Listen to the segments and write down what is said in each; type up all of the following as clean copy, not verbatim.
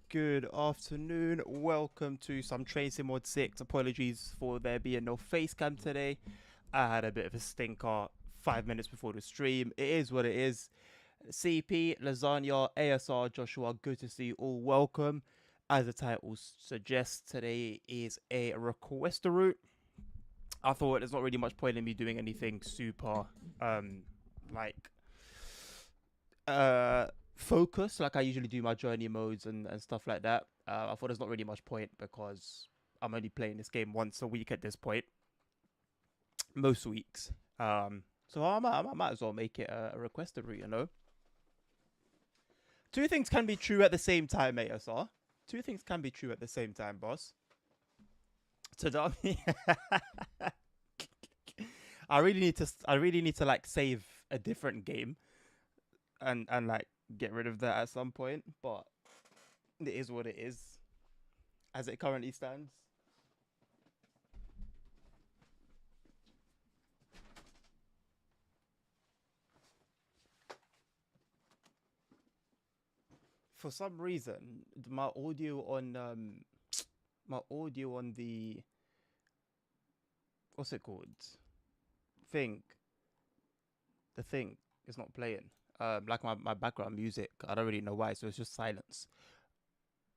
Good afternoon. Welcome to some Train Sim Mod 6. Apologies for there being no face cam today. I had a bit of a stinker 5 minutes before the stream. It is what it is. CP, Lasagna, ASR, Joshua, good to see you all. Welcome. As the title suggests, today is a requester route. I thought there's not really much point in me doing anything super, like, focus like I usually do my journey modes and stuff like that. I thought there's not really much point because I'm only playing this game once a week at this point, most weeks. So I might as well make it a requester route, you know. Two things can be true at the same time, ASR. Two things can be true at the same time, boss. Tadami. I really need to like save a different game and like get rid of that at some point, but it is what it is as it currently stands. For some reason, my audio on the what's it called? The thing is not playing. Like my background music, I don't really know why, so it's just silence.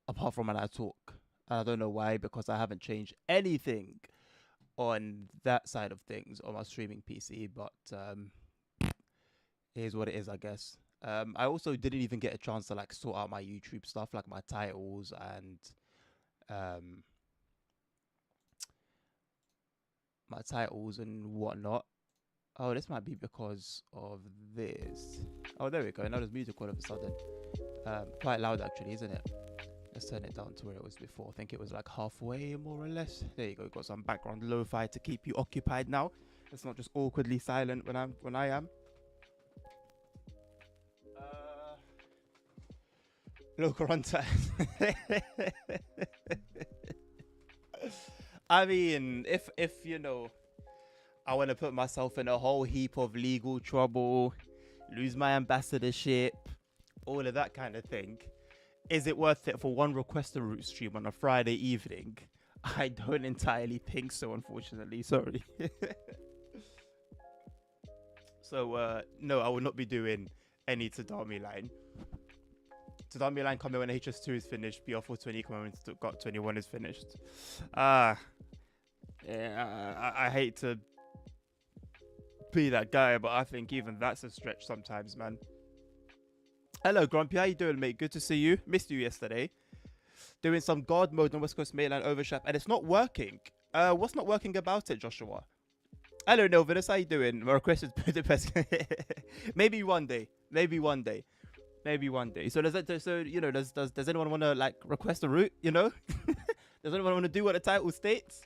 Apart from when I talk. And I don't know why, because I haven't changed anything on that side of things on my streaming PC, but it is what it is, I guess. I also didn't even get a chance to like sort out my YouTube stuff, like my titles and whatnot. Oh, this might be because of this. Oh, there we go. Now there's music all of a sudden. Quite loud actually, isn't it? Let's turn it down to where it was before. I think it was like halfway, more or less. There you go. Got some background lo-fi to keep you occupied now. It's not just awkwardly silent when I am. Local runtime. I mean, if you know, I want to put myself in a whole heap of legal trouble, lose my ambassadorship, all of that kind of thing. Is it worth it for one requester route stream on a Friday evening? I don't entirely think so, unfortunately. Sorry. So, no, I will not be doing any Tadami line. Tadami line coming when HS2 is finished. BR420 coming when got 21 is finished. Yeah, I hate to be that guy, but I think even that's a stretch sometimes, man. Hello, Grumpy. How you doing, mate? Good to see you. Missed you yesterday. Doing some guard mode on West Coast Mainland Overshap, and it's not working. What's not working about it, Joshua? Hello, Novinus. How you doing? My request is Budapest. Maybe one day. Maybe one day. Maybe one day. So you know, does anyone want to like request a route? You know, does anyone want to do what the title states?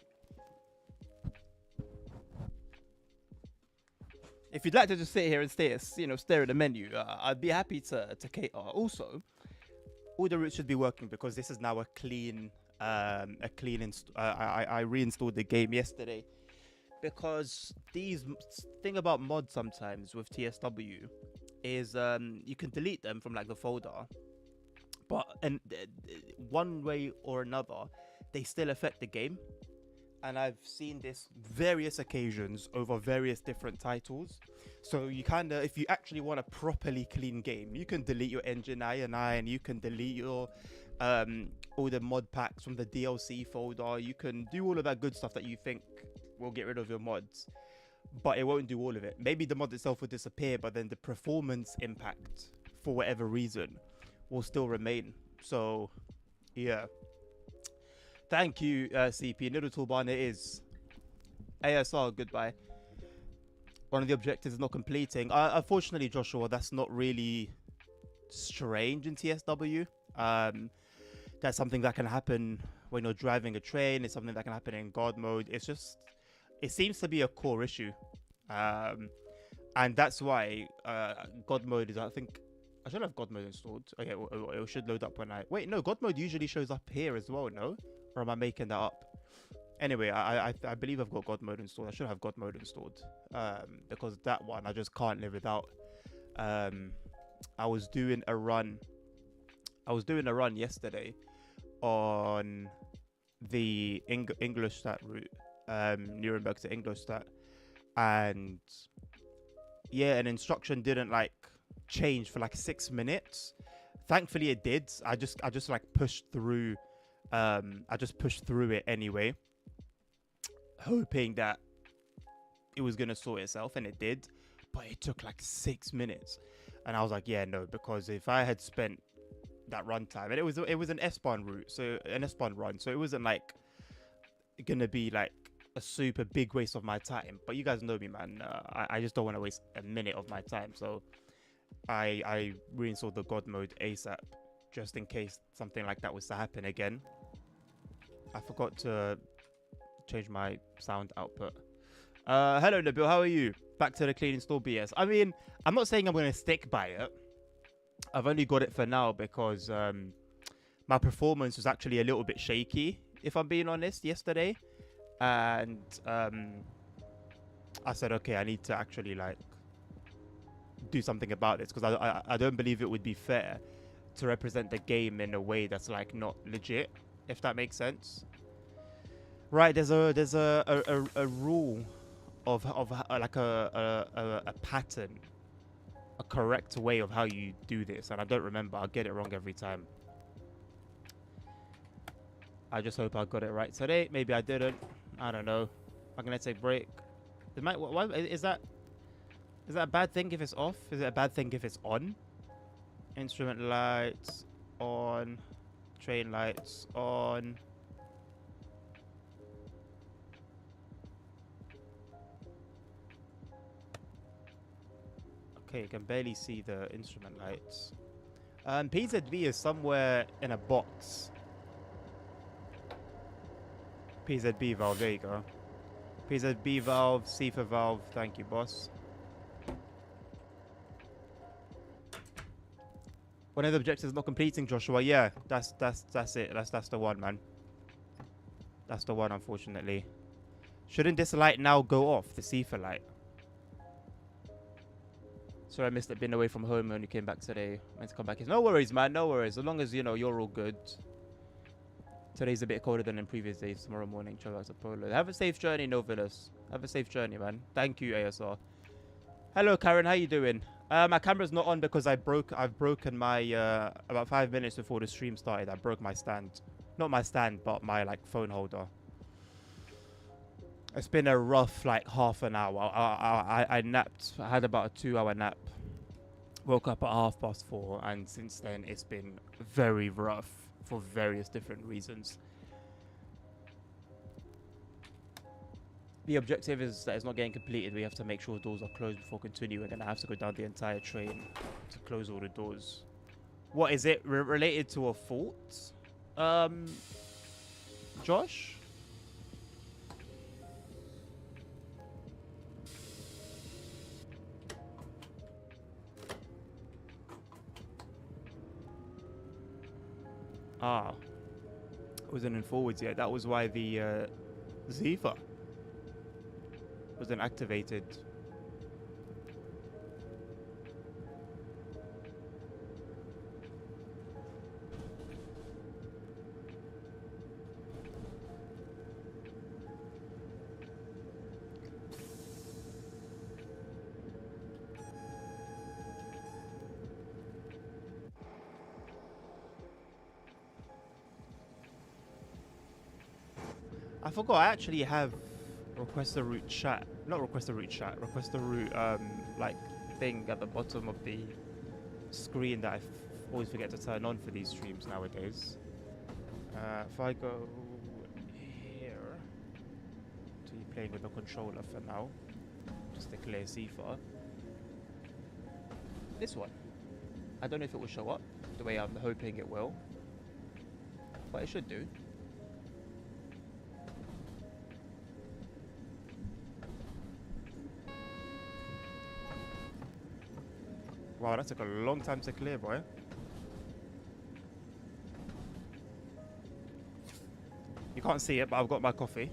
If you'd like to just sit here and stare at the menu, I'd be happy to cater. Also, all the routes should be working because this is now a clean I reinstalled the game yesterday because thing about mods sometimes with TSW is you can delete them from like the folder, but one way or another they still affect the game. And I've seen this various occasions over various different titles. So you kind of, if you actually want a properly clean game, you can delete your engine INI and you can delete your all the mod packs from the DLC folder. You can do all of that good stuff that you think will get rid of your mods, but it won't do all of it. Maybe the mod itself will disappear, but then the performance impact, for whatever reason, will still remain. So, yeah. Thank you, CP. Noodle Toolbar it is. ASR, goodbye. One of the objectives is not completing. Unfortunately, Joshua, that's not really strange in TSW. That's something that can happen when you're driving a train. It's something that can happen in God mode. It's just, it seems to be a core issue. And that's why God mode is, I think, I should have God mode installed. Okay, it should load up when wait, no, God mode usually shows up here as well, no? Or am I making that up? Anyway, I believe I've got God mode installed. I should have God mode installed. Because that one I just can't live without. I was doing a run yesterday on the Ingolstadt route, Nuremberg to Ingolstadt, and yeah, an instruction didn't like change for like 6 minutes. Thankfully, it did. I just like pushed through. I just pushed through it anyway, hoping that it was gonna sort itself, and it did. But it took like 6 minutes, and I was like, yeah, no, because if I had spent that run time, and it was an S-Bahn route, so an S-Bahn run, so it wasn't like gonna be like a super big waste of my time. But you guys know me, man. I just don't want to waste a minute of my time, so I reinstalled the God mode ASAP, just in case something like that was to happen again. I forgot to change my sound output. Hello, Nabil. How are you? Back to the clean install BS. I mean, I'm not saying I'm going to stick by it. I've only got it for now because my performance was actually a little bit shaky, if I'm being honest, yesterday. And I said, okay, I need to actually like do something about this, because I don't believe it would be fair to represent the game in a way that's like not legit, if that makes sense. Right, there's a rule of like a pattern, a correct way of how you do this, and I don't remember. I get it wrong every time. I just hope I got it right today. Maybe I didn't. I don't know. I'm gonna take break. Why is that a bad thing if it's off? Is it a bad thing if it's on? Instrument lights on, train lights on. Okay, you can barely see the instrument lights. PZV is somewhere in a box. PZB valve, there you go. PZB valve, C for valve, thank you, boss. One of the objectives not completing, Joshua. Yeah, that's it. That's the one, man. That's the one, unfortunately. Shouldn't this light now go off, the CFA light? Sorry, I missed it. Been away from home when you came back today. Meant to come back. No worries, man. No worries. As long as, you know, you're all good. Today's a bit colder than in previous days. Tomorrow morning, travel out to Poland. Have a safe journey, Novelus. Have a safe journey, man. Thank you, ASR. Hello, Karen. How you doing? My camera's not on because I've broken my about 5 minutes before the stream started. I broke my stand. Not my stand, but my like phone holder. It's been a rough like half an hour. I napped. I had about a 2-hour nap. Woke up at 4:30, and since then it's been very rough for various different reasons. The objective is that it's not getting completed. We have to make sure doors are closed before continuing, and I have to go down the entire train to close all the doors. What is it related to a fault? Josh? Ah, it wasn't in forwards yet. That was why the Ziva wasn't activated. I forgot I actually have request a route chat. Not request a route chat, request a route like thing at the bottom of the screen that I always forget to turn on for these streams nowadays. If I go here to playing with the controller for now, just to clear CFA. This one. I don't know if it will show up the way I'm hoping it will, but it should do. Wow, that took a long time to clear, boy. You can't see it, but I've got my coffee.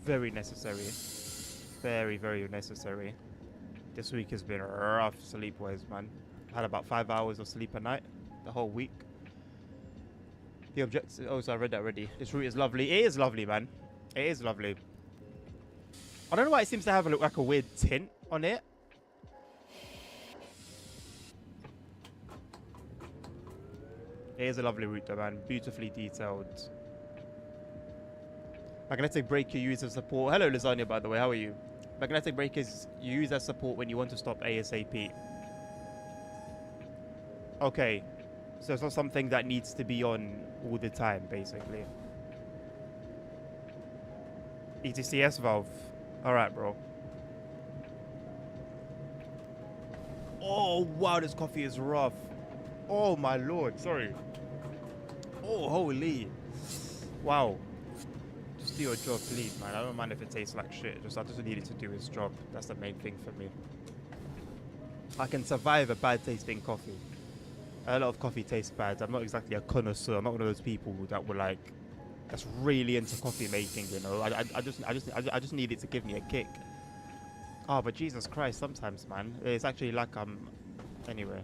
Very necessary. Very, very necessary. This week has been rough sleep-wise, man. I had about 5 hours of sleep a night the whole week. The objective. Oh, so I read that already. This route is lovely. It is lovely, man. It is lovely. I don't know why it seems to have like a weird tint on it. It is a lovely route, though, man. Beautifully detailed. Magnetic brake you use as support. Hello, Lasagna, by the way. How are you? Magnetic breakers you use as support when you want to stop ASAP. Okay. So it's not something that needs to be on all the time, basically. ETCS valve. Alright, bro. Oh, wow, this coffee is rough. Oh, my lord. Sorry. Oh, holy. Wow. Just do your job, please, man. I don't mind if it tastes like shit. I just need it to do its job. That's the main thing for me. I can survive a bad tasting coffee. A lot of coffee tastes bad. I'm not exactly a connoisseur. I'm not one of those people that were like, that's really into coffee making, you know. I just need it to give me a kick. Oh, but Jesus Christ, sometimes, man, it's actually like anyway.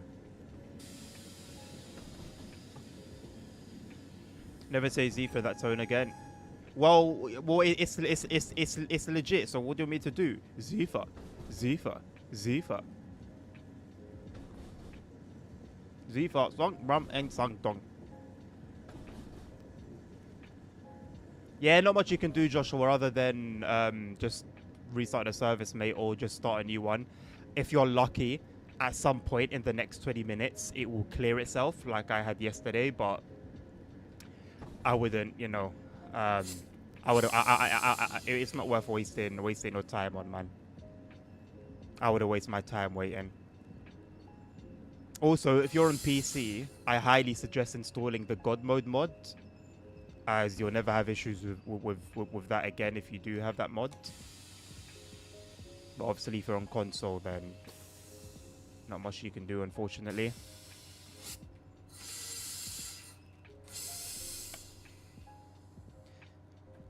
Never say Z for that tone again. Well, it's legit. So what do you want me to do? Zifa, Zifa, Zifa, Zifa, song, rum, and song, dong. Yeah, not much you can do, Joshua, other than just restart the service, mate, or just start a new one. If you're lucky, at some point in the next 20 minutes, it will clear itself, like I had yesterday. But I wouldn't, you know. It's not worth wasting your time on, man. I would have wasted my time waiting. Also, if you're on PC, I highly suggest installing the God Mode mod, as you'll never have issues with that again if you do have that mod. But obviously, if you're on console, then not much you can do, unfortunately.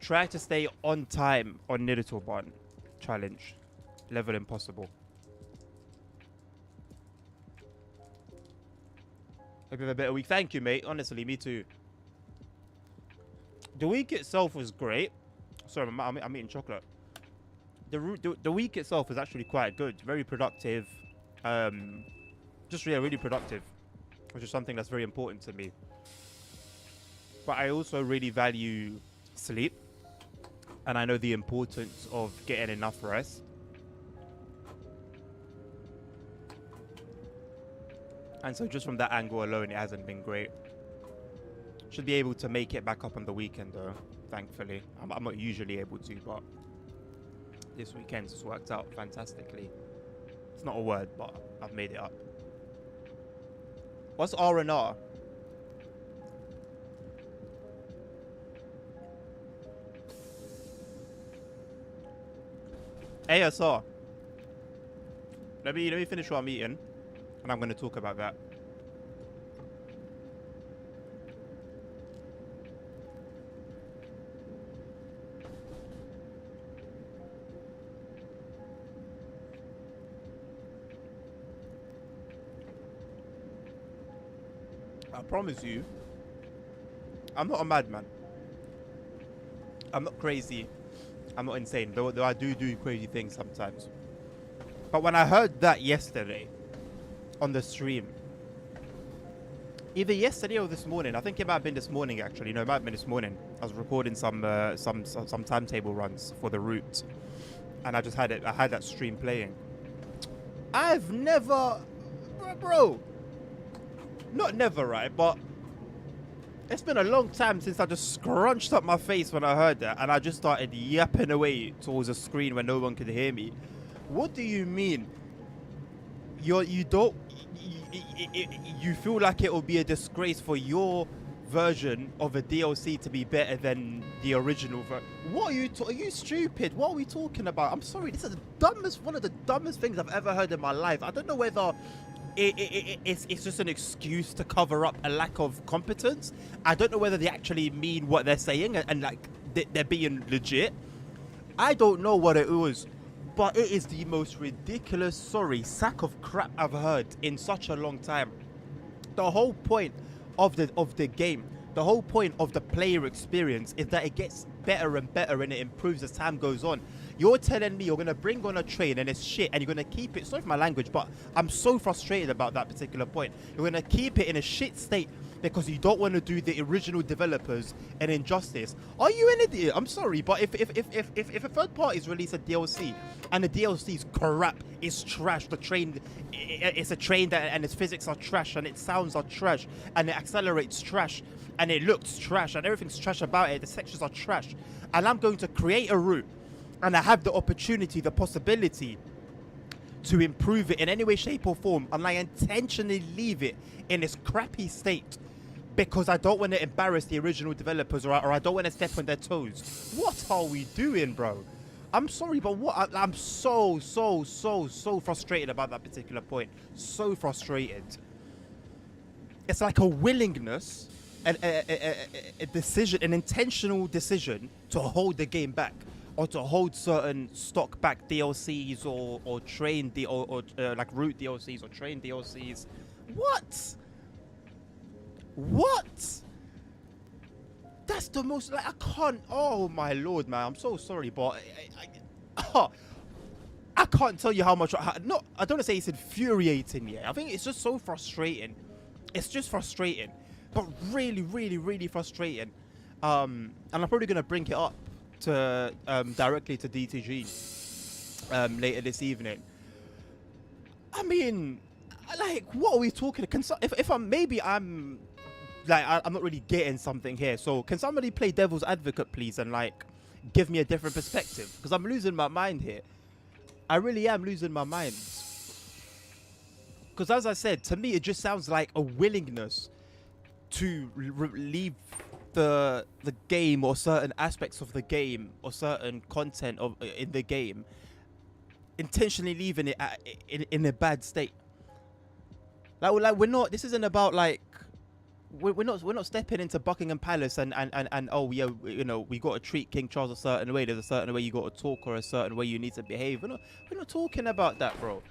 Try to stay on time on Nidatoban challenge. Level impossible. Hope you have a better week. Thank you, mate. Honestly, me too. The week itself was great. Sorry, I'm eating chocolate. The week itself was actually quite good. Very productive. Just really productive. Which is something that's very important to me. But I also really value sleep. And I know the importance of getting enough rest. And so just from that angle alone, it hasn't been great. Should be able to make it back up on the weekend, though, thankfully. I'm not usually able to, but this weekend's just worked out fantastically. It's not a word, but I've made it up. What's R&R? ASR. Let me finish what I'm eating, and I'm going to talk about that. I promise you, I'm not a madman. I'm not crazy. I'm not insane, though I do crazy things sometimes. But when I heard that yesterday on the stream, either yesterday or this morning, I think it might have been this morning actually. No, it might have been this morning. I was recording some timetable runs for the route, and I just had it. I had that stream playing. I've never, bro, not never, right? But it's been a long time since I just scrunched up my face when I heard that, and I just started yapping away towards the screen when no one could hear me. What do you mean? You feel like it will be a disgrace for your version of a DLC to be better than the original version? What are you? Are you stupid? What are we talking about? I'm sorry. This is one of the dumbest things I've ever heard in my life. I don't know whether it's just an excuse to cover up a lack of competence. I don't know whether they actually mean what they're saying and like they're being legit. I don't know what it was, but it is the most ridiculous, sack of crap I've heard in such a long time. The whole point of the game The whole point of the player experience is that it gets better and better and it improves as time goes on. You're telling me you're going to bring on a train and it's shit and you're going to keep it, sorry for my language, but I'm so frustrated about that particular point. You're going to keep it in a shit state because you don't want to do the original developers an injustice. Are you an idiot? I'm sorry, but if a third party's release a DLC and the DLC's crap, it's trash, the train, it's a train that, and its physics are trash and its sounds are trash and it accelerates trash and it looks trash and everything's trash about it, the sections are trash, and I'm going to create a route and I have the opportunity, the possibility to improve it in any way, shape or form, and I intentionally leave it in its crappy state because I don't want to embarrass the original developers or I don't want to step on their toes. What are we doing, bro? I'm sorry, but what? I'm so frustrated about that particular point. So frustrated. It's like a willingness, a decision, an intentional decision to hold the game back or to hold certain stock back DLCs or train like route DLCs or train DLCs. What? That's the most, like, I can't, oh my lord, man, I'm so sorry, but I can't tell you how much, I don't want to say it's infuriating yet. I think it's just so frustrating. It's just frustrating, but really frustrating. And I'm probably going to bring it up to directly to DTG later this evening. I mean, like, what are we talking? If I'm not really getting something here. So can somebody play devil's advocate, please, and like give me a different perspective? Because I'm losing my mind here. I really am losing my mind. Because as I said, to me, it just sounds like a willingness to leave the game or certain aspects of the game or certain content in the game, intentionally leaving it in a bad state. Like we're not. This isn't about like. We're not stepping into Buckingham Palace and oh yeah, you know, we got to treat King Charles a certain way. There's a certain way you got to talk or a certain way you need to behave. We're not talking about that, bro.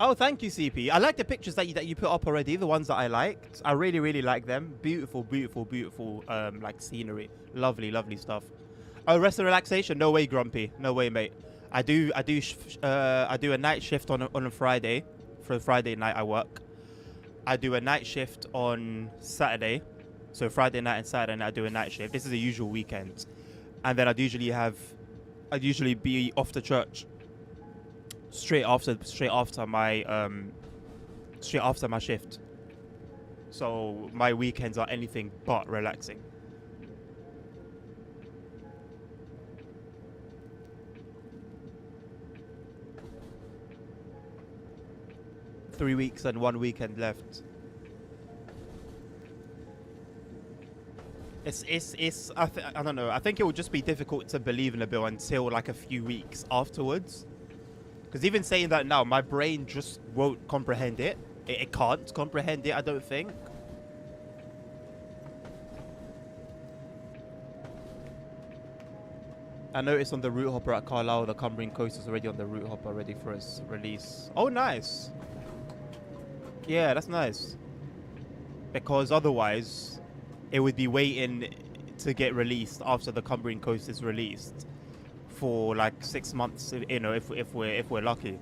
Oh, thank you, CP. I like the pictures that you put up already. The ones that I liked, I really like them. Beautiful, like scenery. Lovely stuff. Oh, rest and relaxation. No way, Grumpy. No way, mate. I do a night shift on a Friday. For a Friday night, I work. I do a night shift on Saturday. So Friday night and Saturday night, I do a night shift. This is a usual weekend, and then I'd usually be off to church straight after my shift. So my weekends are anything but relaxing. Three weeks and 1 weekend left. I don't know. I think it would just be difficult to believe in a bill until like a few weeks afterwards. Because even saying that now, my brain just won't comprehend it. It can't comprehend it, I don't think. I noticed on the route hopper at Carlisle, the Cumbrian Coast is already on the route hopper, ready for its release. Oh, nice. Yeah, that's nice. Because otherwise, it would be waiting to get released after the Cumbrian Coast is released for like 6 months, you know, if we're lucky.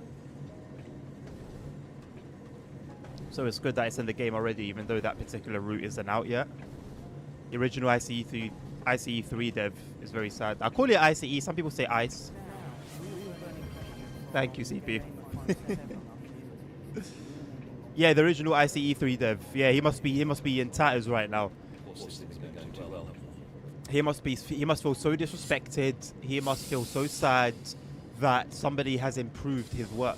So it's good that it's in the game already, even though that particular route isn't out yet. The original ICE 3 dev is very sad. I call it ICE. Some people say ICE. Thank you, CP. Yeah, the original ICE 3 dev. Yeah, he must be in tatters right now. He must feel so disrespected. He must feel so sad that somebody has improved his work.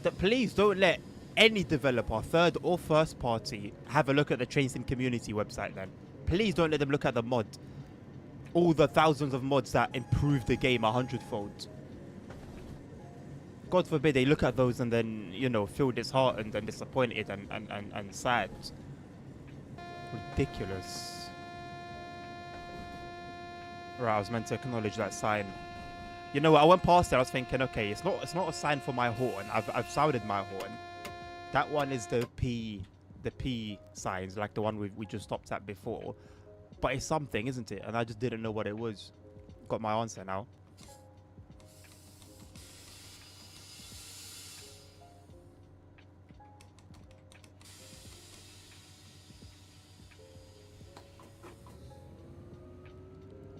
That please don't let any developer, third or first party, have a look at the Train Sim community website then. Please don't let them look at the mod. All the thousands of mods that improve the game 100-fold. God forbid they look at those and then, you know, feel disheartened and disappointed and sad. Ridiculous. Right, I was meant to acknowledge that sign. You know what? I went past it. I was thinking, okay, it's not a sign for my horn. I've sounded my horn. That one is the P signs, like the one we just stopped at before. But it's something, isn't it? And I just didn't know what it was. Got my answer now.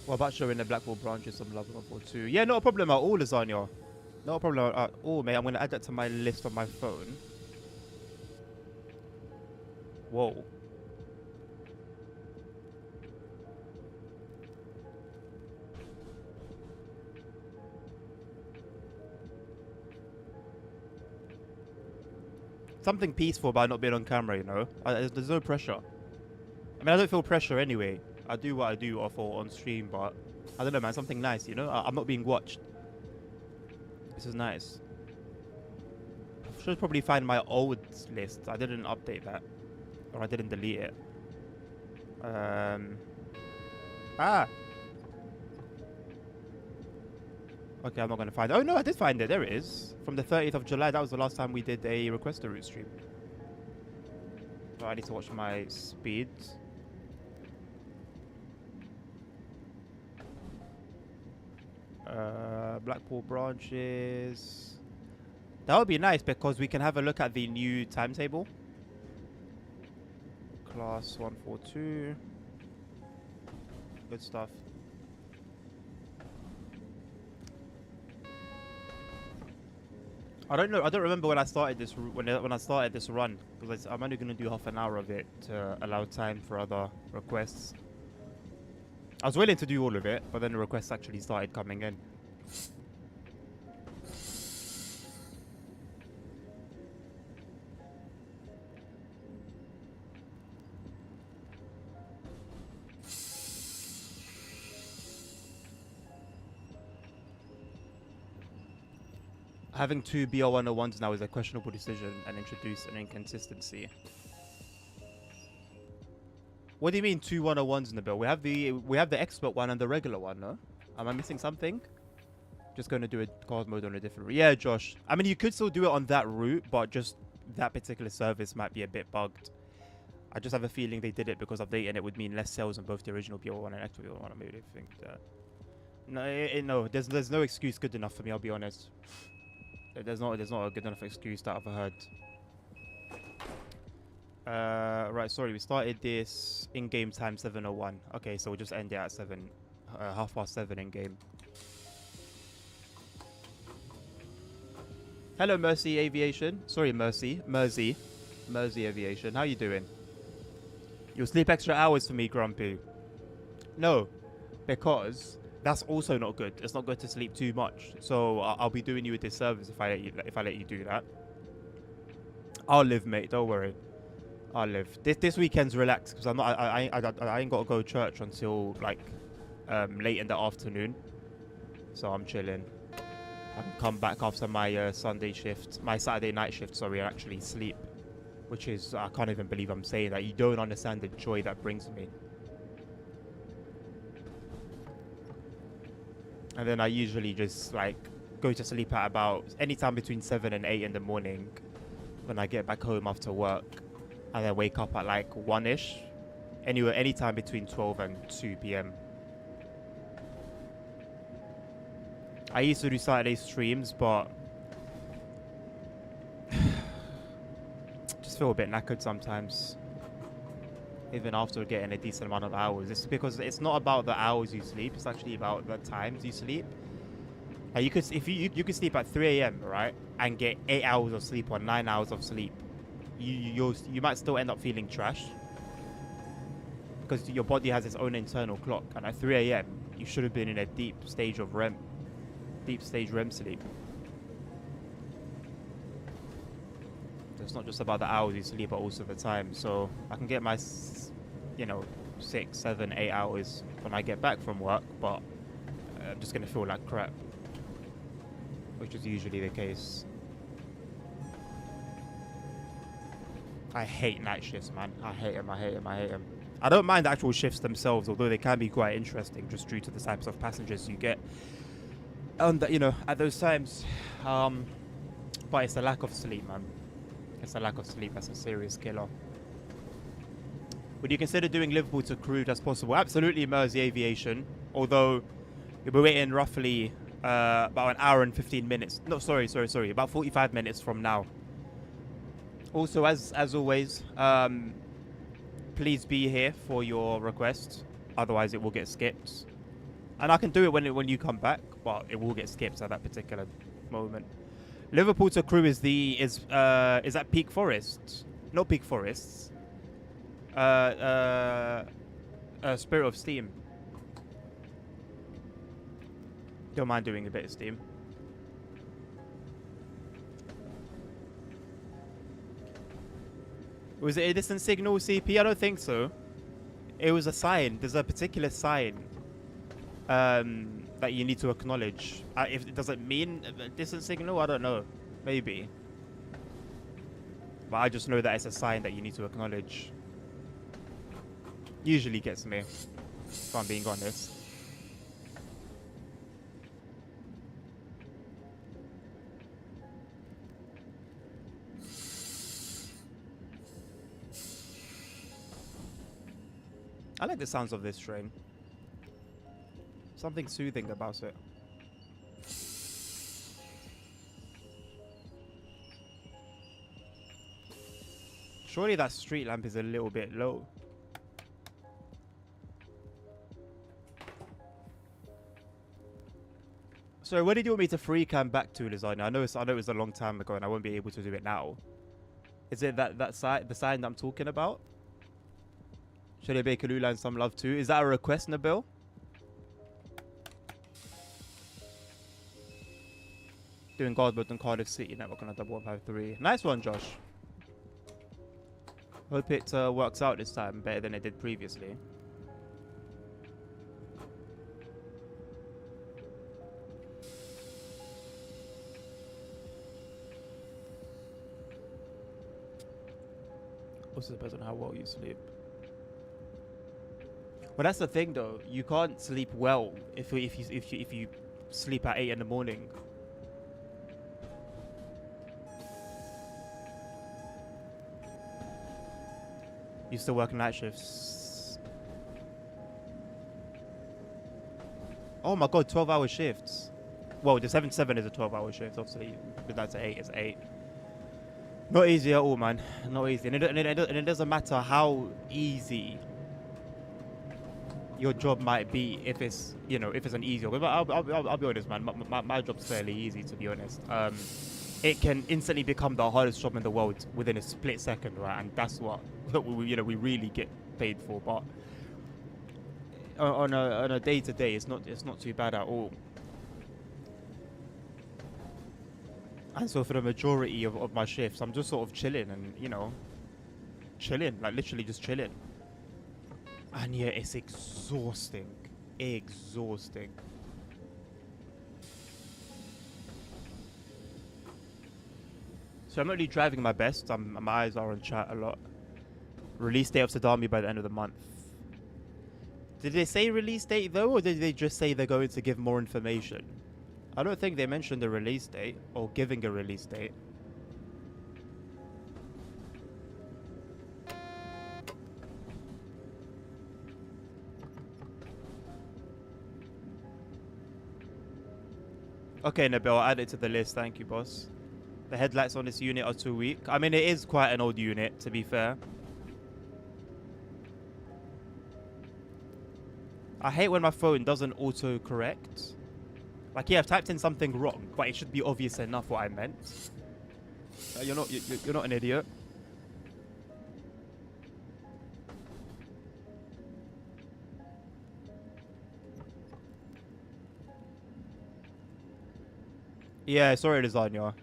What about showing the Blackwall branches some love or two? Yeah, not a problem at all, Lasagna. Not a problem at all, mate. I'm going to add that to my list on my phone. Whoa. Something peaceful about not being on camera, you know? There's no pressure. I mean, I don't feel pressure anyway. I do what I do off or on stream, but I don't know, man. Something nice, you know? I'm not being watched. This is nice. I should probably find my old list. I didn't update that. Or I didn't delete it. Ah! Okay, I'm not going to find it. Oh, no, I did find it. There it is. From the 30th of July. That was the last time we did a Request a Route stream. Oh, I need to watch my speed. Blackpool branches. That would be nice because we can have a look at the new timetable. Class 142. Good stuff. I don't know. I don't remember when I started this when I started this run because I'm only going to do half an hour of it to allow time for other requests. I was willing to do all of it, but then the requests actually started coming in. Having two BR101s now is a questionable decision and introduce an inconsistency. What do you mean two 101s in the bill? We have the expert one and the regular one, no? Am I missing something? Just going to do a card mode on a different route. Yeah, Josh. I mean, you could still do it on that route, but just that particular service might be a bit bugged. I just have a feeling they did it because updating it would mean less sales on both the original BR1 and actual BR1. I maybe think that. No, there's no excuse good enough for me. I'll be honest. There's not a good enough excuse that I've heard. Right, sorry, we started this in-game time 7:01. Okay, so we'll just end it at 7:30 in-game. Hello, Mercy Aviation. Sorry, Mersey Aviation. How you doing? You'll sleep extra hours for me, Grumpy. No, because that's also not good. It's not good to sleep too much. So I'll be doing you a disservice if I let you do that. I'll live, mate. Don't worry. I'll live. This weekend's relaxed because I ain't got to go to church until like late in the afternoon. So I'm chilling. I can come back after my Saturday night shift. Sorry, and actually sleep, which is I can't even believe I'm saying that. You don't understand the joy that brings me. And then I usually just like go to sleep at about anytime between 7 and 8 in the morning when I get back home after work, and then wake up at like 1ish. Anytime between 12 and 2 p.m. I used to do Saturday streams, but just feel a bit knackered sometimes. Even after getting a decent amount of hours. It's because it's not about the hours you sleep, it's actually about the times you sleep. Like you could sleep at 3 a.m, right? And get 8 hours of sleep or 9 hours of sleep. You might still end up feeling trash. Because your body has its own internal clock. And at 3 a.m, you should have been in a deep stage REM sleep. It's not just about the hours you sleep, but also the time. So I can get my, 6, 7, 8 hours when I get back from work, but I'm just going to feel like crap. Which is usually the case. I hate night shifts, man. I hate them. I don't mind the actual shifts themselves, although they can be quite interesting just due to the types of passengers you get. And you know, at those times, but it's a lack of sleep, man. It's a lack of sleep that's a serious killer. Would you consider doing Liverpool to Crewe as possible? Absolutely, Mersey Aviation. Although you'll be waiting roughly about an hour and 15 minutes. No, sorry. About 45 minutes from now. Also, as always, please be here for your request. Otherwise, it will get skipped. And I can do it when you come back, but it will get skipped at that particular moment. Liverpool to Crewe is at Peak Forest, not Peak Forests. Spirit of Steam. Don't mind doing a bit of Steam. Was it a distant signal, CP? I don't think so. It was a sign. There's a particular sign that you need to acknowledge. If it doesn't mean a distant signal, I don't know. Maybe. But I just know that it's a sign that you need to acknowledge. Usually gets me, if I'm being honest. I like the sounds of this train. Something soothing about it. Surely that street lamp is a little bit low. So where did you want me to free cam back to, Lasagna? I know it was a long time ago and I won't be able to do it now. Is it the sign that I'm talking about? Should I make Kalula and some love too? Is that a request, Nabil? Doing guard mode on Cardiff City network on a 1153. Nice one, Josh. Hope it works out this time better than it did previously. Also depends on how well you sleep. Well, that's the thing, though. You can't sleep well if you sleep at 8 in the morning. You still work night shifts. Oh my god, 12-hour shifts. Well, the 7-7 is a 12-hour shift. Obviously, but that's 8. It's 8. Not easy at all, man. Not easy, and it doesn't matter how easy your job might be if it's an easy job. But I'll be honest, man. My job's fairly easy, to be honest. It can instantly become the hardest job in the world within a split second, right? And that's what we really get paid for. But on a day to day, it's not too bad at all. And so for the majority of my shifts, I'm just sort of chilling and chilling, like literally just chilling. And yeah, it's exhausting. Exhausting. So I'm not really driving my best. My eyes are on chat a lot. Release date of Sadami by the end of the month. Did they say release date though, or did they just say they're going to give more information? I don't think they mentioned the release date or giving a release date. Okay, Nabil, I'll add it to the list. Thank you, boss. The headlights on this unit are too weak. I mean, it is quite an old unit, to be fair. I hate when my phone doesn't auto-correct. Like, yeah, I've typed in something wrong, but it should be obvious enough what I meant. You're not an idiot. Yeah, sorry, Lasagna.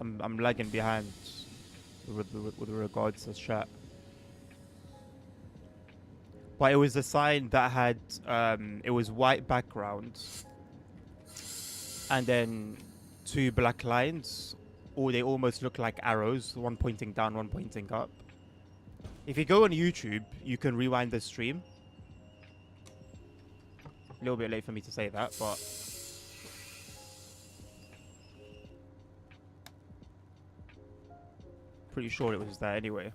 I'm lagging behind with regards to chat. But it was a sign that had it was white background and then 2 black lines, or they almost look like arrows, one pointing down, one pointing up. If you go on YouTube, you can rewind the stream. A little bit late for me to say that, but pretty sure it was that anyway.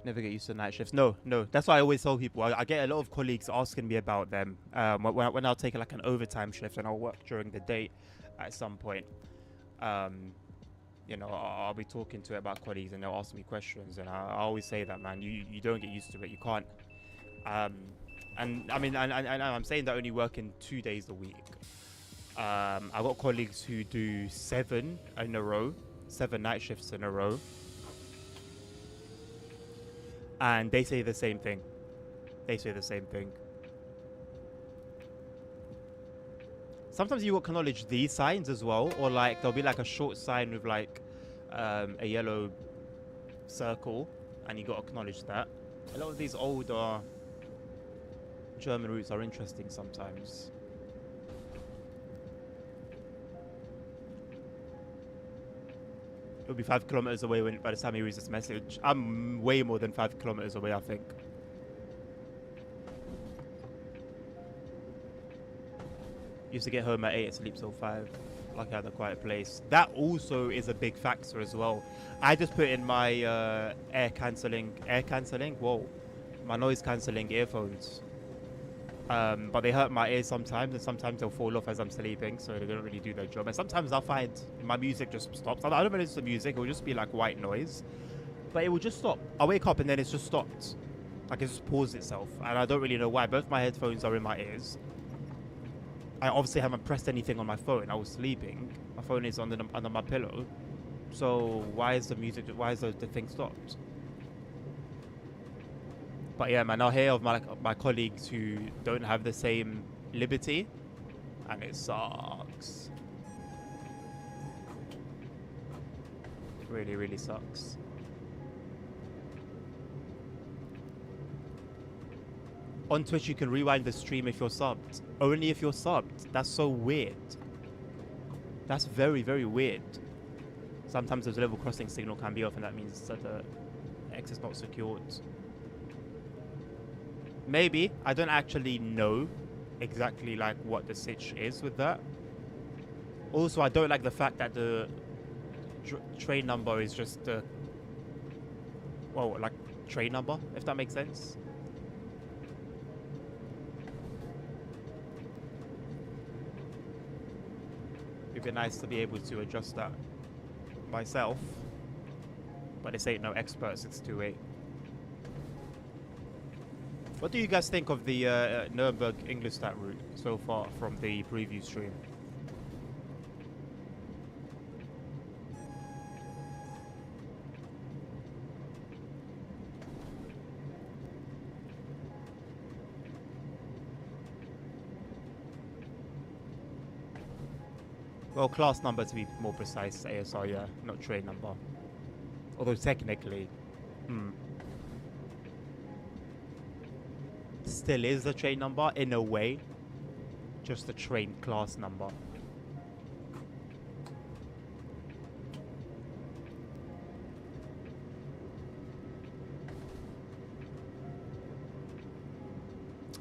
Never get used to night shifts. No, no. That's why I always tell people. I get a lot of colleagues asking me about them. When I'll take like an overtime shift and I'll work during the day at some point. You know, I'll be talking to about colleagues and they'll ask me questions, and I always say that, man, you don't get used to it. You can't. And I mean, and I'm saying that only working 2 days a week. I've got colleagues who do 7 in a row, 7 night shifts in a row. And they say the same thing. They say the same thing. Sometimes you will acknowledge these signs as well, or like there'll be like a short sign with like a yellow circle, and you got to acknowledge that. A lot of these older German routes are interesting sometimes. It'll be 5 kilometers away by the time he reads this message. I'm way more than 5 kilometers away, I think. Used to get home at 8 and sleep till 5. Like I had a quiet place. That also is a big factor as well. I just put in my air cancelling, whoa, my noise cancelling earphones. But they hurt my ears sometimes, and sometimes they'll fall off as I'm sleeping, so they don't really do their job. And sometimes I'll find my music just stops. I don't listen to music, it will just be like white noise. But it will just stop. I wake up and then it's just stopped. Like it just paused itself. And I don't really know why. Both my headphones are in my ears. I obviously haven't pressed anything on my phone. I was sleeping. My phone is under my pillow. So why is the thing stopped? But yeah, man, I'll hear of my colleagues who don't have the same liberty, and it sucks. Really, really sucks. On Twitch, you can rewind the stream if you're subbed. Only if you're subbed. That's so weird. That's very, very weird. Sometimes the level crossing signal can be off, and that means that the X is not secured. Maybe. I don't actually know exactly like what the sitch is with that. Also, I don't like the fact that the train number is just the... well, like train number, if that makes sense. It'd be nice to be able to adjust that myself. But this ain't no expert 628. What do you guys think of the Nuremberg Ingolstadt route so far from the preview stream? Well, class number to be more precise, ASR, yeah, not train number. Although technically, still is a train number in a way, just a train class number.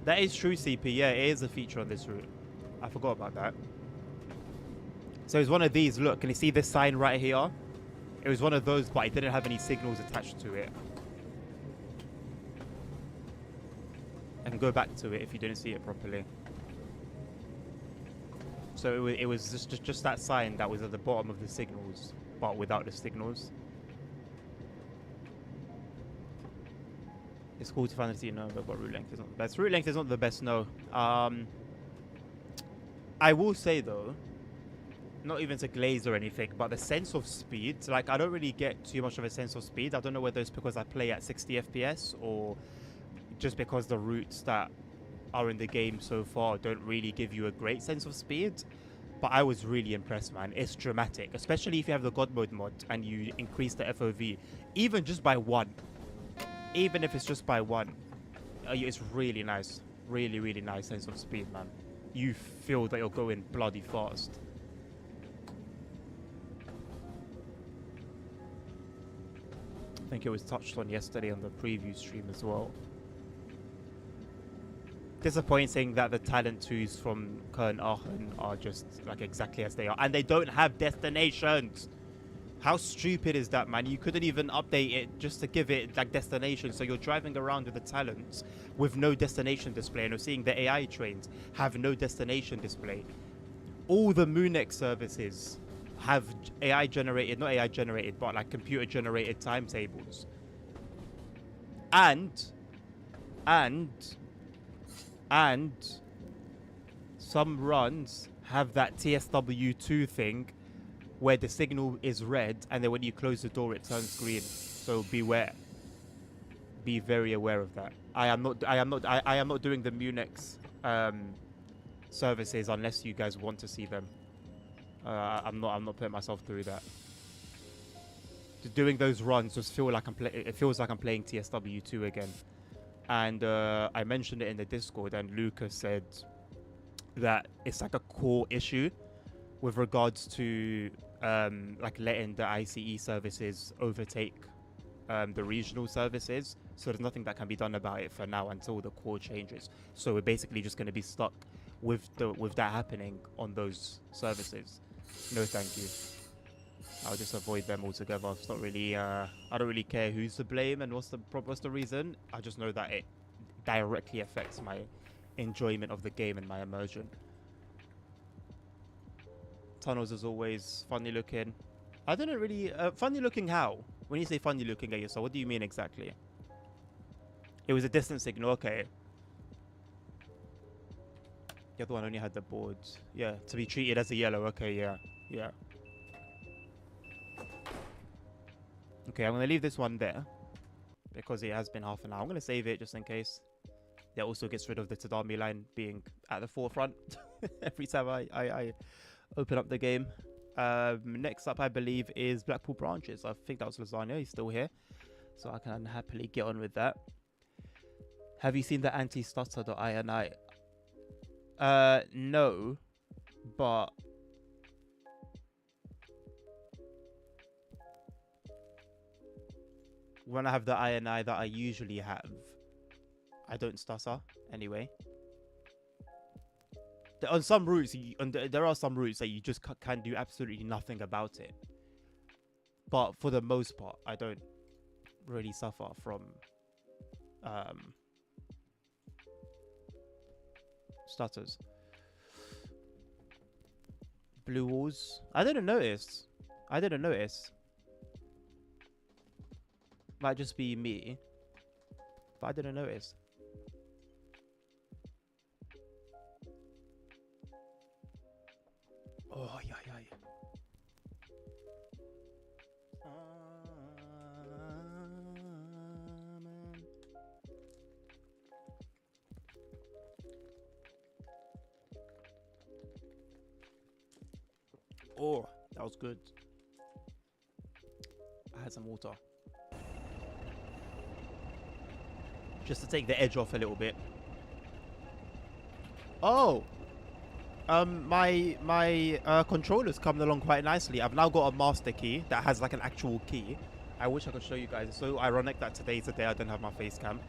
That is true, CP. Yeah, it is a feature on this route. I forgot about that. So it's one of these. Look, can you see this sign right here? It was one of those, but it didn't have any signals attached to it. I can go back to it if you didn't see it properly. So it was just that sign that was at the bottom of the signals, but without the signals. It's cool to finally see Nuremberg, but route length is not the best. Route length is not the best, no. I will say though, not even to glaze or anything, but the sense of speed, like I don't really get too much of a sense of speed. I don't know whether it's because I play at 60 FPS or just because the routes that are in the game so far don't really give you a great sense of speed. But I was really impressed, man. It's dramatic, especially if you have the God Mode mod and you increase the FOV, even just by 1. Even if it's just by 1, it's really nice. Really, really nice sense of speed, man. You feel that you're going bloody fast. I think it was touched on yesterday on the preview stream as well. Disappointing that the talent twos from Köln Aachen are just like exactly as they are, and they don't have destinations. How stupid is that, man? You couldn't even update it just to give it like destination, so you're driving around with the talents with no destination display, and you're seeing the AI trains have no destination display. All the Munich services have AI generated, not AI generated, but like computer generated timetables. And some runs have that TSW2 thing where the signal is red and then when you close the door it turns green. So beware. Be very aware of that. I am not doing the Munich's services unless you guys want to see them. I'm not putting myself through that. Doing those runs just feel like it feels like I'm playing TSW2 again. And I mentioned it in the Discord, and Lucas said that it's like a core issue with regards to like letting the ICE services overtake the regional services. So there's nothing that can be done about it for now until the core changes. So we're basically just going to be stuck with that happening on those services. No, thank you. I'll just avoid them altogether. It's not really. I don't really care who's to blame and what's the reason. I just know that it directly affects my enjoyment of the game and my immersion. Tunnels is always funny looking. I didn't really funny looking. How? When you say funny looking at yourself, what do you mean exactly? It was a distant signal. Okay. The other one only had the boards. Yeah, to be treated as a yellow. Okay, yeah, yeah. Okay, I'm going to leave this one there because it has been half an hour. I'm going to save it just in case. That also gets rid of the Tadami line being at the forefront every time I open up the game. Next up, I believe, is Blackpool Branches. I think that was Lasagna. He's still here. So I can happily get on with that. Have you seen the anti-stutter.ini? No, but... when I have the INI that I usually have, I don't stutter anyway. On some routes, there are some routes that you just can do absolutely nothing about it. But for the most part, I don't really suffer from stutters. Blue walls. I didn't notice. Might just be me, but I didn't notice. Oh, yeah. Man. Oh, that was good. I had some water. Just to take the edge off a little bit. Oh! My controller's coming along quite nicely. I've now got a master key that has like an actual key. I wish I could show you guys. It's so ironic that today I don't have my face cam.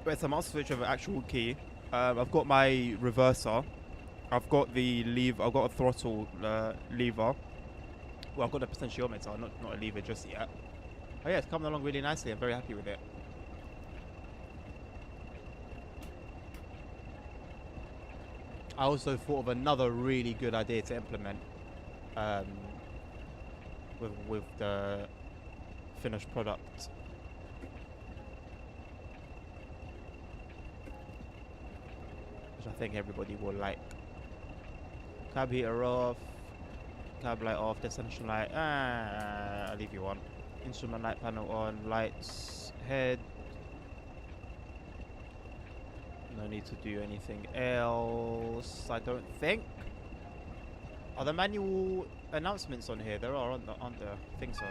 But it's a master switch with an actual key. I've got my reverser. I've got the lever. I've got a throttle lever. Well, I've got a potentiometer, not a lever just yet. Oh yeah, it's coming along really nicely. I'm very happy with it. I also thought of another really good idea to implement with the finished product. Which I think everybody will like. Cab heater off, cab light off, destination light, I'll leave you on. Instrument light panel on, lights, head. No need to do anything else, I don't think. Are there manual announcements on here? There are, aren't there? I think so.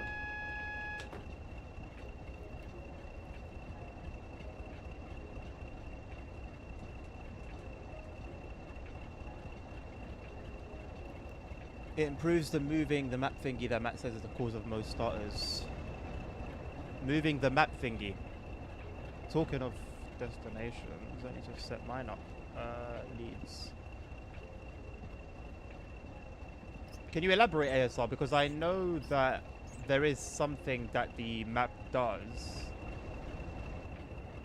It improves the moving, the map thingy that Matt says is the cause of most starters. Moving the map thingy. Talking of destinations, I need to set mine up. Leads. Can you elaborate, ASR? Because I know that there is something that the map does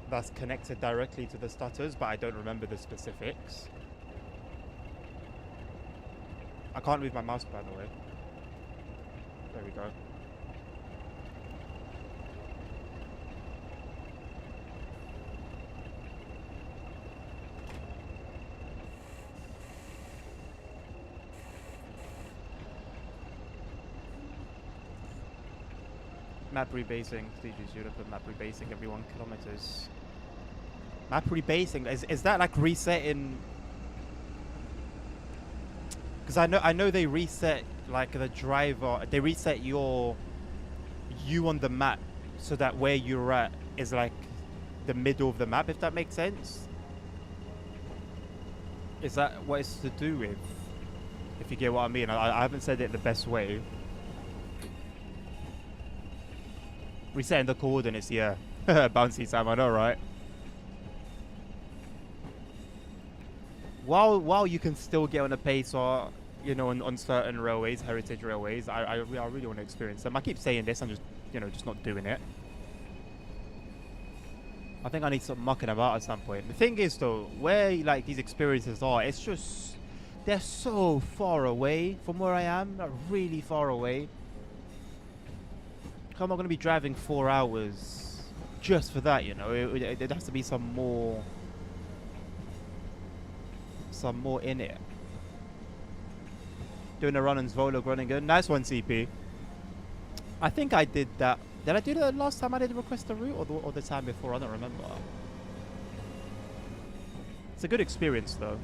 that's connected directly to the stutters, but I don't remember the specifics. I can't move my mouse, by the way. There we go. Map rebasing. CG's unit for map rebasing every 1 kilometers. Map rebasing, is that like resetting? Because I know they reset like the driver. They reset you on the map so that where you're at is like the middle of the map. If that makes sense. Is that what it's to do with? If you get what I mean, I haven't said it the best way. Resetting the coordinates, yeah. Bouncy Sam, I know, right? While you can still get on a pace, or you know, on certain railways, heritage railways, I really want to experience them. I keep saying this, I'm just, you know, just not doing it. I think I need some mucking about at some point. The thing is, though, where like these experiences are, it's just they're so far away from where I am, like really far away. How am I going to be driving 4 hours just for that? You know, it has to be some more in it. Doing a run on Zwolle, Groningen. Nice one, CP. I think I did that. Did I do that last time I did request a route, or the time before? I don't remember. It's a good experience, though.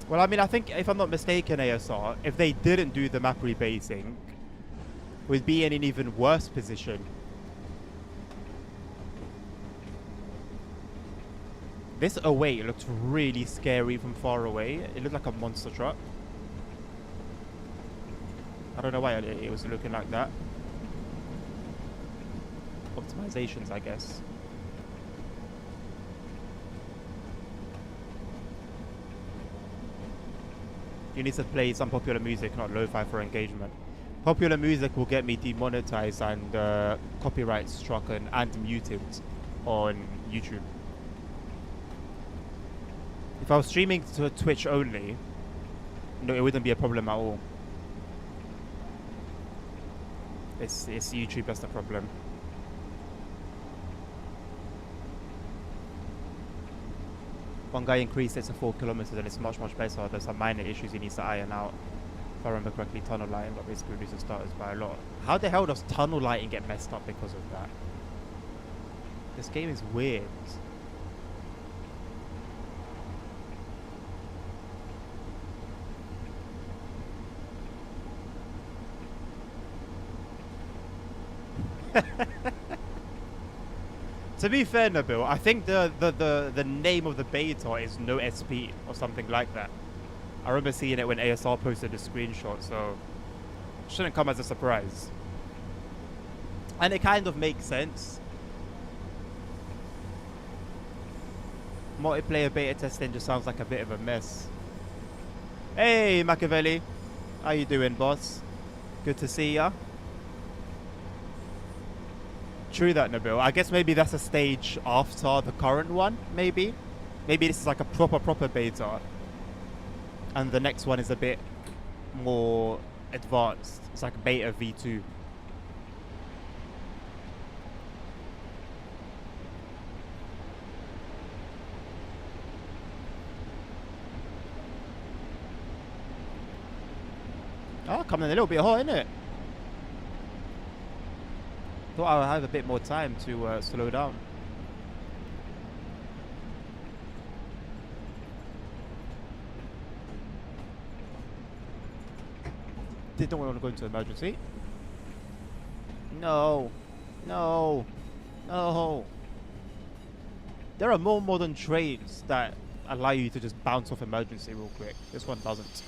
Well, I mean, I think, if I'm not mistaken, ASR, if they didn't do the map rebasing, we'd be in an even worse position. This away looked really scary from far away. It looked like a monster truck. I don't know why it was looking like that. Optimizations, I guess. You need to play some popular music, not lo-fi for engagement. Popular music will get me demonetized and copyright struck and muted on YouTube. If I was streaming to Twitch only, no, it wouldn't be a problem at all. It's YouTube that's the problem. One guy increased it to 4 kilometers and it's much better. There's some minor issues he needs to iron out. If I remember correctly, tunnel lighting, but basically reduces starters by a lot. How the hell does tunnel lighting get messed up because of that? This game is weird. To be fair, Nabil, I think the name of the beta is No SP or something like that. I remember seeing it when ASR posted a screenshot, so it shouldn't come as a surprise. And it kind of makes sense. Multiplayer beta testing just sounds like a bit of a mess. Hey, Machiavelli. How you doing, boss? Good to see ya. True that, Nabil. I guess maybe that's a stage after the current one, maybe. Maybe this is like a proper beta. And the next one is a bit more advanced. It's like beta V2. Oh, coming in a little bit hot, isn't it? Thought I would have a bit more time to slow down. Didn't want to go into emergency. No. No. No. There are more modern trains that allow you to just bounce off emergency real quick. This one doesn't.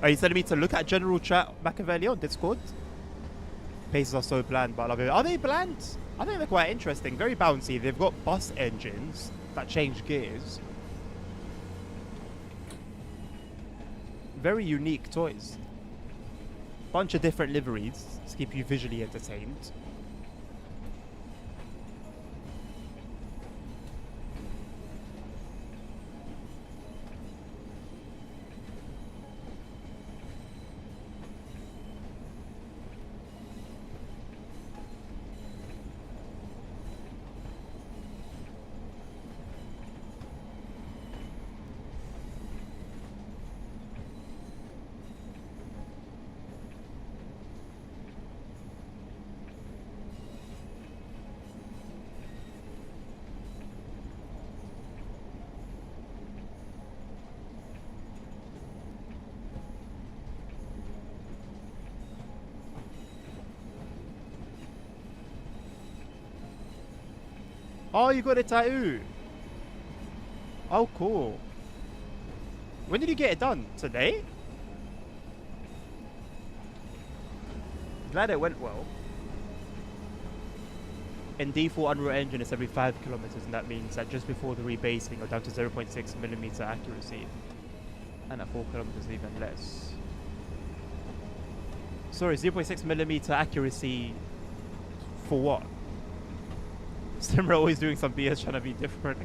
Are you telling me to look at general chat Machiavelli on Discord? Paces are so bland, but I love it. Are they bland? I think they're quite interesting. Very bouncy. They've got bus engines that change gears. Very unique toys. Bunch of different liveries to keep you visually entertained. Oh, you got a tattoo. Oh, cool. When did you get it done? Today? Glad it went well. In default Unreal Engine, it's every 5 kilometers, and that means that just before the rebasing, you're down to 0.6 millimeter accuracy. And at 4 kilometers, even less. Sorry, 0.6 millimeter accuracy for what? Simra always doing some BS trying to be different.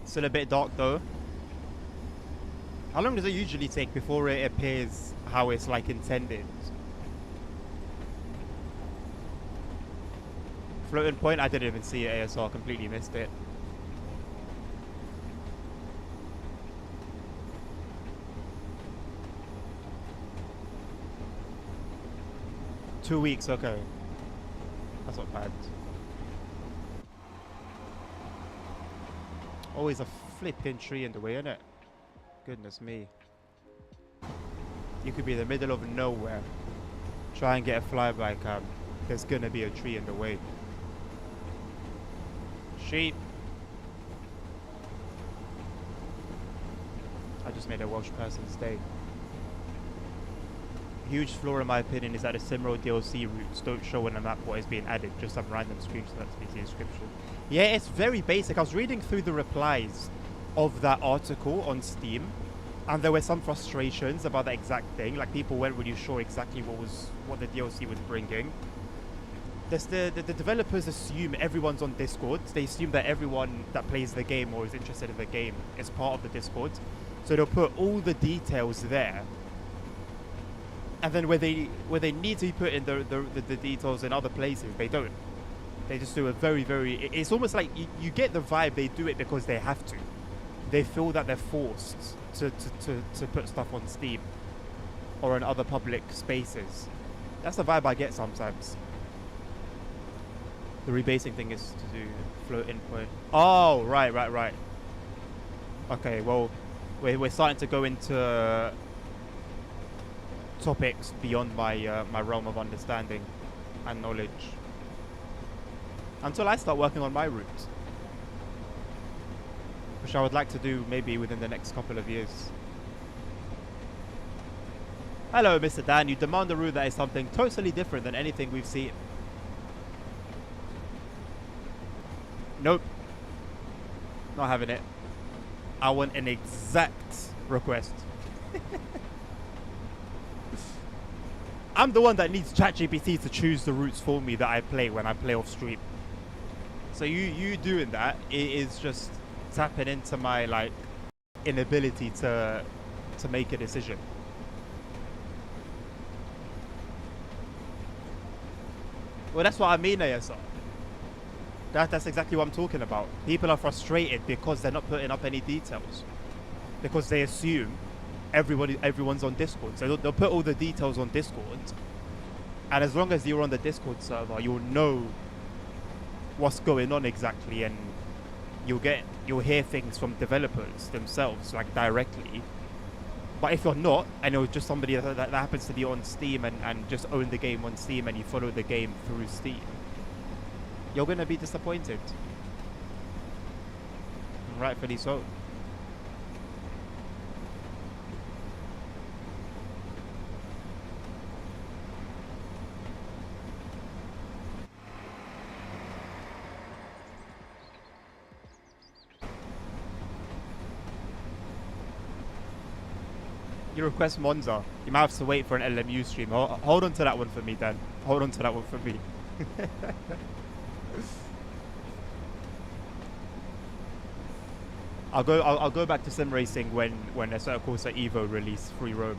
Still a bit dark though. How long does it usually take before it appears how it's like intended? Floating point, I didn't even see it ASR, completely missed it. Two weeks, okay. That's not bad. Always a flipping tree in the way, innit? Goodness me. You could be in the middle of nowhere. Try and get a flyby cam. There's gonna be a tree in the way. Sheep. I just made a Welsh person's day. Huge flaw in my opinion is that the SimRoad DLC routes don't show on the map what is being added, just some random screenshots that's the description. Yeah, it's very basic. I was reading through the replies of that article on Steam, and there were some frustrations about the exact thing. Like, people weren't really sure exactly what the DLC was bringing. The developers assume everyone's on Discord. They assume that everyone that plays the game or is interested in the game is part of the Discord. So they'll put all the details there. And then where they need to put in the details in other places, they don't. They just do a very, it's almost like you get the vibe they do it because they have to. They feel that they're forced to put stuff on Steam or in other public spaces. That's the vibe I get sometimes. The rebasing thing is to do floating point. Oh, right. Okay, well, we're starting to go into topics beyond my my realm of understanding and knowledge. Until I start working on my route, which I would like to do maybe within the next couple of years. Hello, Mr. Dan. You demand a route that is something totally different than anything we've seen. Nope. Not having it. I want an exact request. I'm the one that needs ChatGPT to choose the routes for me that I play when I play off stream. So you doing that is just tapping into my like inability to make a decision. Well, that's what I mean, ASR. That's exactly what I'm talking about. People are frustrated because they're not putting up any details. Because they assume everyone's on Discord. So they'll put all the details on Discord. And as long as you're on the Discord server, you'll know what's going on exactly, and you'll hear things from developers themselves, like directly. But if you're not, and you're just somebody that happens to be on Steam and just own the game on Steam and you follow the game through Steam, you're going to be disappointed. And rightfully so. You request Monza. You might have to wait for an LMU stream. Hold on to that one for me, Dan. Hold on to that one for me. I'll go back to sim racing when Assetto Corsa Evo release free roam.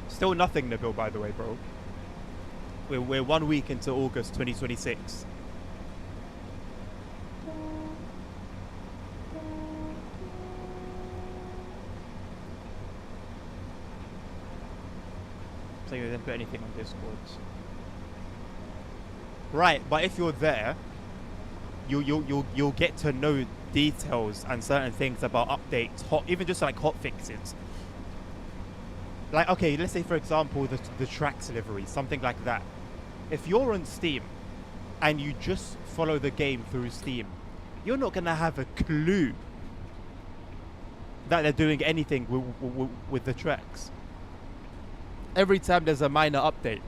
Still nothing, Nabil, by the way, bro. We're 1 week into August 2026. So you didn't put anything on Discord. Right, but if you're there, you'll get to know details and certain things about updates, even just like hot fixes. Like, okay, let's say for example the tracks livery, something like that. If you're on Steam and you just follow the game through Steam, you're not gonna have a clue that they're doing anything with the tracks. Every time there's a minor update,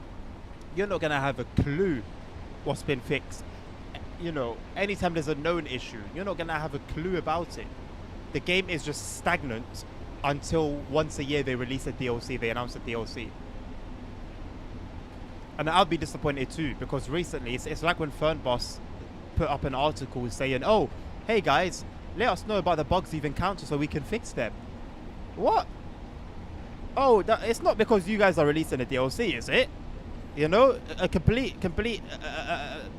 you're not gonna have a clue what's been fixed. You know, anytime there's a known issue, you're not gonna have a clue about it. The game is just stagnant until once a year they release a DLC, they announce a DLC. And I'll be disappointed too, because recently it's like when Fernboss put up an article saying, oh, hey guys, let us know about the bugs you've encountered so we can fix them. What? Oh, it's not because you guys are releasing a DLC, is it? You know, a complete,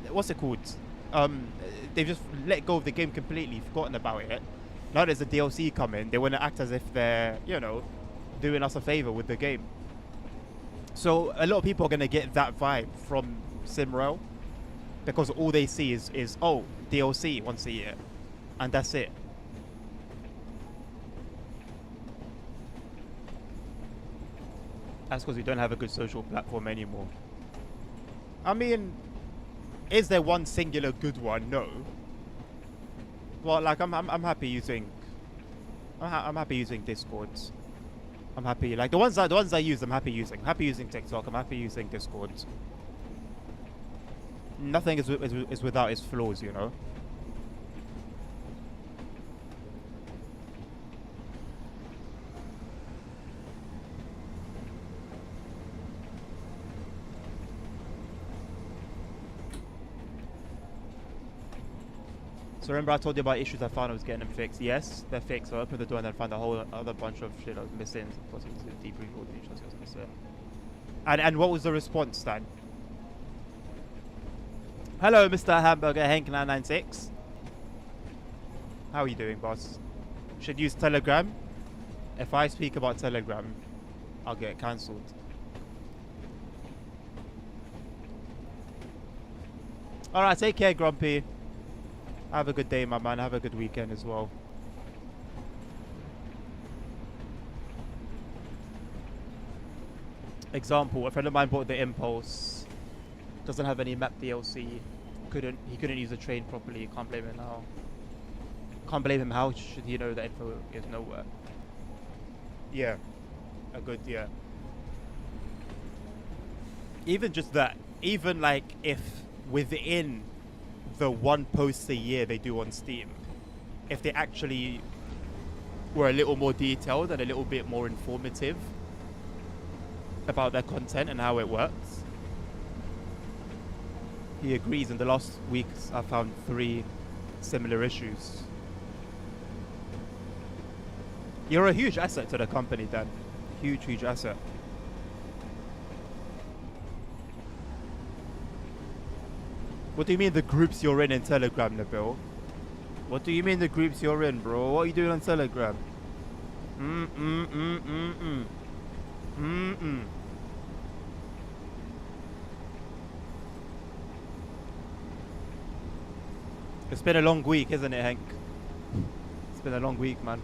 what's it called? They've just let go of the game completely, forgotten about it. Now there's a DLC coming, they want to act as if they're, you know, doing us a favor with the game. So a lot of people are going to get that vibe from SimRail, because all they see is oh, DLC once a year, and that's it. That's because we don't have a good social platform anymore. I mean, is there one singular good one? No. Well, like I'm happy using. I'm happy using Discord. I'm happy, like the ones I use. I'm happy using. Happy using TikTok. I'm happy using Discord. Nothing is without its flaws, you know. So remember I told you about issues I found I was getting them fixed? Yes, they're fixed. So I opened the door and then found a whole other bunch of shit I was missing. Of course, it was a debrief all the features I was missing. And what was the response, Dan? Hello, Mr. Hamburger Hank 996. How are you doing, boss? Should use Telegram. If I speak about Telegram, I'll get cancelled. Alright, take care, Grumpy. Have a good day, my man. Have a good weekend as well. Example, a friend of mine bought the Impulse. Doesn't have any map DLC. He couldn't use the train properly. Can't blame him now. Can't blame him. How should he know that info is nowhere? Yeah. A good, yeah. Even just that. Even like if within the one post a year they do on Steam, if they actually were a little more detailed and a little bit more informative about their content and how it works. He agrees. In the last weeks I found 3 similar issues. You're a huge asset to the company, Dan. Huge asset. What do you mean the groups you're in Telegram, Nabil? What do you mean the groups you're in, bro? What are you doing on Telegram? It's been a long week, isn't it, Hank? It's been a long week, man.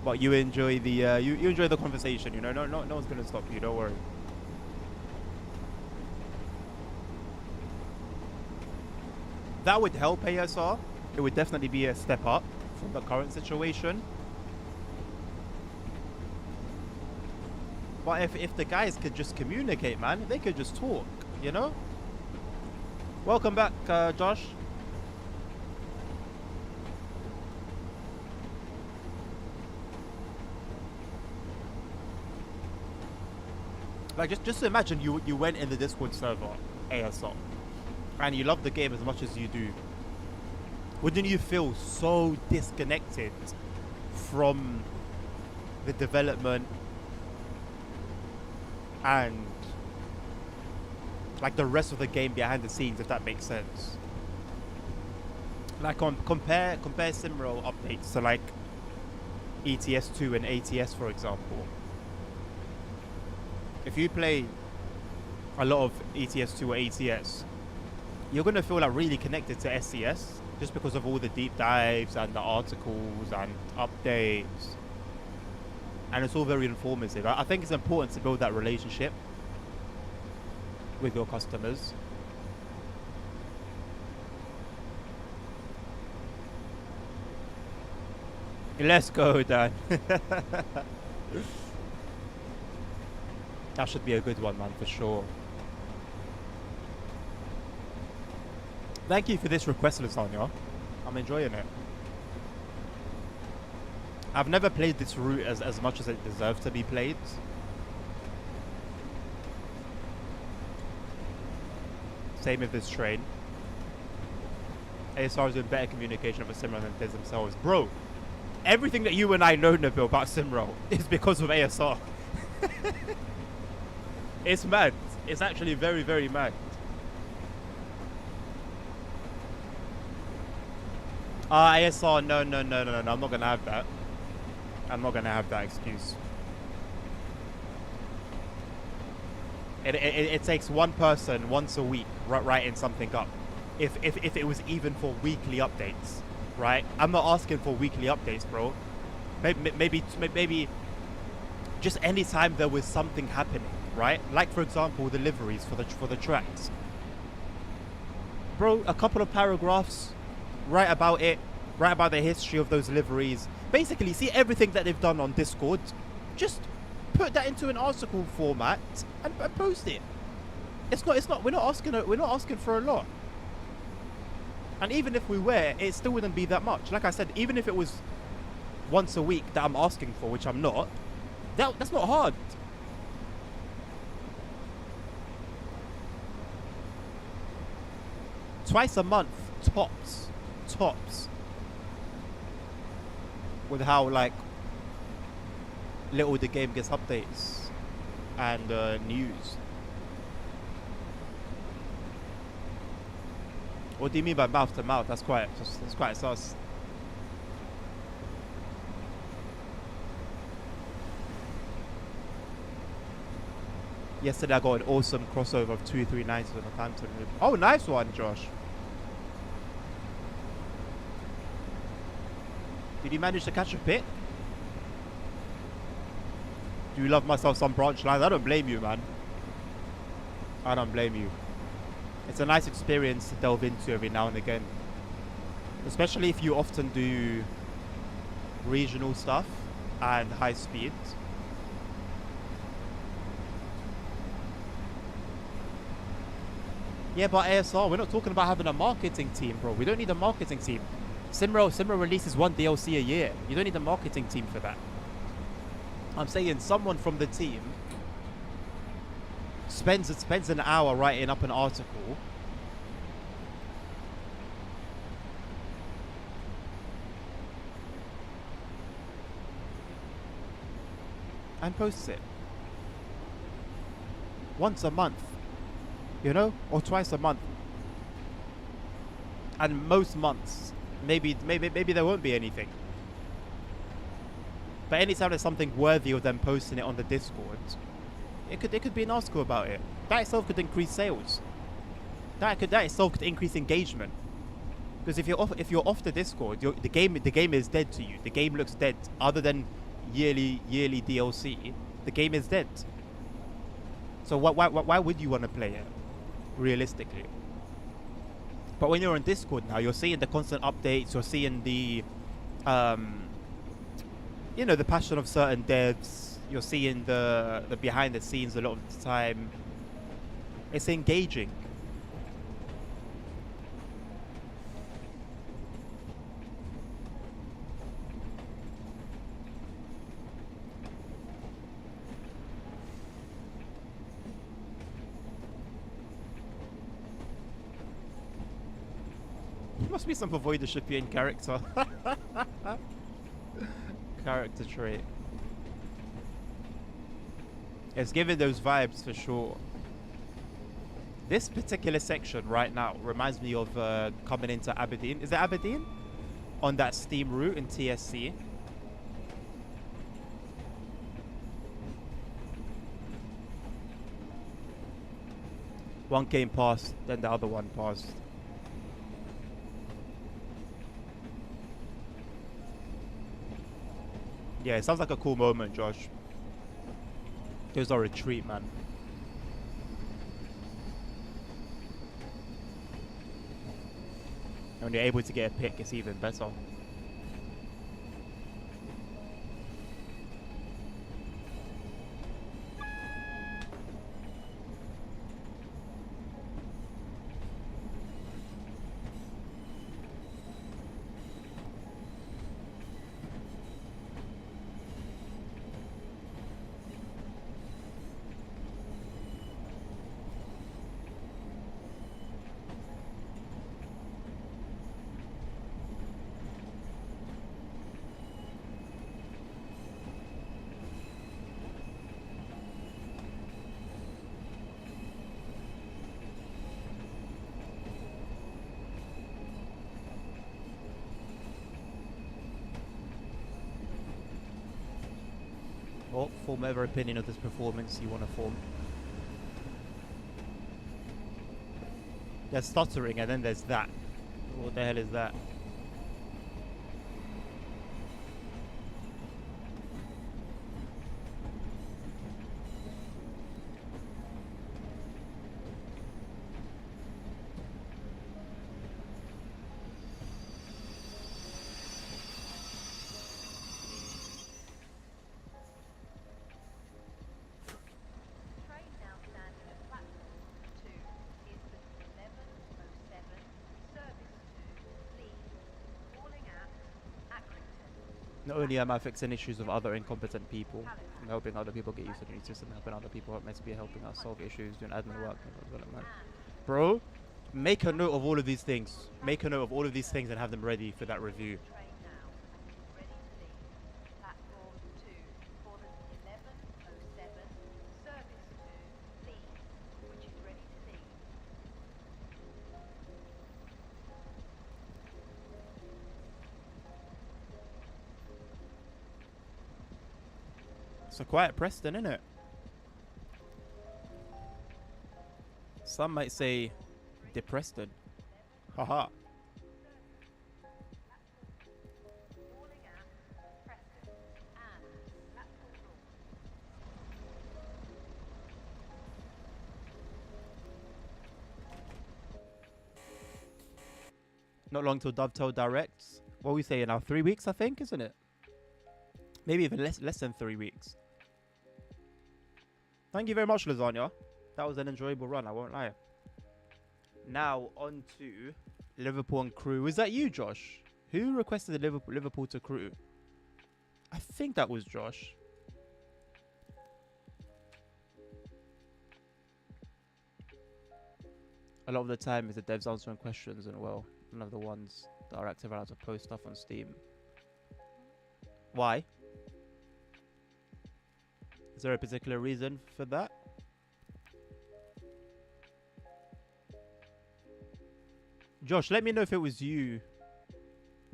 But you enjoy the you enjoy the conversation, you know. No one's gonna stop you. Don't worry. That would help ASR. It would definitely be a step up from the current situation. But if the guys could just communicate, man, they could just talk, you know? Welcome back, Josh. Like, just imagine you went in the Discord server, ASR, and you love the game as much as you do. Wouldn't you feel so disconnected from the development and like the rest of the game behind the scenes, if that makes sense? Like compare Simro updates to like ETS2 and ATS, for example. If you play a lot of ETS2 or ATS, you're gonna feel like really connected to SCS just because of all the deep dives and the articles and updates, and it's all very informative. I think it's important to build that relationship with your customers. Let's go, Dan. That should be a good one, man, for sure. Thank you for this request, Lasagna. I'm enjoying it. I've never played this route as much as it deserves to be played. Same with this train. ASR is in better communication with Simro than Diz themselves. Bro, everything that you and I know, Nabil, about Simro is because of ASR. It's mad. It's actually very, very mad. ASR, no. I'm not going to have that. I'm not going to have that excuse. It takes one person once a week writing something up. If it was even for weekly updates, right? I'm not asking for weekly updates, bro. Maybe just any time there was something happening, right? Like, for example, the liveries for the tracks. Bro, a couple of paragraphs, write about it, write about the history of those liveries. Basically, see everything that they've done on Discord. Just put that into an article format and post it. We're not asking for a lot. And even if we were, it still wouldn't be that much. Like I said, even if it was once a week that I'm asking for, which I'm not, that's not hard. Twice a month, tops. With how like little the game gets updates and news. What do you mean by mouth to mouth? That's quite sus. Yesterday I got an awesome crossover of 239s on the Phantom. Oh, nice one, Josh. Did you manage to catch a pit? Do you love myself some branch lines? I don't blame you, man. I don't blame you. It's a nice experience to delve into every now and again. Especially if you often do regional stuff and high speed. Yeah, but ASR, we're not talking about having a marketing team, bro. We don't need a marketing team. Simro releases one DLC a year. You don't need a marketing team for that. I'm saying someone from the team spends an hour writing up an article and posts it once a month, you know, or twice a month. And most months, maybe there won't be anything. But anytime there's something worthy of them posting it on the Discord, it could be an article about it. That itself could increase sales. That itself could increase engagement. Because if you're off the Discord, the game is dead to you. The game looks dead. Other than yearly DLC, the game is dead. So why would you want to play it, realistically? But when you're on Discord now, you're seeing the constant updates. You're seeing the, the passion of certain devs. You're seeing the behind the scenes a lot of the time. It's engaging. Must be some avoidershipian character. Character trait. It's giving those vibes for sure. This particular section right now reminds me of coming into Aberdeen. Is it Aberdeen? On that steam route in TSC. One came past, then the other one passed. Yeah, it sounds like a cool moment, Josh. There's our retreat, man. And when you're able to get a pick, it's even better. Well, form whatever opinion of this performance you want to form. There's stuttering and then there's that. What the hell is that? Not only am I fixing issues of other incompetent people, I'm helping other people get used to the new system, helping other people meant to be helping us solve issues, doing admin work, development. Bro, make a note of all of these things. Make a note of all of these things and have them ready for that review. It's a quiet Preston, isn't it? Some might say depressed. Haha. Not long till Dovetail directs. What are we saying now? 3 weeks, I think, isn't it? Maybe even less than 3 weeks. Thank you very much, Lasagna. That was an enjoyable run, I won't lie. Now, on to Liverpool and Crew. Was that you, Josh? Who requested the Liverpool to Crew? I think that was Josh. A lot of the time is the devs answering questions, and well, none of the ones that are active are allowed to post stuff on Steam. Why? Is there a particular reason for that? Josh, let me know if it was you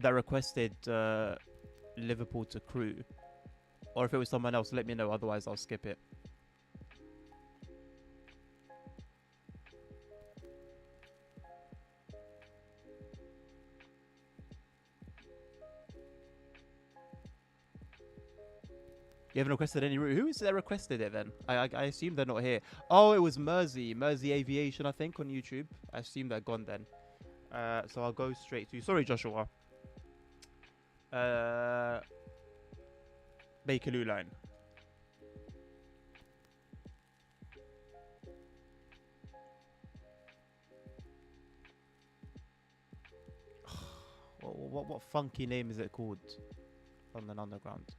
that requested Liverpool to Crew. Or if it was someone else, let me know. Otherwise, I'll skip it. You haven't requested any route. Who is it that requested it then? I assume they're not here. Oh, it was Mersey Aviation, I think, on YouTube. I assume they're gone then. So I'll go straight to. Sorry, Joshua. Bakerloo line. What funky name is it called? London Underground.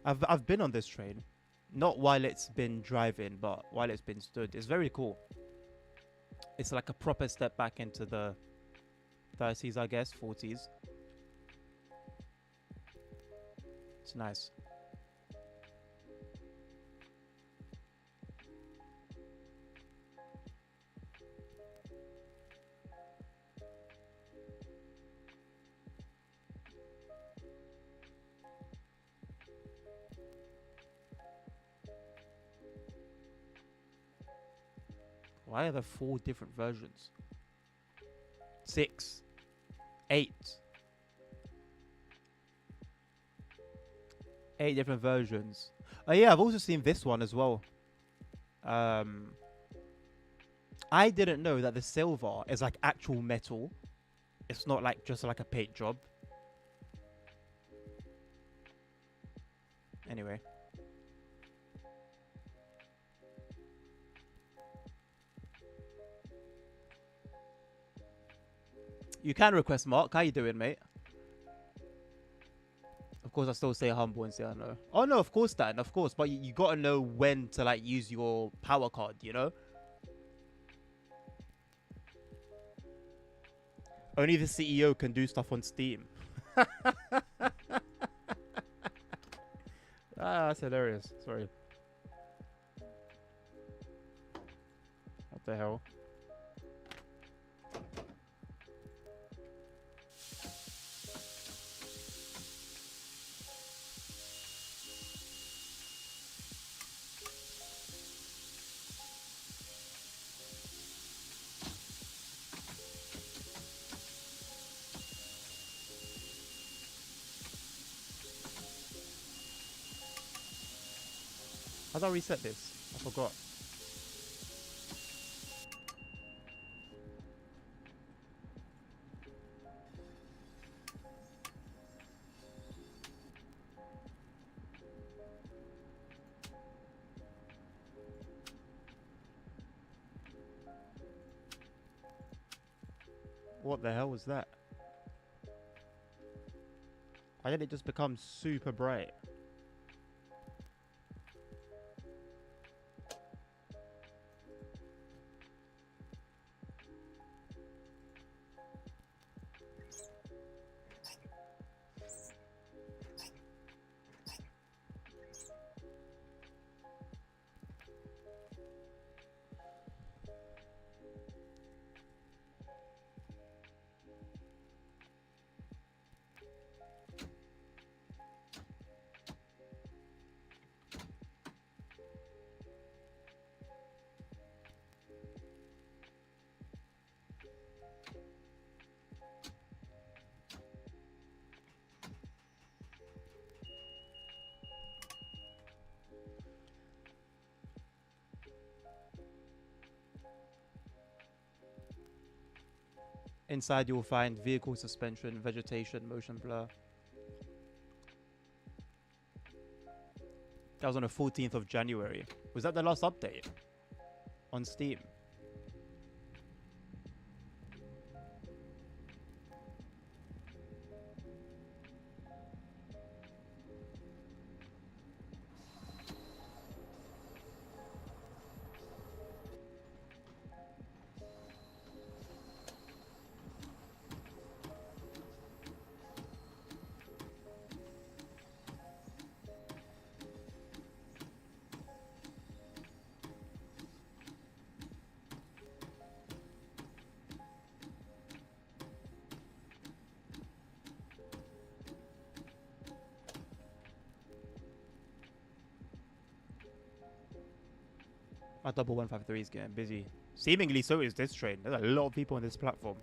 I've been on this train, not while it's been driving, but while it's been stood. It's very cool. It's like a proper step back into the 30s, I guess, 40s. It's nice. Why are there 4 different versions? 6. 8. 8 different versions. Oh yeah, I've also seen this one as well. I didn't know that the silver is like actual metal. It's not like just like a paint job. Anyway. You can request Mark. How you doing, mate? Of course, I still say humble and say I know. Oh no, of course, Dan, of course. But you gotta know when to like use your power card, you know? Only the CEO can do stuff on Steam. That's hilarious. Sorry. What the hell? How do I reset this? I forgot. What the hell was that? Why did it just become super bright? Inside you will find vehicle suspension, vegetation, motion blur. That was on the 14th of January. Was that the last update? On Steam? My double 153 is getting busy. Seemingly so is this train. There's a lot of people on this platform.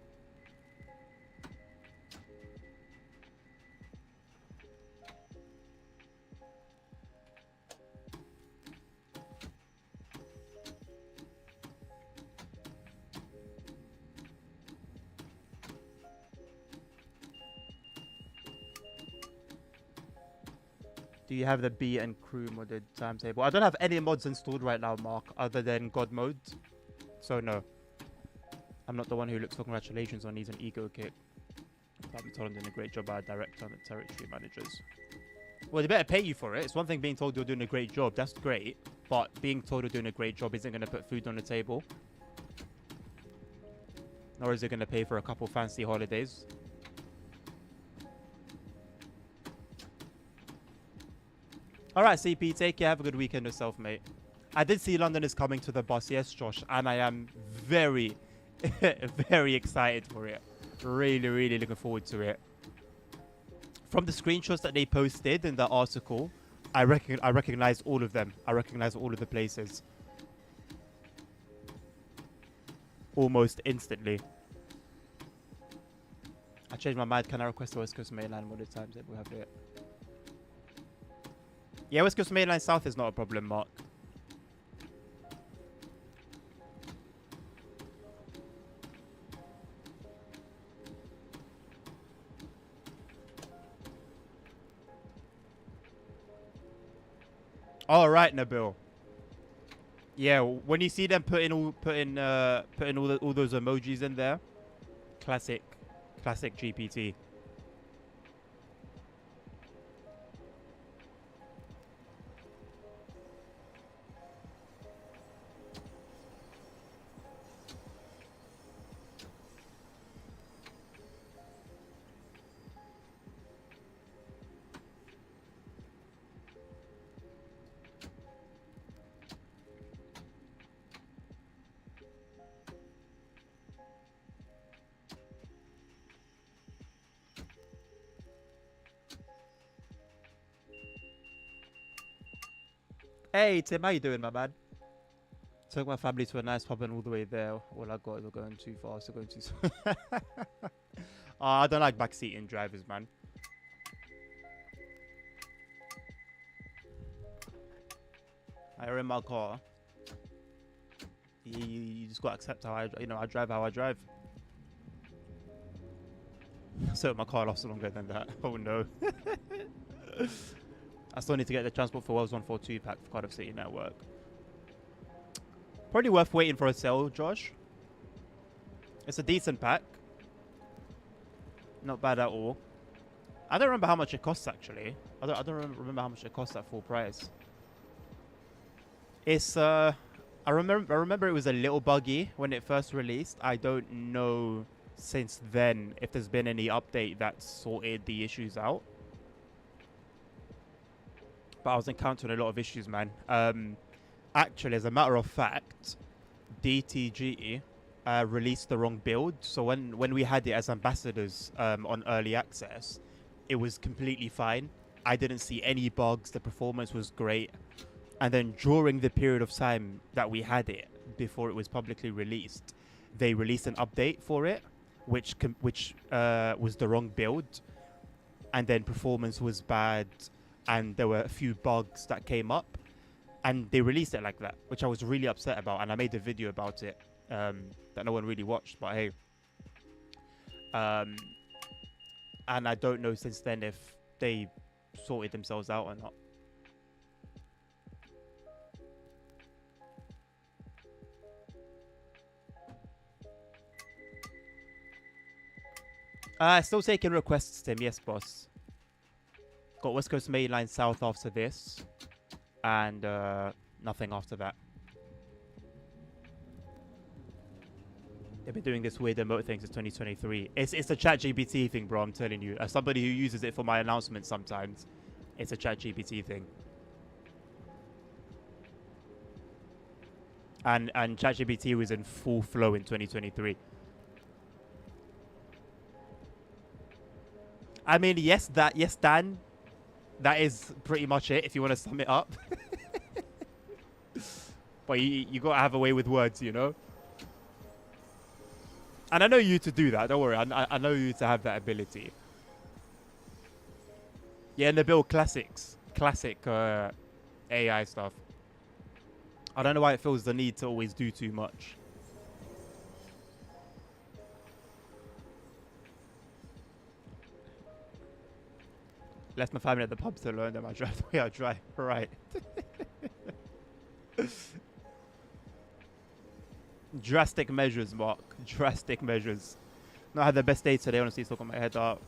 Do you have the B and crew modded timetable? I don't have any mods installed right now, Mark, other than God mode. So no. I'm not the one who looks for congratulations on needs an ego kick. I've been told I'm doing a great job by a director and the territory managers. Well, they better pay you for it. It's one thing being told you're doing a great job. That's great. But being told you're doing a great job isn't going to put food on the table. Nor is it going to pay for a couple fancy holidays. Alright, CP, take care. Have a good weekend yourself, mate. I did see London is coming to the bus, yes, Josh. And I am very, very excited for it. Really, really looking forward to it. From the screenshots that they posted in the article, I recognize all of them. I recognize all of the places. Almost instantly. I changed my mind. Can I request the West Coast Mainline modded timetable? Have it. Yeah, West Coast Mainline South is not a problem, Mark. All right, Nabil. Yeah, when you see them putting all those emojis in there, classic GPT. Hey Tim, how you doing, my man? Took my family to a nice pub and all the way there. All I got is we're going too fast, we're going too slow. I don't like backseating drivers, man. You're in my car. You just gotta accept how I drive how I drive. So my car lasts longer than that. Oh no. I still need to get the Transport for Wales 142 pack for Cardiff City Network. Probably worth waiting for a sale, Josh. It's a decent pack. Not bad at all. I don't remember how much it costs actually. I don't remember how much it costs at full price. It's I remember it was a little buggy when it first released. I don't know since then if there's been any update that sorted the issues out. But I was encountering a lot of issues, man. Actually, as a matter of fact, DTG released the wrong build. So when we had it as ambassadors on early access, it was completely fine. I didn't see any bugs. The performance was great. And then during the period of time that we had it, before it was publicly released, they released an update for it, which was the wrong build. And then performance was bad. And there were a few bugs that came up. And they released it like that, which I was really upset about. And I made a video about it that no one really watched. But hey. And I don't know since then if they sorted themselves out or not. Still taking requests, Tim. Yes, boss. Got West Coast Mainline South after this. And nothing after that. They've been doing this weird emote thing since 2023. It's a ChatGPT thing, bro, I'm telling you. As somebody who uses it for my announcements sometimes, it's a ChatGPT thing. And ChatGPT was in full flow in 2023. I mean, yes, Dan. That is pretty much it if you want to sum it up. But you gotta have a way with words, you know. And I know you to do that. Don't worry. I know you to have that ability. Yeah, and they build classic AI stuff. I don't know why it feels the need to always do too much. Left my family at the pub to learn them. I drive the way I drive. Right. Drastic measures, Mark. Drastic measures. Not had the best day today, honestly. Still got my head up.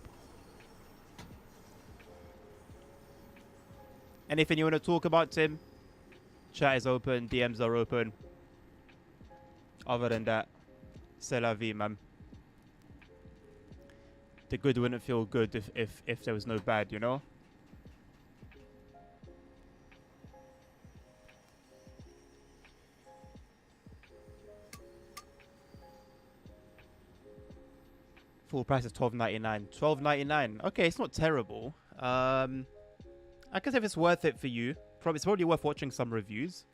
Anything you want to talk about, Tim? Chat is open. DMs are open. Other than that, c'est la vie, man. The good wouldn't feel good if there was no bad, you know? Full price is $12.99. $12.99. Okay, it's not terrible. I guess if it's worth it for you, it's probably worth watching some reviews.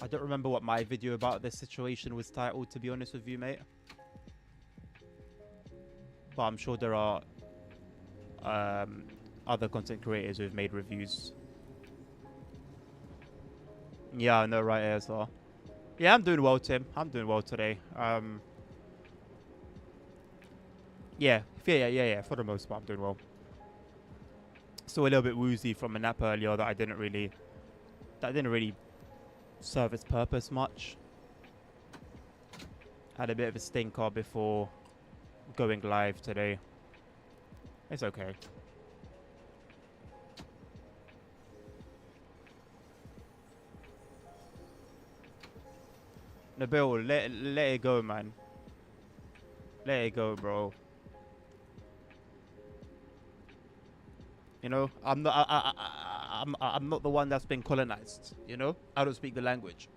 I don't remember what my video about this situation was titled, to be honest with you, mate. But I'm sure there are other content creators who've made reviews. Yeah, I know, right, ASR. Yeah, I'm doing well, Tim. I'm doing well today. Yeah, for the most part, I'm doing well. Still a little bit woozy from a nap earlier that didn't really serve its purpose much. Had a bit of a stinker before going live today. It's okay. Nabil, let it go, man. Let it go, bro. You know, I'm not the one that's been colonized. You know, I don't speak the language.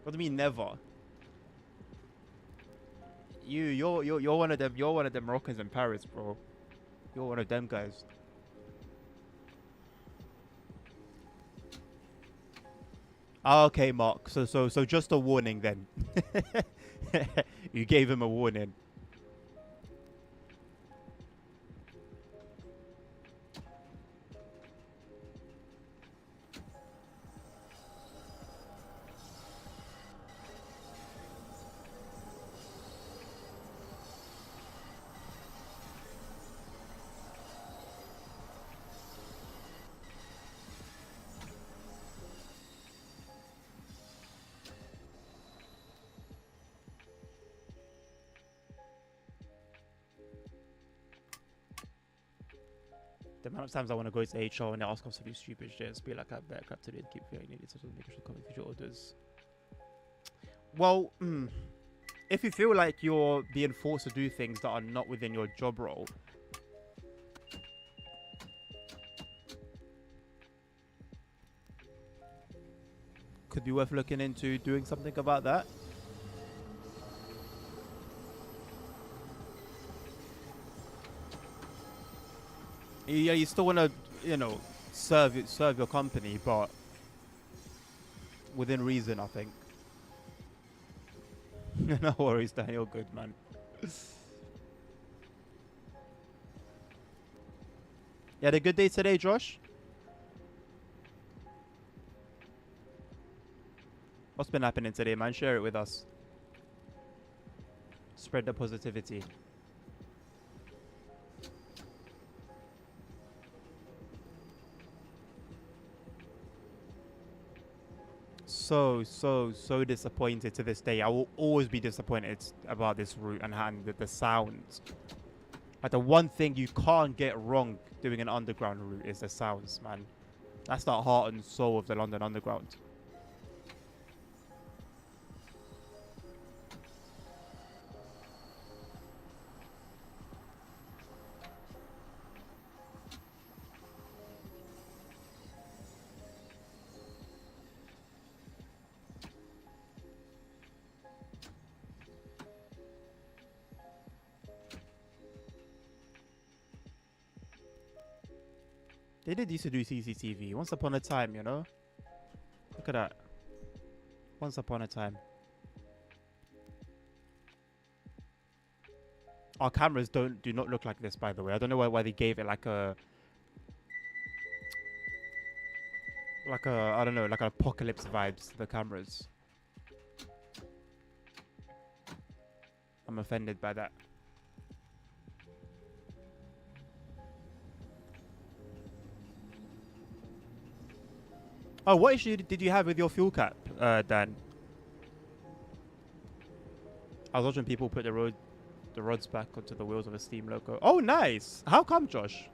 What do you mean never? You're one of them. You're one of them Moroccans in Paris, bro. You're one of them guys. Okay, Mark. So just a warning then. You gave him a warning. The amount of times I want to go to HR and they ask us to do stupid shit, just be like, I have better crap to do and keep feeling needed to make sure cover future orders. Well, if you feel like you're being forced to do things that are not within your job role, could be worth looking into doing something about that. Yeah, you still want to, you know, serve your company, but within reason, I think. No worries, Daniel. Good, man. You had a good day today, Josh? What's been happening today, man? Share it with us. Spread the positivity. So disappointed to this day. I will always be disappointed about this route and the sounds. Like, the one thing you can't get wrong doing an underground route is the sounds, man. That's the heart and soul of the London Underground. They did used to do CCTV once upon a time, you know. Look at that. Once upon a time. Our cameras do not look like this, by the way. I don't know why they gave it like a I don't know, like an apocalypse vibes to the cameras. I'm offended by that. Oh, what issue did you have with your fuel cap, Dan? I was watching people put the rods back onto the wheels of a Steam loco. Oh, nice. How come, Josh?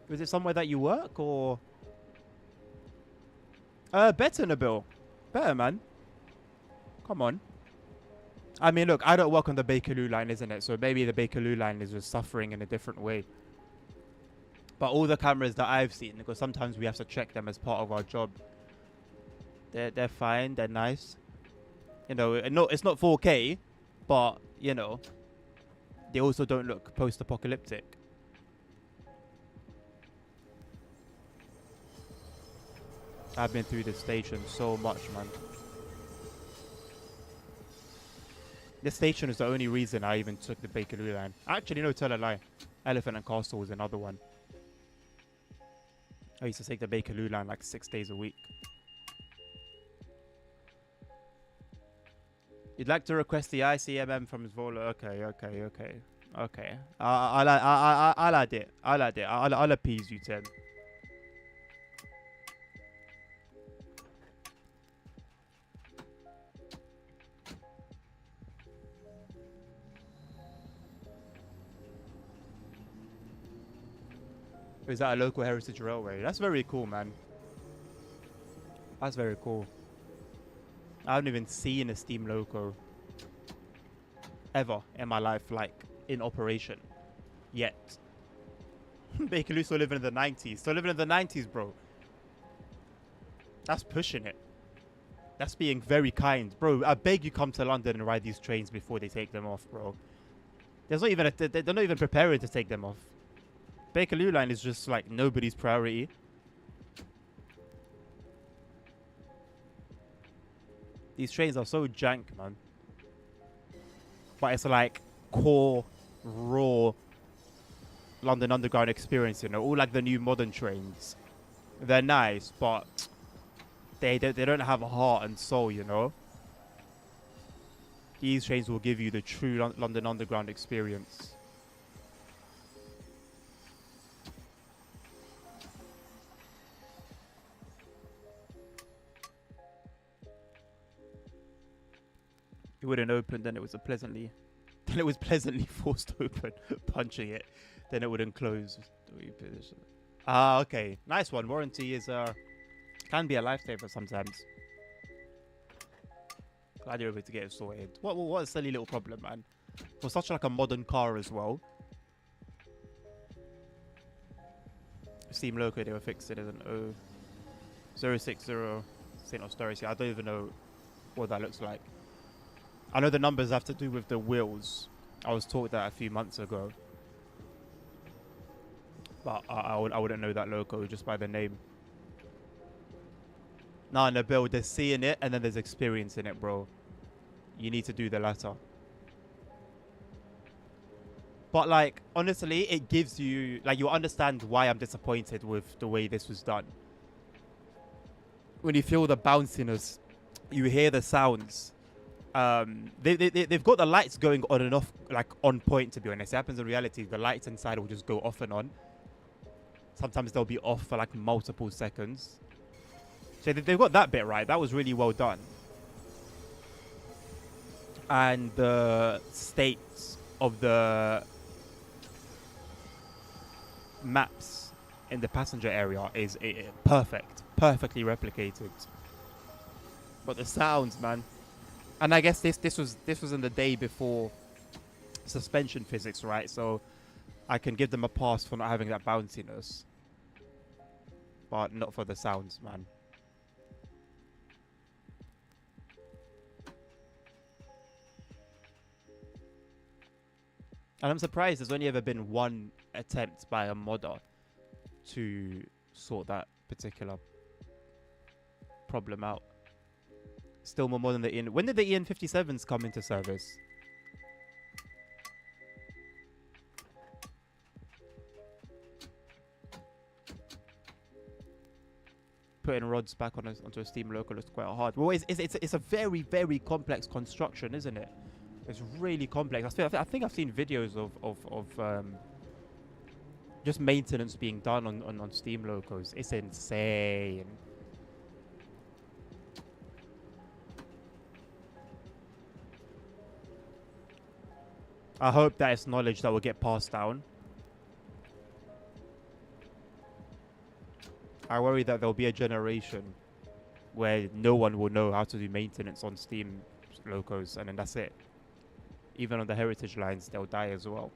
Was it somewhere that you work or? Better, Nabil. Better, man. Come on. I mean, look, I don't work on the Bakerloo line, isn't it? So maybe the Bakerloo line is just suffering in a different way. But all the cameras that I've seen, because sometimes we have to check them as part of our job, they're fine. They're nice. You know, no, it's not 4K, but you know, they also don't look post-apocalyptic. I've been through this station so much, man. This station is the only reason I even took the Bakerloo line. Actually, no, tell a lie. Elephant and Castle was another one. I used to take the Bakerloo line like 6 days a week. You'd like to request the ICMM from Zvola? Okay. I'll add it. I'll appease you, Tim. Is that a local heritage railway? That's very cool, man. That's very cool. I haven't even seen a steam loco ever in my life, like in operation, yet. Bakerloo still living in the 90s. Still living in the 90s, bro. That's pushing it. That's being very kind, bro. I beg you come to London and ride these trains before they take them off, bro. There's not even they're not even preparing to take them off. Bakerloo line is just like nobody's priority. These trains are so jank, man. But it's like core, raw London Underground experience, you know. All like the new modern trains. They're nice, but they don't have a heart and soul, you know. These trains will give you the true London Underground experience. It wouldn't open, then it was pleasantly forced open, punching it, then it wouldn't close. Ah, okay, nice one. Warranty is can be a lifesaver sometimes. Glad you're able to get it sorted. What a silly little problem, man. For such like a modern car as well. Steam Loco, they were fixing it in 060 St. Austerity. I don't even know what that looks like. I know the numbers have to do with the wheels. I was taught that a few months ago. But I wouldn't know that loco just by the name. Nah, Nabil, there's seeing it and then there's experiencing it, bro. You need to do the latter. But like, honestly, it gives you, like, you understand why I'm disappointed with the way this was done. When you feel the bounciness, you hear the sounds. They've got the lights going on and off, like on point, to be honest. It happens in reality. The lights inside will just go off and on. Sometimes they'll be off for like multiple seconds. So they've got that bit right. That was really well done. And the state of the maps in the passenger area is perfectly replicated. But the sounds, man. And I guess this was in the day before suspension physics, right? So I can give them a pass for not having that bounciness, but not for the sounds, man. And I'm surprised there's only ever been one attempt by a modder to sort that particular problem out. Still more than the EN. When did the EN57s come into service? Putting rods back onto a Steam local is quite hard. Well, it's a very, very complex construction, isn't it? It's really complex. I think I've seen videos of just maintenance being done on Steam locos. It's insane. I hope that it's knowledge that will get passed down. I worry that there'll be a generation where no one will know how to do maintenance on Steam locos, and then that's it. Even on the heritage lines, they'll die as well.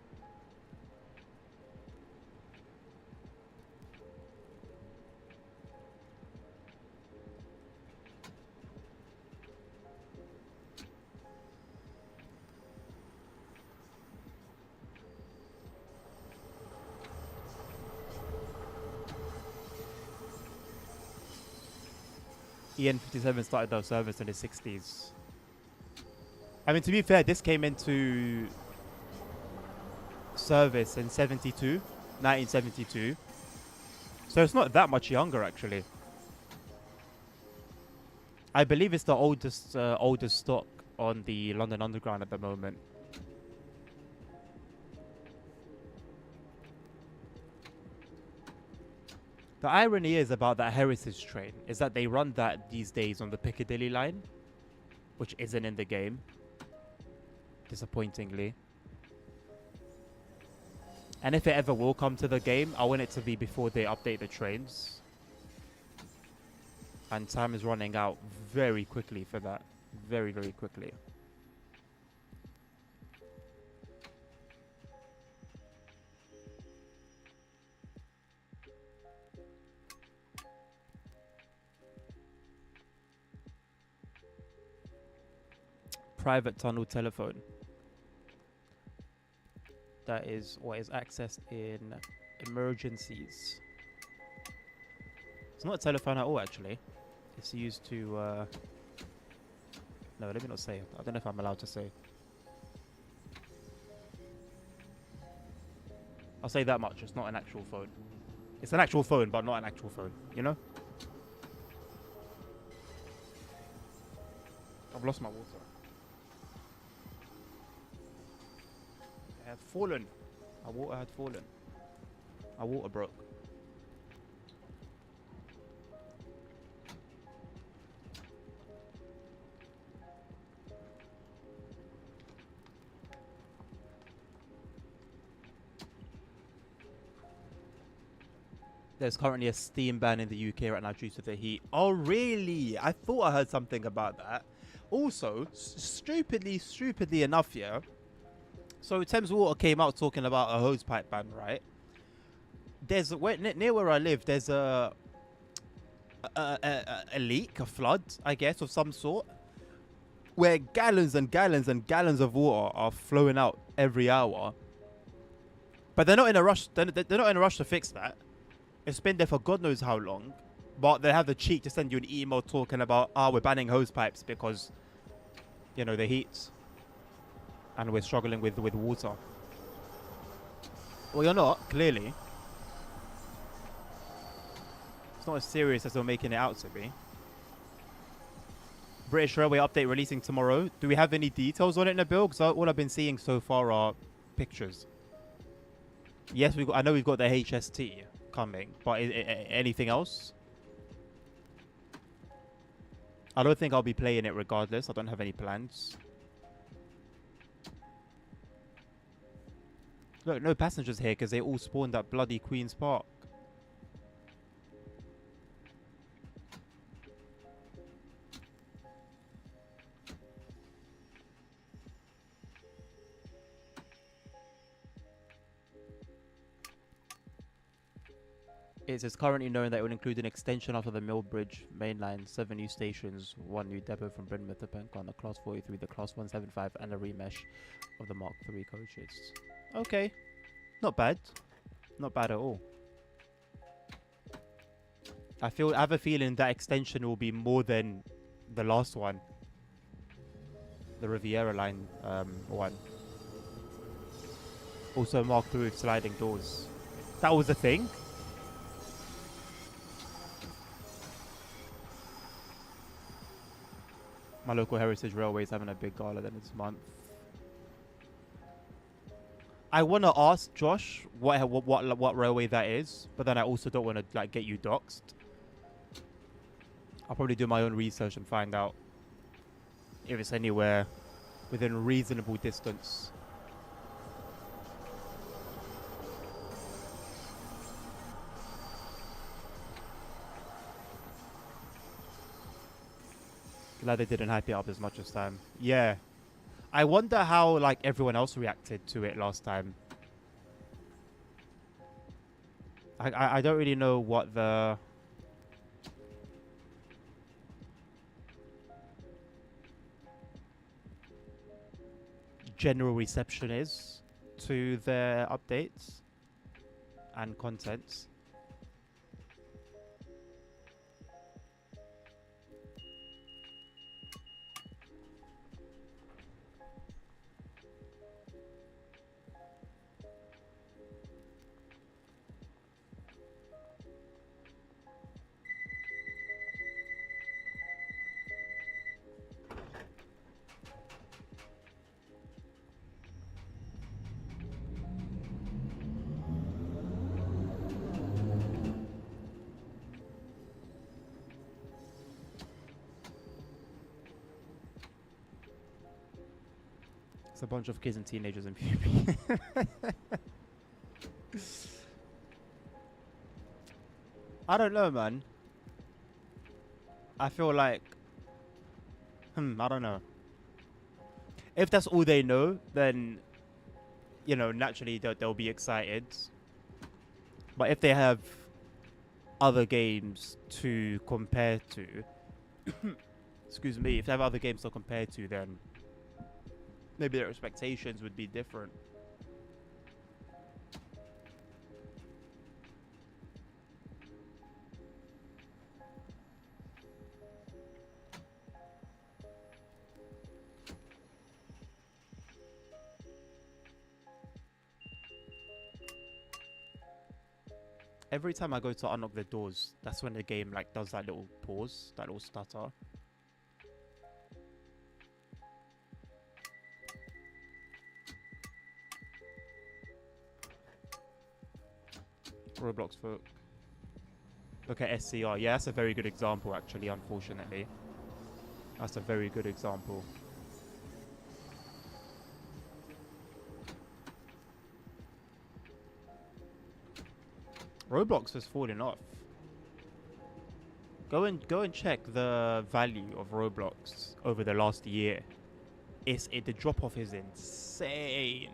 EN57 started their service in the 60s. I mean, to be fair, this came into service in 1972. So it's not that much younger, actually. I believe it's the oldest stock on the London Underground at the moment. The irony is about that heritage train is that they run that these days on the Piccadilly line, which isn't in the game, disappointingly. And if it ever will come to the game, I want it to be before they update the trains. And time is running out very quickly for that. Very, very quickly. Private tunnel telephone. That is what is accessed in emergencies. It's not a telephone at all, actually. It's used to... No, let me not say. I don't know if I'm allowed to say. I'll say that much. It's not an actual phone. It's an actual phone, but not an actual phone. You know? I've lost my water. It had fallen. My water had fallen. My water broke. There's currently a Steam ban in the UK right now due to the heat. Oh, really? I thought I heard something about that. Also, stupidly enough, yeah. So Thames Water came out talking about a hosepipe ban, right? There's near where I live. There's a leak, a flood, I guess, of some sort, where gallons and gallons and gallons of water are flowing out every hour. But they're not in a rush. They're not in a rush to fix that. It's been there for God knows how long, but they have the cheek to send you an email talking about, we're banning hose pipes because, you know, the heat, and we're struggling with water. Well, you're not, clearly. It's not as serious as they're making it out to be. British Railway update releasing tomorrow. Do we have any details on it, Nabil? Because all I've been seeing so far are pictures. Yes, I know we've got the HST coming, but anything else? I don't think I'll be playing it regardless. I don't have any plans. Look, no passengers here because they all spawned at bloody Queen's Park. It is currently known that it will include an extension after the Mill Bridge main line, 7 new stations, 1 new depot from Brynmouth to Pencon, the Class 43, the Class 175, and a remesh of the Mark III coaches. Okay, not bad. Not bad at all. I have a feeling that extension will be more than the last one, the Riviera line one. Also marked through with sliding doors. That was a thing. My local heritage railway is having a big gala then this month. I want to ask Josh what railway that is, but then I also don't want to like get you doxxed. I'll probably do my own research and find out if it's anywhere within reasonable distance. Glad they didn't hype it up as much this time. Yeah. I wonder how like everyone else reacted to it last time. I don't really know what the general reception is to their updates and contents. It's a bunch of kids and teenagers in puberty. I don't know, man. I feel like, I don't know. If that's all they know, then, you know, naturally they'll be excited. But if they have other games to compare to, excuse me, if they have other games to compare to, then maybe their expectations would be different. Every time I go to unlock the doors, that's when the game like does that little pause, that little stutter. Roblox folk. Look at SCR. Yeah, that's a very good example, actually, unfortunately. That's a very good example. Roblox has fallen off. Go and check the value of Roblox over the last year. The drop off is insane.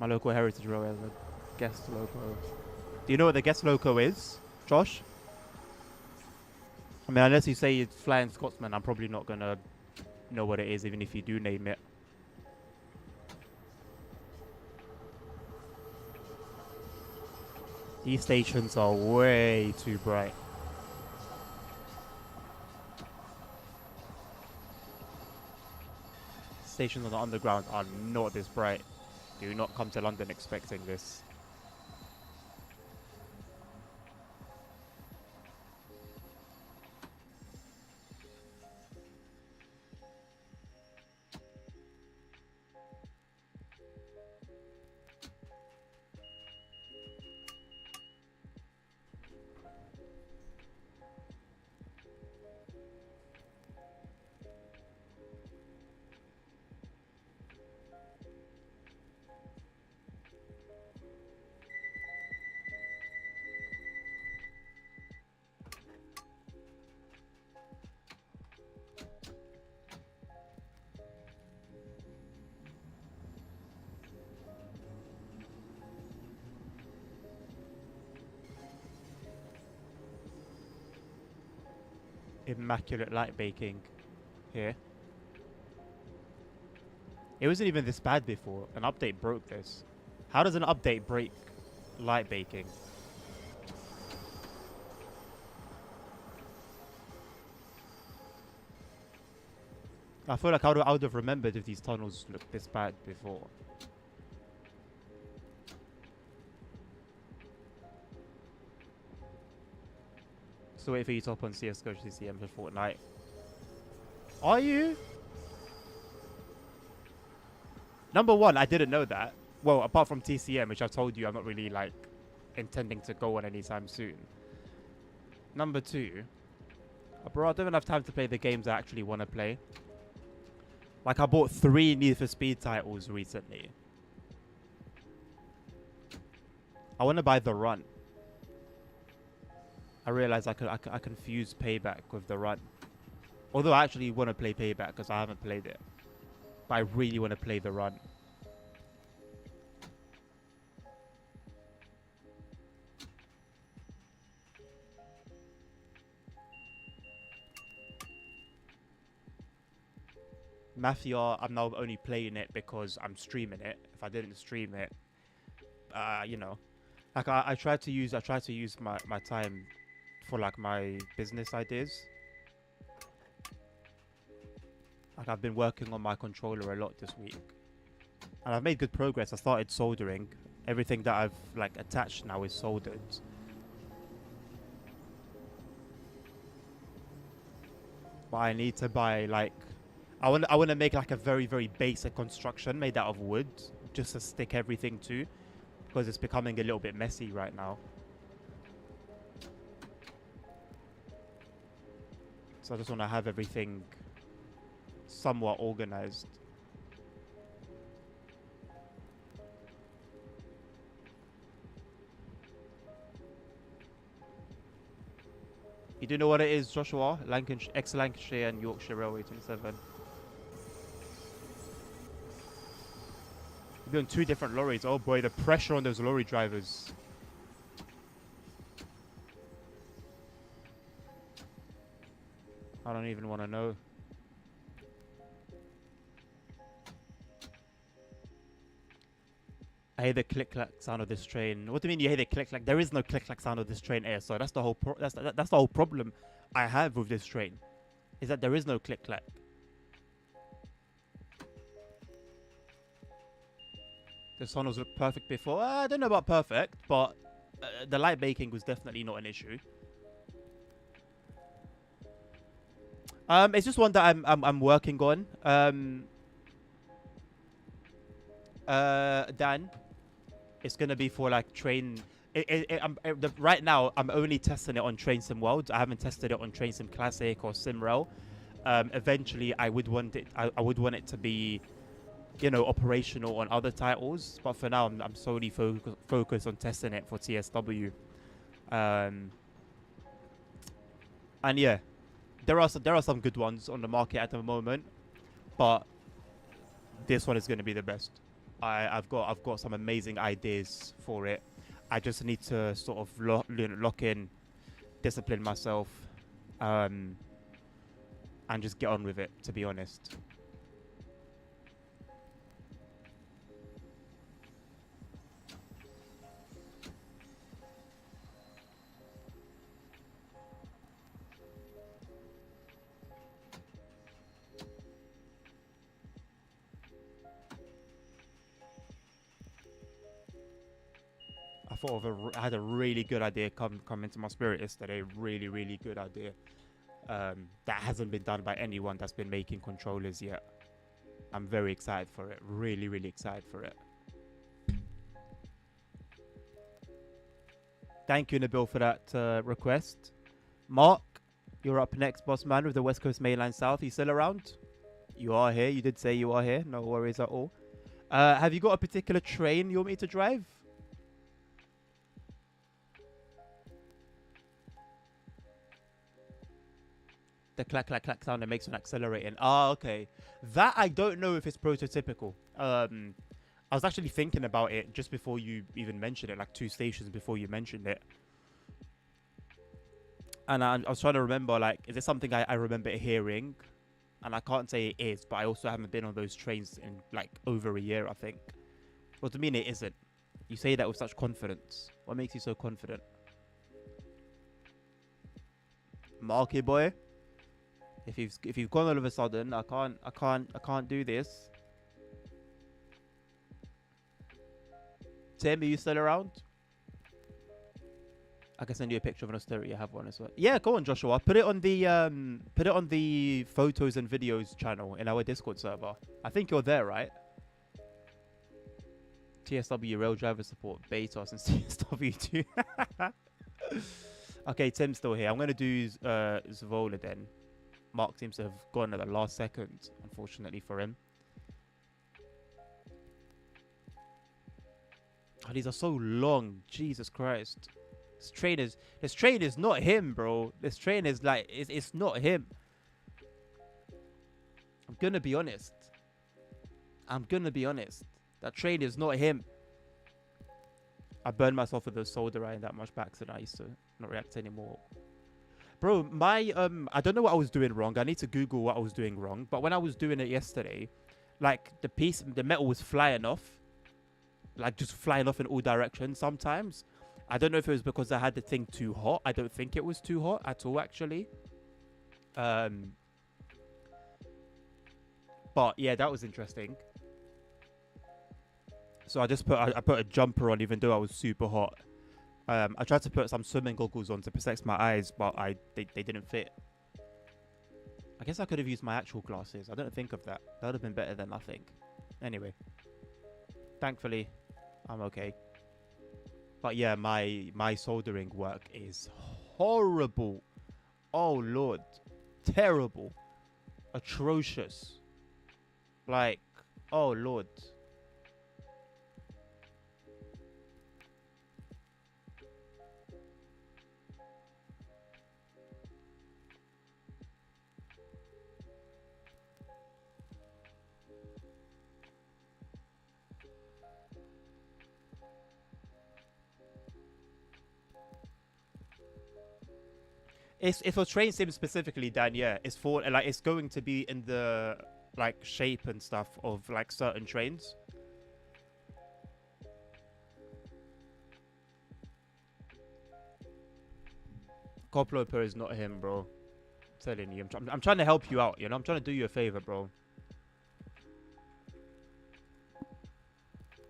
My local heritage row has a guest loco. Do you know what the guest loco is, Josh? I mean, unless you say it's Flying Scotsman, I'm probably not gonna know what it is, even if you do name it. These stations are way too bright. Stations on the underground are not this bright. Do not come to London expecting this. immaculate light baking here. It wasn't even this bad before. An update broke this. How does an update break light baking? I feel like I would have remembered if these tunnels looked this bad before. So wait for you to hop on CSGO CCM for Fortnite. Are you? Number one, I didn't know that. Well, apart from TCM, which I told you I'm not really like intending to go on anytime soon. Number two, bro, I don't even have time to play the games I actually want to play. Like, I bought 3 Need for Speed titles recently. I want to buy The Run. I realize I confuse Payback with The Run. Although I actually want to play Payback because I haven't played it. But I really want to play The Run. Mafia, I'm now only playing it because I'm streaming it. If I didn't stream it, you know, like I try to use my time for like my business ideas. Like I've been working on my controller a lot this week, and I've made good progress. I started soldering. Everything that I've like attached now is soldered. But I need to buy like I want to make like a very basic construction made out of wood just to stick everything to, because it's becoming a little bit messy right now. So I just want to have everything somewhat organized. You do know what it is, Joshua? Lancashire, ex-Lancashire and Yorkshire Railway 27. You'll be on 2 different lorries. Oh boy, the pressure on those lorry drivers. I don't even want to know. I hate the click-clack sound of this train. What do you mean you hate the click-clack? There is no click-clack sound of this train, so that's the whole that's the whole problem I have with this train, is that there is no click-clack. The tunnels look perfect before. I don't know about perfect, but the light baking was definitely not an issue. It's just one that I'm working on. Dan, it's gonna be for like train. Right now, I'm only testing it on Train Sim World. I haven't tested it on Train Sim Classic or SimRail. Eventually, I would want it. I would want it to be, you know, operational on other titles. But for now, I'm solely focused on testing it for TSW. And yeah, there are some good ones on the market at the moment, but this one is going to be the best. I've got some amazing ideas for it. I just need to sort of lock in, discipline myself, and just get on with it, to be honest. I had a really good idea come into my spirit yesterday. Really good idea. That hasn't been done by anyone that's been making controllers yet. I'm very excited for it. Really excited for it. Thank you, Nabil, for that request. Mark, you're up next, boss man, with the West Coast Mainline South. Are you still around? You are here. You did say you are here. No worries at all. Have you got a particular train you want me to drive? The clack clack clack sound it makes when accelerating. Ah, okay. That I don't know if it's prototypical. I was actually thinking about it just before you even mentioned it, like 2 stations before you mentioned it. And I was trying to remember, like, is it something I remember hearing? And I can't say it is, but I also haven't been on those trains in like over a year, I think. What do you mean it isn't? You say that with such confidence. What makes you so confident? Marky boy. If you've gone all of a sudden, I can't do this. Tim, are you still around? I can send you a picture of an austerity. I have one as well. Yeah, go on, Joshua. Put it on the photos and videos channel in our Discord server. I think you're there, right? TSW rail driver support beta since TSW2. Okay, Tim's still here. I'm gonna do Zvola then. Mark seems to have gone at the last second, unfortunately for him. Oh, these are so long. Jesus Christ. This train is not him, bro. This train is like it's not him. I'm gonna be honest. That train is not him. I burned myself with the solder iron that much back, so I used to not react anymore. Bro, my I don't know what I was doing wrong. I need to Google what I was doing wrong. But when I was doing it yesterday, like the metal was flying off. Like just flying off in all directions sometimes. I don't know if it was because I had the thing too hot. I don't think it was too hot at all, actually. But yeah, that was interesting. So I put a jumper on even though I was super hot. I tried to put some swimming goggles on to protect my eyes, but they didn't fit. I guess I could have used my actual glasses. I didn't think of that. That would have been better than nothing. Anyway, thankfully, I'm okay. But yeah, my soldering work is horrible. Oh Lord, terrible, atrocious. Like, oh Lord. It's for train sim specifically, Dan. Yeah, it's for like it's going to be in the like shape and stuff of like certain trains. Coploper is not him, bro. I'm telling you, I'm trying to help you out. You know, I'm trying to do you a favor, bro.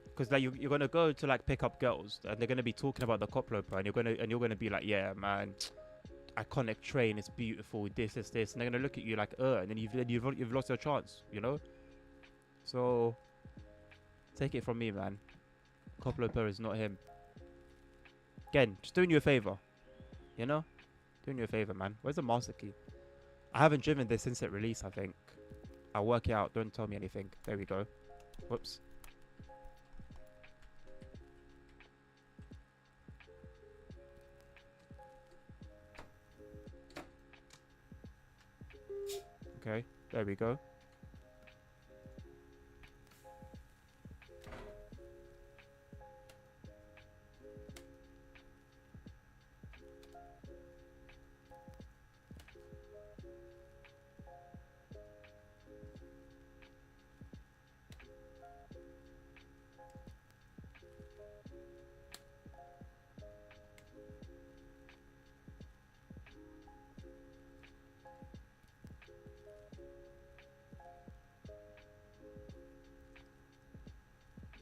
Because like you're gonna go to like pick up girls, and they're gonna be talking about the Coploper, and you're gonna be like, yeah, man. Iconic train, it's beautiful, this, and they're gonna look at you like, and then you've lost your chance, you know. So take it from me, man. Coploper is not him. Again, just doing you a favor, you know, doing you a favor, man. Where's the master key? I haven't driven this since it released. I think I'll work it out. Don't tell me anything. There we go. Whoops. Okay, there we go.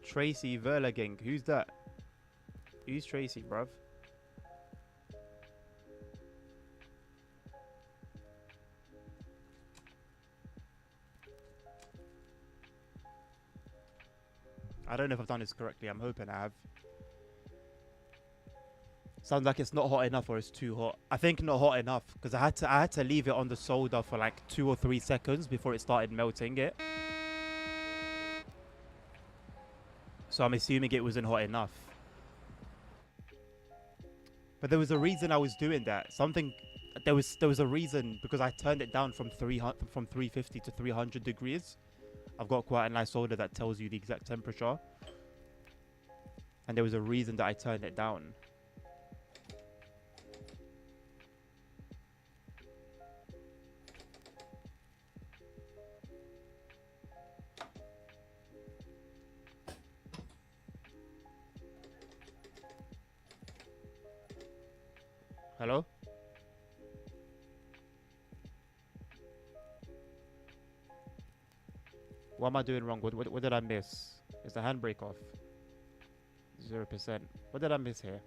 Tracy Verleging. Who's that? Who's Tracy, bruv? I don't know if I've done this correctly. I'm hoping I have. Sounds like it's not hot enough or it's too hot. I think not hot enough because I had to leave it on the solder for like 2 or 3 seconds before it started melting it. So I'm assuming it wasn't hot enough. But there was a reason I was doing that. There was a reason because I turned it down from 350 to 300 degrees. I've got quite a nice solder that tells you the exact temperature. And there was a reason that I turned it down. Hello? What am I doing wrong? What did I miss? Is the handbrake off? 0%. What did I miss here?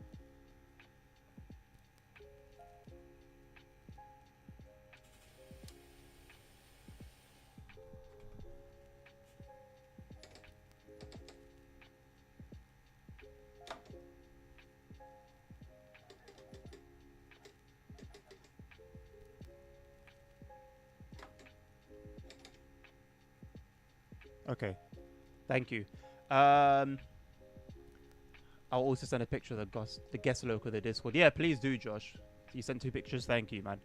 Okay. Thank you. I'll also send a picture of the guest local of the Discord. Yeah, please do, Josh. You sent 2 pictures. Thank you, man.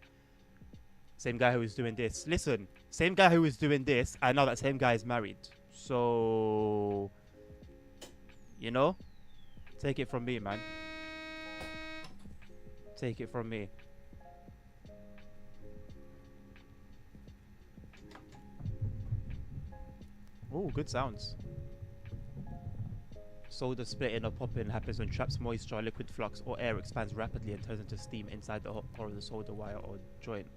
Same guy who was doing this. Listen, same guy who was doing this. I know that same guy is married. So, you know, take it from me, man. Take it from me. Oh, good sounds. Solder splitting or popping happens when traps moisture, liquid flux, or air expands rapidly and turns into steam inside the hot core of the solder wire or joint.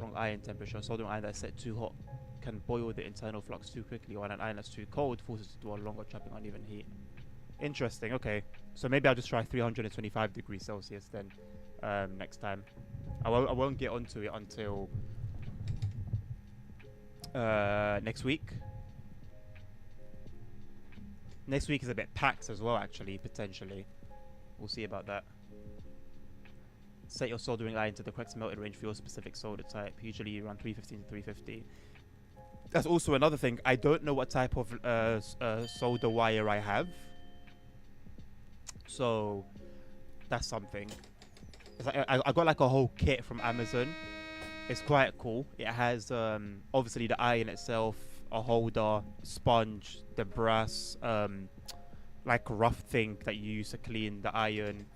Wrong iron temperature. Soldering iron that's set too hot can boil the internal flux too quickly, while an iron that's too cold forces it to dwell longer, trapping uneven heat. Interesting. Okay, so maybe I'll just try 325 degrees Celsius then next time. I won't get onto it until next week. Next week is a bit packed as well, actually, potentially. We'll see about that. Set your soldering iron to the correct melting range for your specific solder type. Usually around 315 to 350. That's also another thing. I don't know what type of solder wire I have. So, that's something. It's like, I got like a whole kit from Amazon. It's quite cool. It has obviously the iron itself, a holder, sponge, the brass, like rough thing that you use to clean the iron,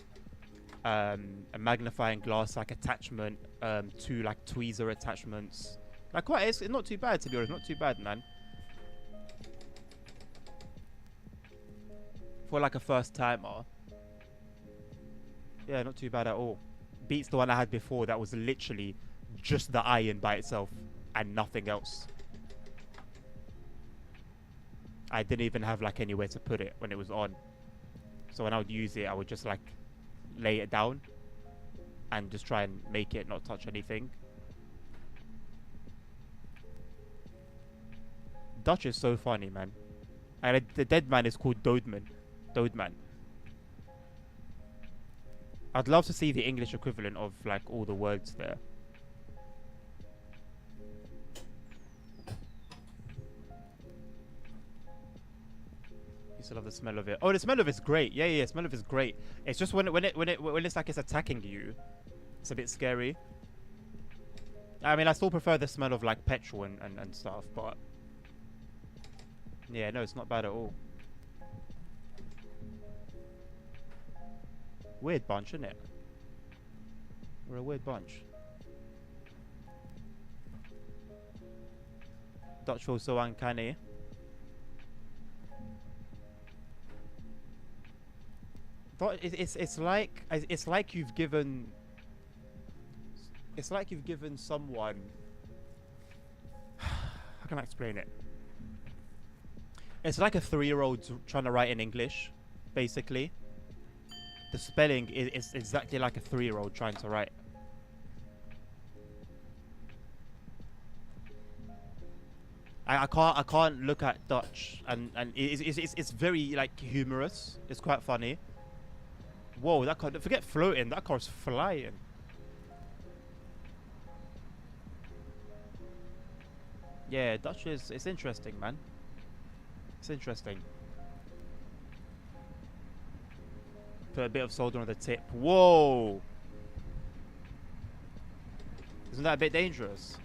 a magnifying glass like attachment, 2 like tweezer attachments. Like it's not too bad, to be honest. Not too bad, man. For like a first timer. Yeah, not too bad at all. Beats the one I had before that was literally just the iron by itself and nothing else. I didn't even have like anywhere to put it when it was on. So when I would use it, I would just like lay it down and just try and make it not touch anything. Dutch is so funny, man. And the dead man is called Doodman. Doodman. I'd love to see the English equivalent of like all the words there. Used to love the smell of it. Oh, the smell of it's great. Yeah, yeah, smell of it's great. It's just when it's like it's attacking you, it's a bit scary. I mean, I still prefer the smell of like petrol and stuff, but yeah, no, it's not bad at all. Weird bunch, isn't it? We're a weird bunch. Dutch feels so uncanny. But it's like you've given someone. How can I explain it? It's like a 3-year-old trying to write in English, basically. The spelling is exactly like a 3-year-old trying to write. I can't look at Dutch and it's very like humorous. It's quite funny. Whoa, that car, forget floating, that car's flying. Yeah, Dutch it's interesting, man. It's interesting. Put a bit of solder on the tip. Whoa! Isn't that a bit dangerous?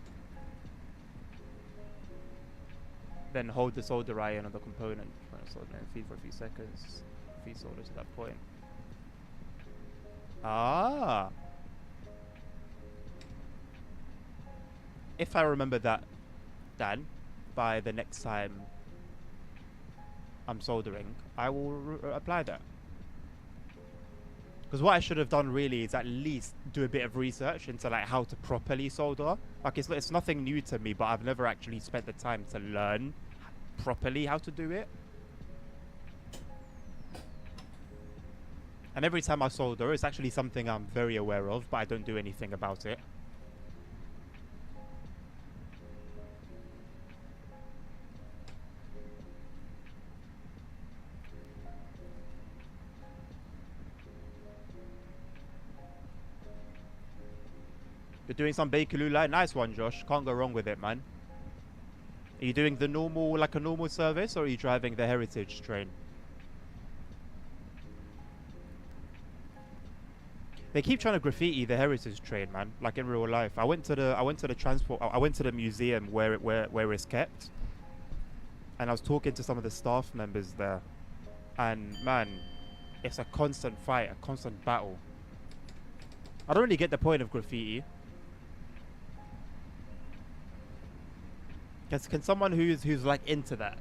Then hold the solder iron on the component. Solder and feed for a few seconds. Feed solder to that point. Ah! If I remember that, Dan, by the next time I'm soldering, I will apply that. Because what I should have done really is at least do a bit of research into like how to properly solder. Like it's nothing new to me, but I've never actually spent the time to learn properly how to do it. And every time I solder, it's actually something I'm very aware of, but I don't do anything about it. You're doing some Bakerloo line. Nice one, Josh. Can't go wrong with it, man. Are you doing the normal, like a normal service, or are you driving the heritage train? They keep trying to graffiti the heritage train, man. Like in real life. I went to the transport. I went to the museum where it's kept, and I was talking to some of the staff members there, and man, it's a constant fight, a constant battle. I don't really get the point of graffiti. Can someone who's like into that,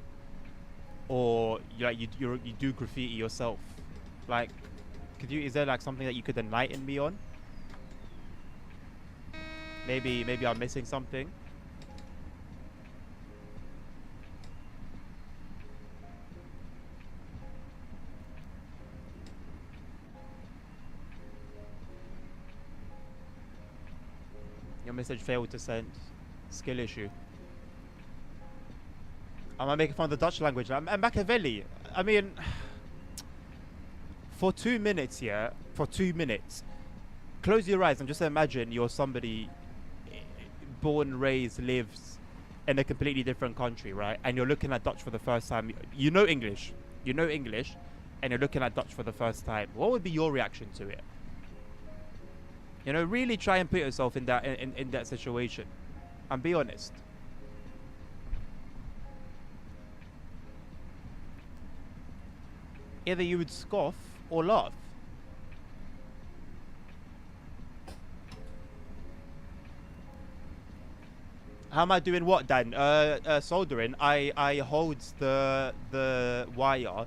or you do graffiti yourself, like, is there like something that you could enlighten me on? Maybe I'm missing something. Your message failed to send. Skill issue. Am I making fun of the Dutch language? And Machiavelli. I mean, for 2 minutes, yeah, for 2 minutes, close your eyes and just imagine you're somebody born, raised, lives in a completely different country, right? And you're looking at Dutch for the first time. You know English, and you're looking at Dutch for the first time. What would be your reaction to it? You know, really try and put yourself in that situation, and be honest. Either you would scoff or laugh. How am I doing what, Dan? Soldering. I hold the wire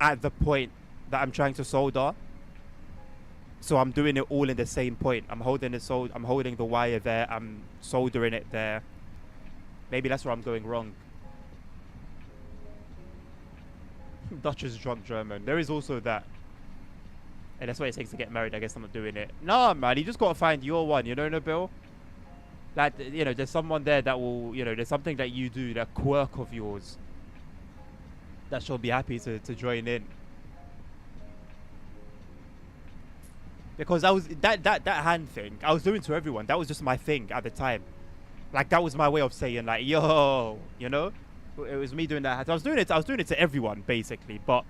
at the point that I'm trying to solder. So I'm doing it all in the same point. I'm holding the wire there. I'm soldering it there. Maybe that's where I'm going wrong. Dutch is drunk German. There is also that. And that's what it takes to get married. I guess I'm not doing it. Nah, man. You just gotta find your one. You know, Nabil? Like, you know, there's someone there that will, you know, there's something that you do, that quirk of yours, that she'll be happy to join in. Because that hand thing I was doing to everyone. That was just my thing at the time. Like, that was my way of saying, like, yo, you know? It was me doing that. I was doing it to everyone, basically. But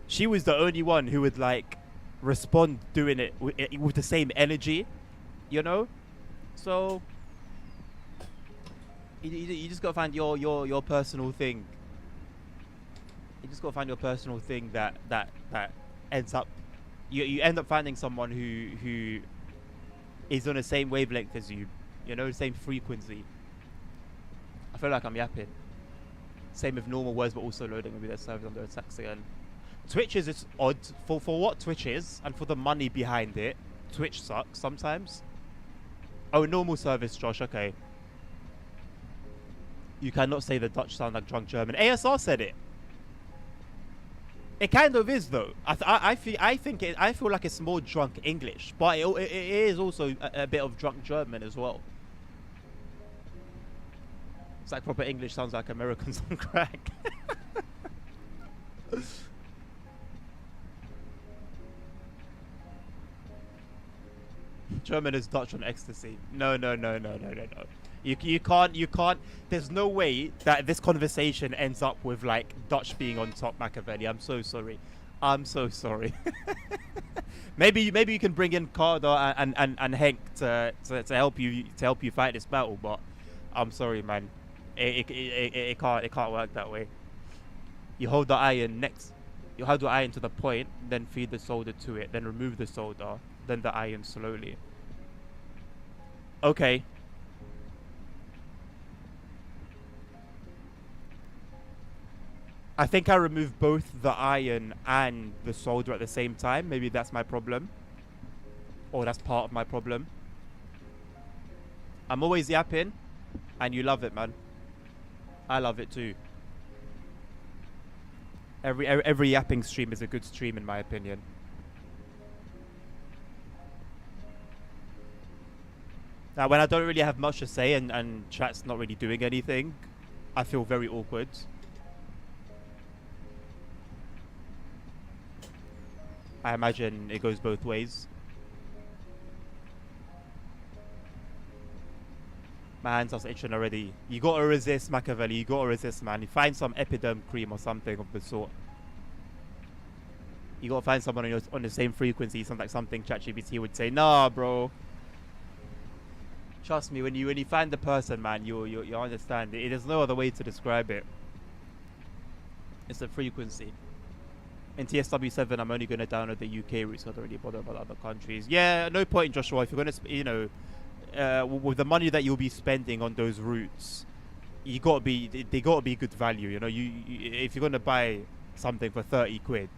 she was the only one who would, like, respond doing it with the same energy, you know? So you just gotta find your personal thing. You just gotta find your personal thing that ends up, you end up finding someone who is on the same wavelength as you, you know, the same frequency. I feel like I'm yapping. Same with normal words, but also loading. Maybe their servers under attack again. Twitch is, it's odd for what Twitch is and for the money behind it. Twitch sucks sometimes. Oh, normal service, Josh. Okay. You cannot say the Dutch sound like drunk German. ASR said it. It kind of is though. I feel like it's more drunk English, but it is also a bit of drunk German as well. It's like proper English sounds like Americans on crack. German is Dutch on ecstasy. No. You can't. There's no way that this conversation ends up with like Dutch being on top, Machiavelli. I'm so sorry. maybe you can bring in Carter and Henk to help you fight this battle, but I'm sorry, man. It can't work that way. You hold the iron next. You hold the iron to the point, then feed the solder to it, then remove the solder, then the iron slowly. Okay. I think I removed both the iron and the solder at the same time. Maybe that's my problem. Or that's part of my problem. I'm always yapping, and you love it, man. I love it too. Every yapping stream is a good stream, in my opinion. Now, when I don't really have much to say and chat's not really doing anything, I feel very awkward. I imagine it goes both ways. My hands are itching already. You gotta resist, Machiavelli. You gotta resist, man. You find some epiderm cream or something of the sort. You gotta find someone on the same frequency. Something ChatGPT would say, nah, bro. Trust me, when you find the person, man, you understand. There's no other way to describe it. It's a frequency. In TSW7, I'm only gonna download the UK route, so I don't really bother about other countries. Yeah, no point, Joshua. If you're gonna, with the money that you'll be spending on those routes, they gotta be good value. You know, if you're gonna buy something for 30 quid,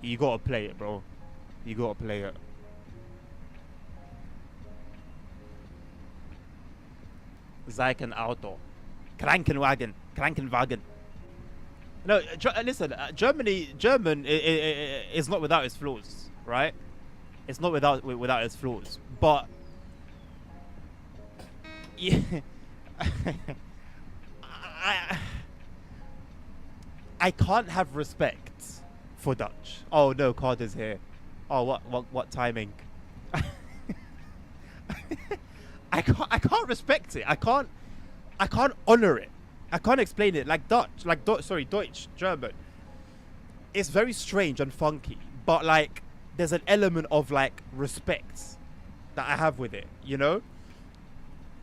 you gotta play it, bro. You gotta play it. Zeichen Auto, Krankenwagen. No, listen. German is not without its flaws, right? It's not without its flaws, but yeah, I can't have respect for Dutch. Oh no, card is here. Oh, what timing? I can't respect it. I can't honor it. I can't explain it like Deutsch, German. It's very strange and funky, but like there's an element of like respect that I have with it, you know?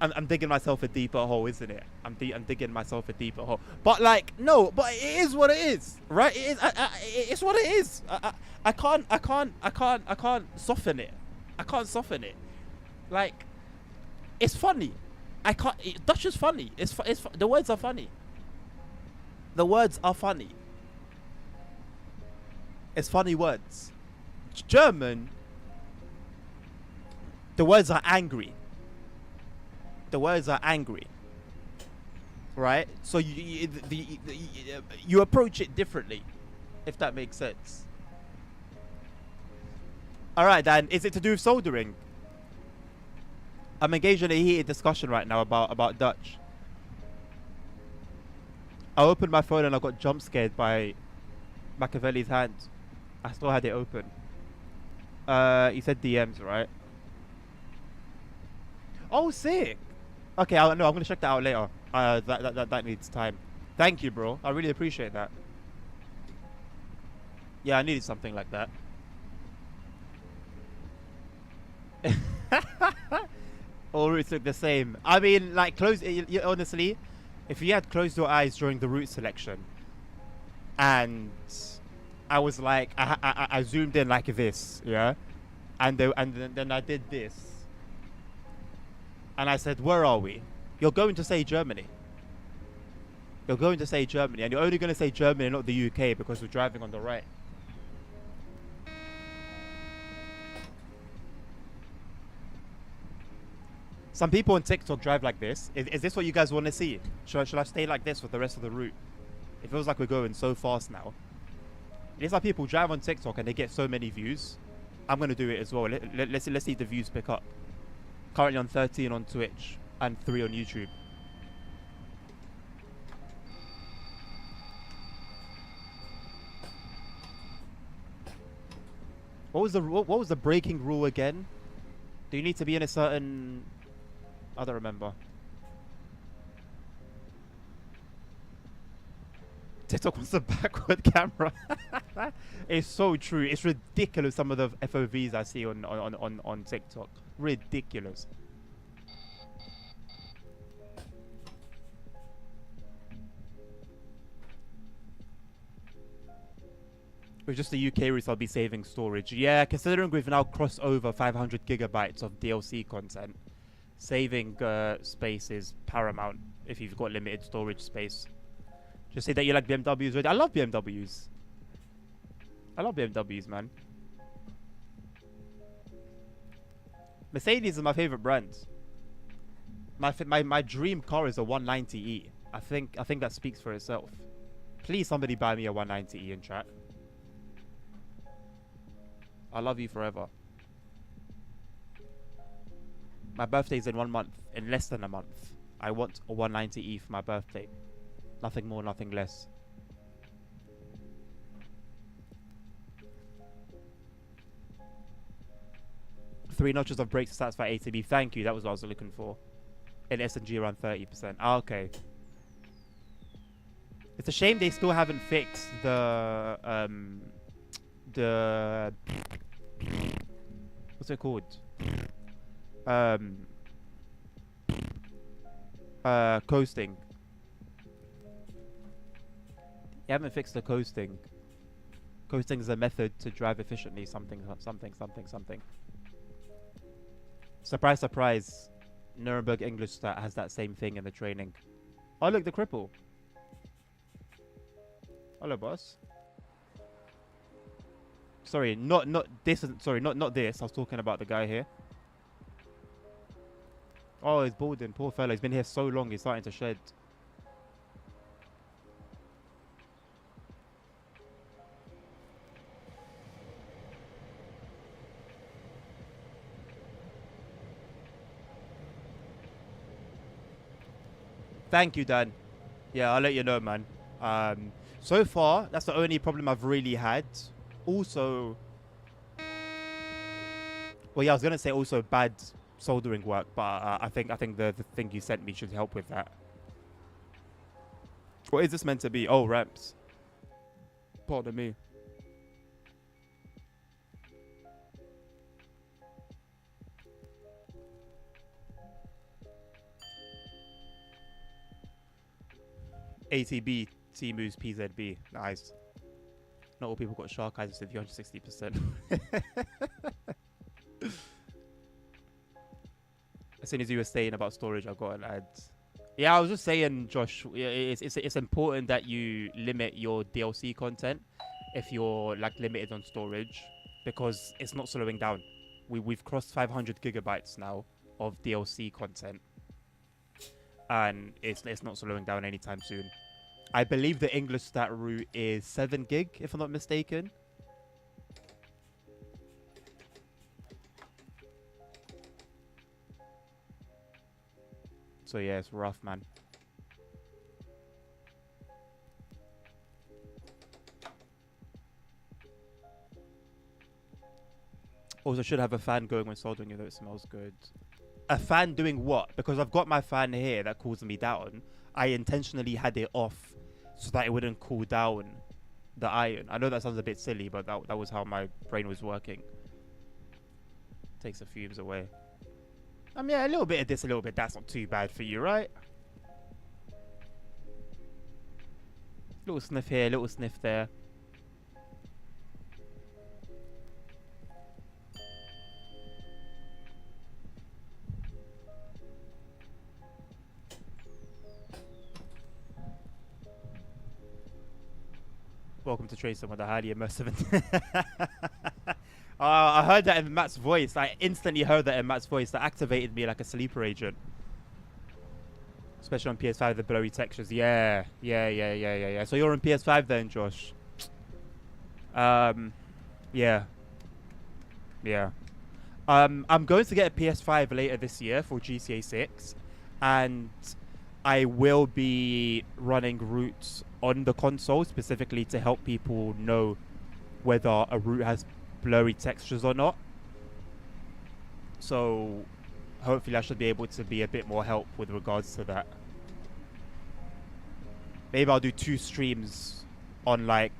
I'm digging myself a deeper hole, isn't it? I'm digging myself a deeper hole. But like, no, but it is what it is, right? It is. It's what it is. I can't soften it. I can't soften it. Like, it's funny. Dutch is funny. The words are funny. The words are funny. It's funny words. German, the words are angry. The words are angry, right? So you approach it differently, if that makes sense. All right, Dan. Is it to do with soldering? I'm engaged in a heated discussion right now about Dutch. I opened my phone and I got jump scared by Machiavelli's hand. I still had it open. He said DMs, right? Oh, sick. Okay, I'm gonna check that out later. That needs time. Thank you, bro. I really appreciate that. Yeah, I needed something like that. All routes look the same. I mean, like, honestly, if you had closed your eyes during the route selection, and I was like, I zoomed in like this, yeah, and then I did this. And I said, where are we? You're going to say Germany. You're going to say Germany. And you're only going to say Germany, not the UK, because we're driving on the right. Some people on TikTok drive like this. Is this what you guys want to see? Should I stay like this for the rest of the route? It feels like we're going so fast now. It's like people drive on TikTok and they get so many views. I'm going to do it as well. Let's see if the views pick up. Currently on 13 on Twitch and 3 on YouTube. What was the breaking rule again? Do you need to be in a certain... I don't remember. TikTok wants a backward camera. It's so true. It's ridiculous, some of the FOVs I see on TikTok. Ridiculous. With just the UK routes, I'll be saving storage. Yeah, considering we've now crossed over 500 gigabytes of DLC content, saving space is paramount if you've got limited storage space. Just say that you like BMWs already. I love BMWs. I love BMWs, man. Mercedes is my favorite brand. My dream car is a 190e. I think that speaks for itself. Please, somebody buy me a 190e in chat. I love you forever. My birthday's in 1 month. In less than a month. I want a 190e for my birthday. Nothing more, nothing less. Three notches of brakes to satisfy ATB. Thank you. That was what I was looking for. In S&G around 30%. Ah, okay. It's a shame they still haven't fixed the what's it called? Coasting. You haven't fixed the coasting. Coasting is a method to drive efficiently. Something. Surprise, surprise. Nuremberg English stat has that same thing in the training. Oh, look, the cripple. Hello, boss. Sorry, not this. Sorry, not this. I was talking about the guy here. Oh, he's balding. Poor fella. He's been here so long. He's starting to shed. Thank you, Dan. Yeah, I'll let you know, man. So far, that's the only problem I've really had. Also, well, yeah, I was gonna say also bad soldering work, but I think the thing you sent me should help with that. What is this meant to be? Oh, ramps. Pardon me. ATB, Timu's PZB. Nice. Not all people got shark eyes with 360%. As soon as you were saying about storage, I got an ad. Yeah, I was just saying, Josh, it's important that you limit your DLC content if you're like limited on storage, because it's not slowing down. We've crossed 500 gigabytes now of DLC content, and it's not slowing down anytime soon. I believe the English stat route is 7 gig, if I'm not mistaken. So yeah, it's rough, man. Also, should have a fan going when soldering, though it smells good. A fan doing what? Because I've got my fan here that cools me down. I intentionally had it off so that it wouldn't cool down the iron. I know that sounds a bit silly, but that was how my brain was working. Takes the fumes away. I mean, yeah, a little bit of this, a little bit. That's not too bad for you, right? Little sniff here, little sniff there. Welcome to Tracer with a highly immersive. I heard that in Matt's voice. I instantly heard that in Matt's voice. That activated me like a sleeper agent. Especially on PS5, the blurry textures. Yeah. So you're on PS5 then, Josh? Yeah. I'm going to get a PS5 later this year for GTA 6, and I will be running routes on the console specifically to help people know whether a route has blurry textures or not. So hopefully I should be able to be a bit more help with regards to that. Maybe I'll do 2 streams on like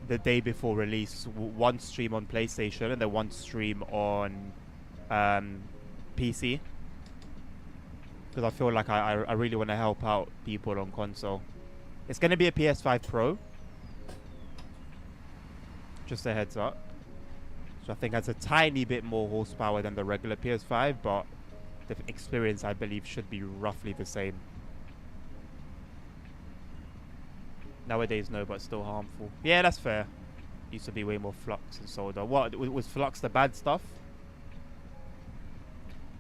the day before release. One stream on PlayStation and then one stream on PC. Because I feel like I really want to help out people on console. It's going to be a PS5 Pro. Just a heads up. So I think it has a tiny bit more horsepower than the regular PS5, but the experience I believe should be roughly the same. Nowadays, no, but still harmful. Yeah, that's fair. Used to be way more flux and soda. What was flux the bad stuff?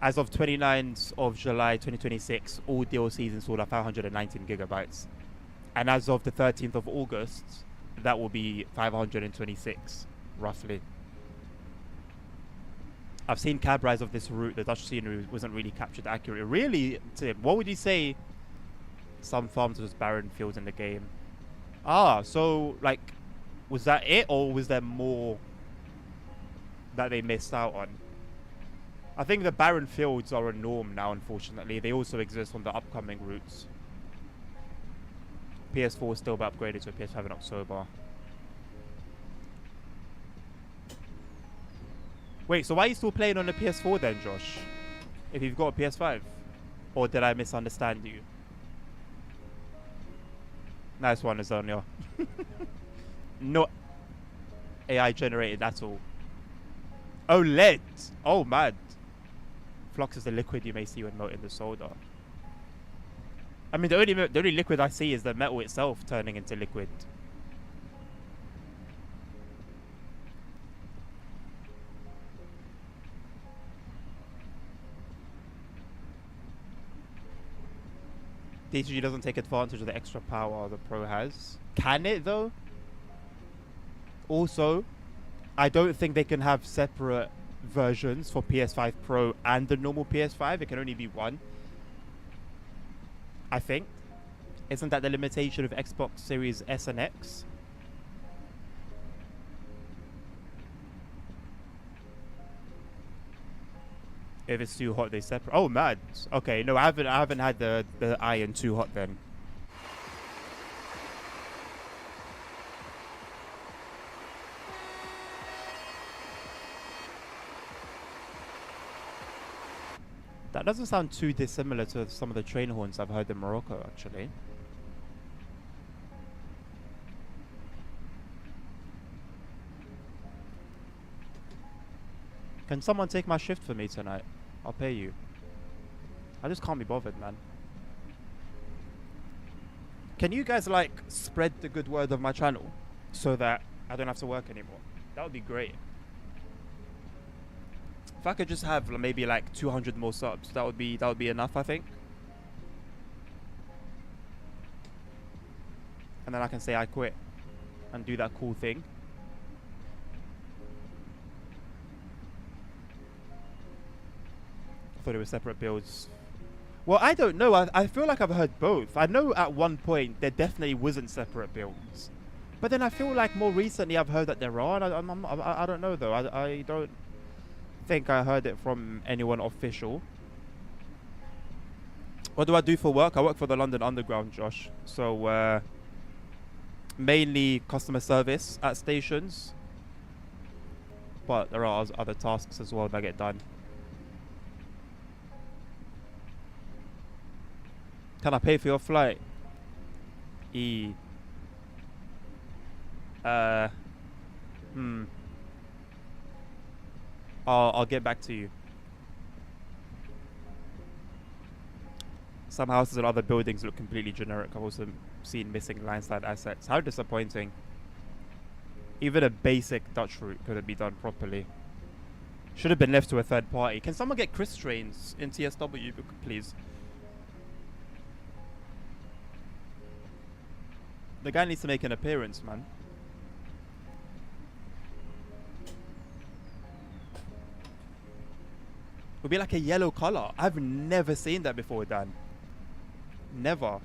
As of 29th of July 2026, all DLCs installed are 519 gigabytes. And as of the 13th of August, that will be 526, roughly. I've seen cab rides of this route. The Dutch scenery wasn't really captured accurately. Really, Tim, what would you say some farms was barren fields in the game? Ah, so, like, was that it? Or was there more that they missed out on? I think the barren fields are a norm now, unfortunately. They also exist on the upcoming routes. PS4 will still be upgraded to a PS5 in October. Wait, so why are you still playing on the PS4 then, Josh? If you've got a PS5? Or did I misunderstand you? Nice one, Azonia. Not AI generated at all. Oh, lead! Oh, mad. Flux is the liquid you may see when melting the soda. I mean, the only liquid I see is the metal itself turning into liquid. DTG doesn't take advantage of the extra power the Pro has. Can it, though? Also, I don't think they can have separate versions for PS5 Pro and the normal PS5. It can only be one, I think. Isn't that the limitation of Xbox Series S and X? If it's too hot, they separate. Oh, mad. Okay, no, I haven't had the iron too hot then. That doesn't sound too dissimilar to some of the train horns I've heard in Morocco, actually. Can someone take my shift for me tonight? I'll pay you. I just can't be bothered, man. Can you guys, like, spread the good word of my channel so that I don't have to work anymore? That would be great. If I could just have maybe like 200 more subs, that would be enough, I think. And then I can say I quit and do that cool thing. I thought it was separate builds. Well, I don't know. I feel like I've heard both. I know at one point there definitely wasn't separate builds, but then I feel like more recently I've heard that there are. And I don't know though. I don't think I heard it from anyone official. What do I do for work? I work for the London Underground, Josh. So mainly customer service at stations, but there are other tasks as well that get done. Can I pay for your flight? I'll get back to you. Some houses and other buildings look completely generic. I've also seen missing line-side assets. How disappointing. Even a basic Dutch route couldn't be done properly. Should have been left to a third party. Can someone get Chris trains in TSW, please? The guy needs to make an appearance, man. It'll be like a yellow color. I've never seen that before, Dan. Never.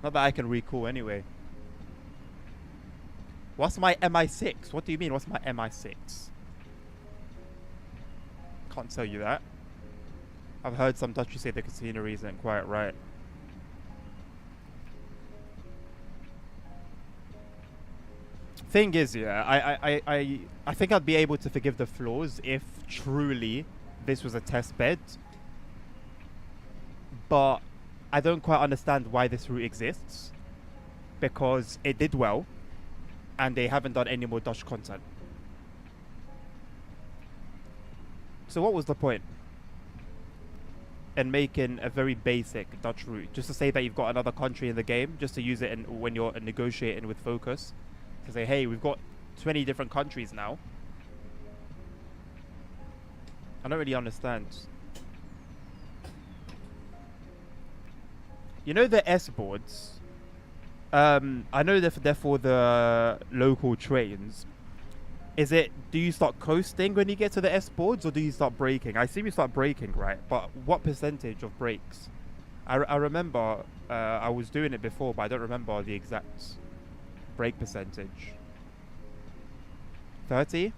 Not that I can recall anyway. What's my MI6? What do you mean, what's my MI6? Can't tell you that. I've heard some Dutchies say the scenery isn't quite right. Thing is, yeah, I think I'd be able to forgive the flaws if truly this was a test bed. But I don't quite understand why this route exists, because it did well and they haven't done any more Dutch content. So what was the point? and making a very basic Dutch route, just to say that you've got another country in the game, just to use it when you're negotiating with Focus, to say, hey, we've got 20 different countries now. I don't really understand. You know the S boards? I know they're for the local trains. Is it, do you start coasting when you get to the S boards, or do you start braking? I assume you start braking, right? But what percentage of brakes? I remember I was doing it before, but I don't remember the exact brake percentage. 30?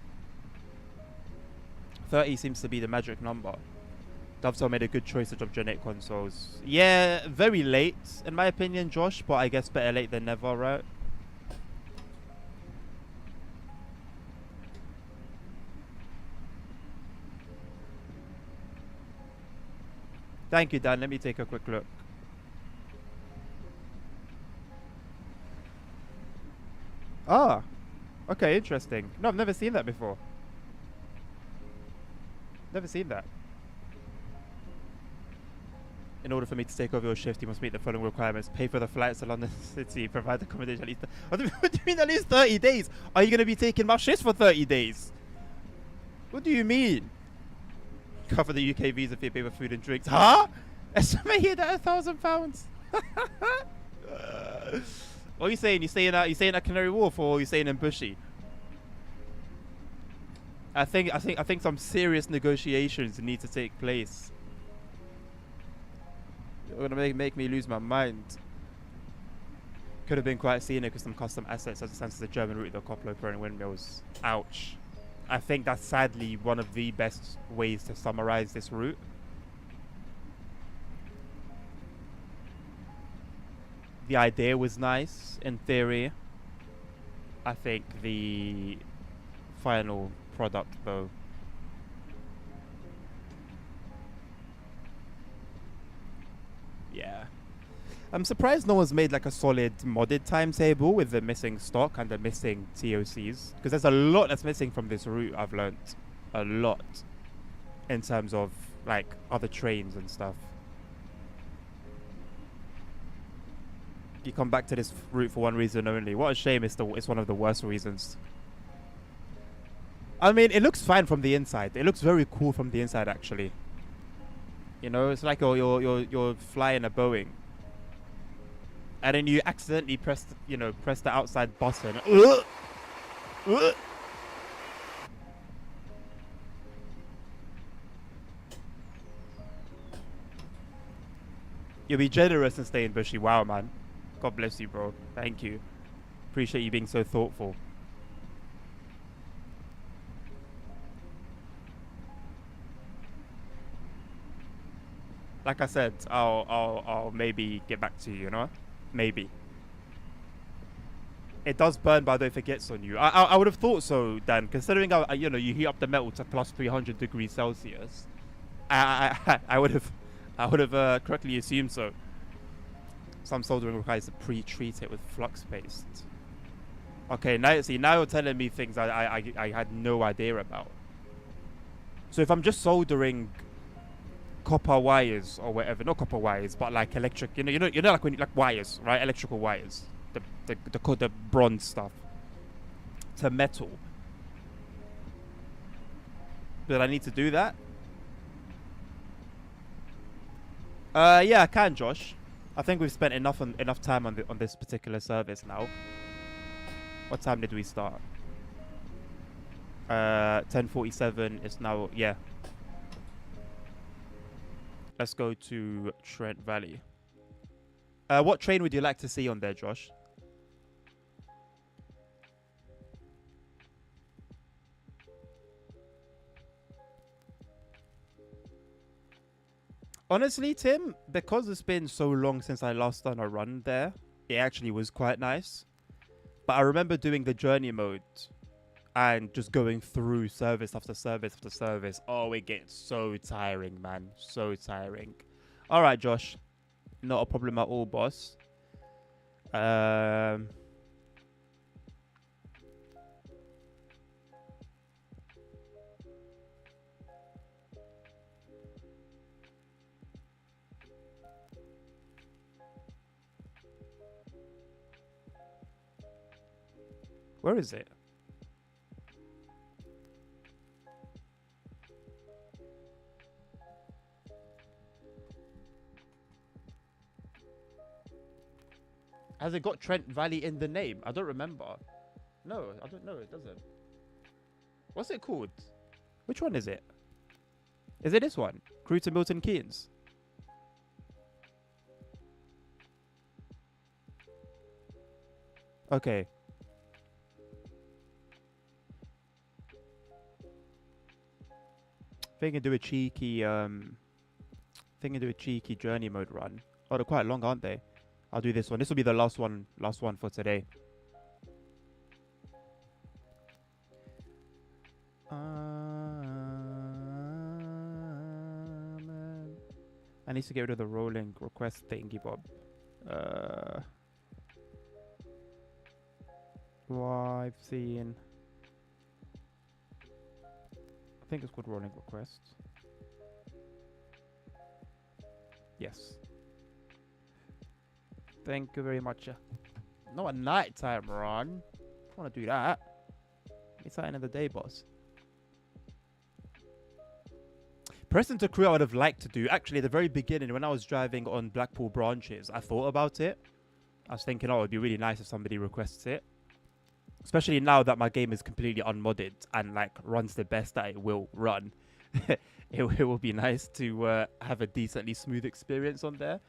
30 seems to be the magic number. Dovetail made a good choice to drop Gen 8 consoles. Yeah, very late, in my opinion, Josh, but I guess better late than never, right? Thank you, Dan. Let me take a quick look. Ah, okay, interesting. No, I've never seen that before. Never seen that. In order for me to take over your shift, you must meet the following requirements. Pay for the flights to London City, provide accommodation at least... What do you mean at least 30 days? Are you going to be taking my shifts for 30 days? What do you mean? Cover the UK visa fee, pay for food and drinks. Huh? Estimated at £1,000. What are you saying? You staying at Canary Wharf, or are you staying in Bushy? I think some serious negotiations need to take place. You're gonna make me lose my mind. Could have been quite scenic with some custom assets as it stands to the German route, the Koplo Pro and windmills. Ouch. I think that's sadly one of the best ways to summarize this route. The idea was nice in theory. I think the final product, though, yeah. I'm surprised no one's made like a solid modded timetable with the missing stock and the missing TOCs, because there's a lot that's missing from this route. I've learnt a lot in terms of like other trains and stuff. You come back to this route for one reason only. What a shame! It's one of the worst reasons. I mean, it looks fine from the inside. It looks very cool from the inside, actually. You know, it's like you're flying a Boeing, and then you accidentally press the outside button. You'll be generous and stay in Bushy. Wow, man. God bless you, bro. Thank you. Appreciate you being so thoughtful. Like I said, I'll maybe get back to you. You know, maybe. It does burn, by the way, if it gets on you. I would have thought so, Dan. Considering you heat up the metal to plus 300 degrees Celsius, I would have correctly assumed so. Some soldering requires to pre-treat it with flux paste. Okay, now you're telling me things I had no idea about. So if I'm just soldering copper wires or whatever, not copper wires, but like electric, you know, like when like wires, right? Electrical wires, the bronze stuff to metal. But I need to do that. Yeah, I can, Josh. I think we've spent enough time on this particular service now. What time did we start? 10:47. It's now, yeah. Let's go to Trent Valley. What train would you like to see on there, Josh? Honestly, Tim, because it's been so long since I last done a run there, it actually was quite nice. But I remember doing the journey mode and just going through service after service after service. Oh, it gets so tiring, man. So tiring. All right, Josh. Not a problem at all, boss. Where is it? Has it got Trent Valley in the name? I don't remember. No, I don't know. It doesn't. What's it called? Which one is it? Is it this one? Crew to Milton Keynes? Okay. Think I do a cheeky journey mode run. Oh, they're quite long, aren't they? I'll do this one. This will be the last one for today. I need to get rid of the rolling request thingy bob. Live scene. I think it's called rolling request. Yes. Thank you very much. Not a nighttime run. I want to do that. It's the end of the day, boss. Pressing to crew I would have liked to do. Actually, at the very beginning, when I was driving on Blackpool branches, I thought about it. I was thinking, oh, it would be really nice if somebody requests it. Especially now that my game is completely unmodded and like runs the best that it will run. it will be nice to have a decently smooth experience on there.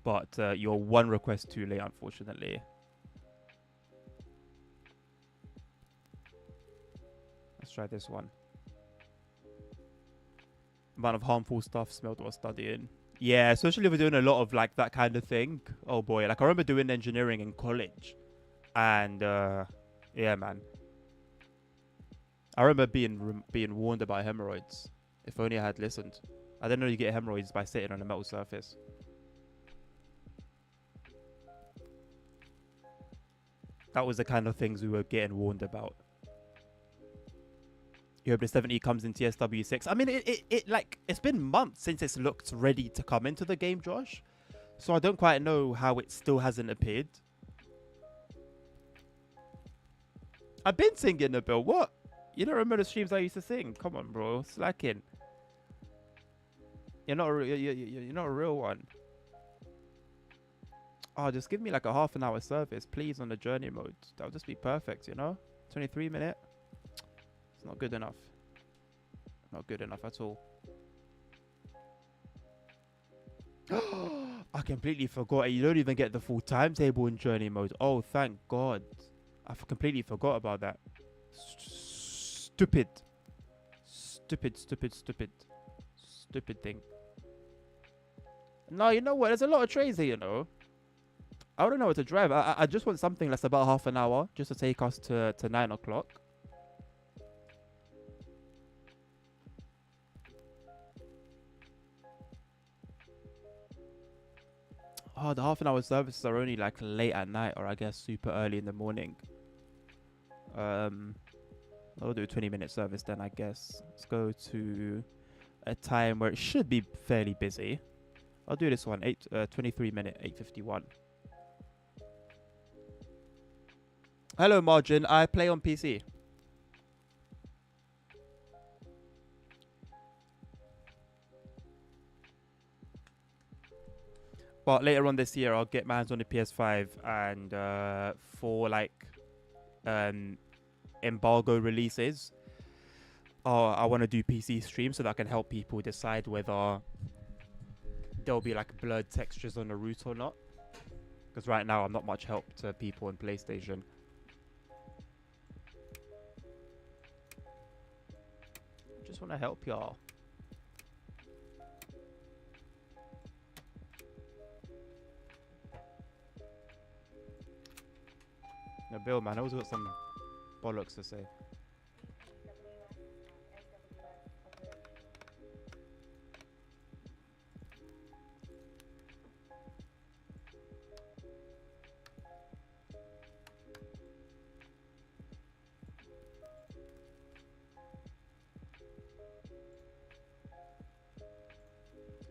But you're one request too late, unfortunately. Let's try this one. Amount of harmful stuff smelled while studying. Yeah, especially if we're doing a lot of like that kind of thing. Oh boy, like I remember doing engineering in college. And yeah, man. I remember being warned about hemorrhoids. If only I had listened. I didn't know you get hemorrhoids by sitting on a metal surface. That was the kind of things we were getting warned about. You hope the 70 comes in TSW6. I mean, it's been months since it's looked ready to come into the game, Josh. So I don't quite know how it still hasn't appeared. I've been singing a bill. What? You don't remember the streams I used to sing? Come on, bro. Slacking. You're not a real one. Oh, just give me like a half an hour service, please, on the journey mode. That'll just be perfect, you know? 23 minute. It's not good enough. Not good enough at all. I completely forgot. You don't even get the full timetable in journey mode. Oh, thank God. I completely forgot about that. Stupid. Stupid thing. No, you know what? There's a lot of trains here, you know. I don't know what to drive. I just want something that's about half an hour just to take us to 9 o'clock. Oh, the half an hour services are only like late at night or I guess super early in the morning. I'll do a 20-minute service then, I guess. Let's go to a time where it should be fairly busy. I'll do this one, 23 minute, 8:51. Hello, Margin. I play on PC. But later on this year, I'll get my hands on the PS5 and for like embargo releases, I want to do PC streams so that I can help people decide whether there'll be like blurred textures on the route or not. Because right now, I'm not much help to people on PlayStation. Just want to help y'all. No, Bill, man, I always got some bollocks to say.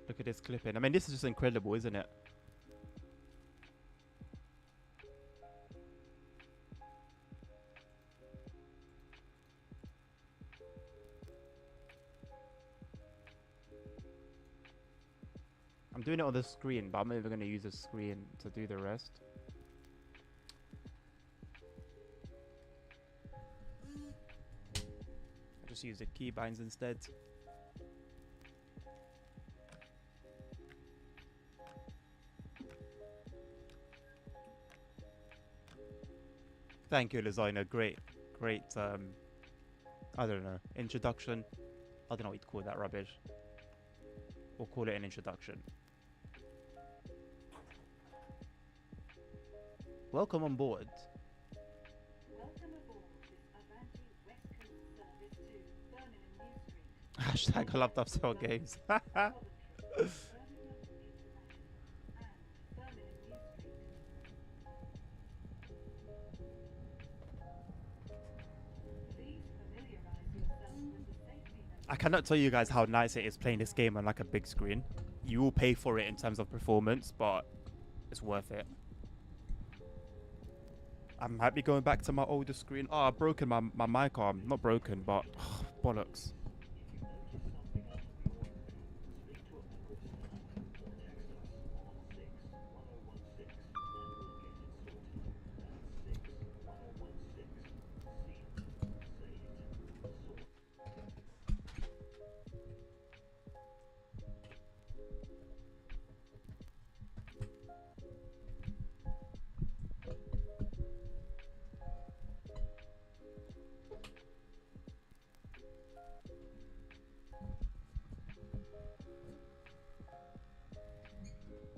Look at this clipping. I mean, this is just incredible, isn't it? I'm doing it on the screen, but I'm not even going to use the screen to do the rest. I'll just use the keybinds instead. Thank you, designer. Great, I don't know, introduction. I don't know what you'd call that rubbish. We'll call it an introduction. Welcome on board. Welcome aboard this Avanti West Coast service to Birmingham New Street. Hashtag I love Dovetail Games. I cannot tell you guys how nice it is playing this game on like a big screen. You will pay for it in terms of performance, but it's worth it. I'm happy going back to my older screen. Oh, I've broken my mic arm. Not broken, but bollocks.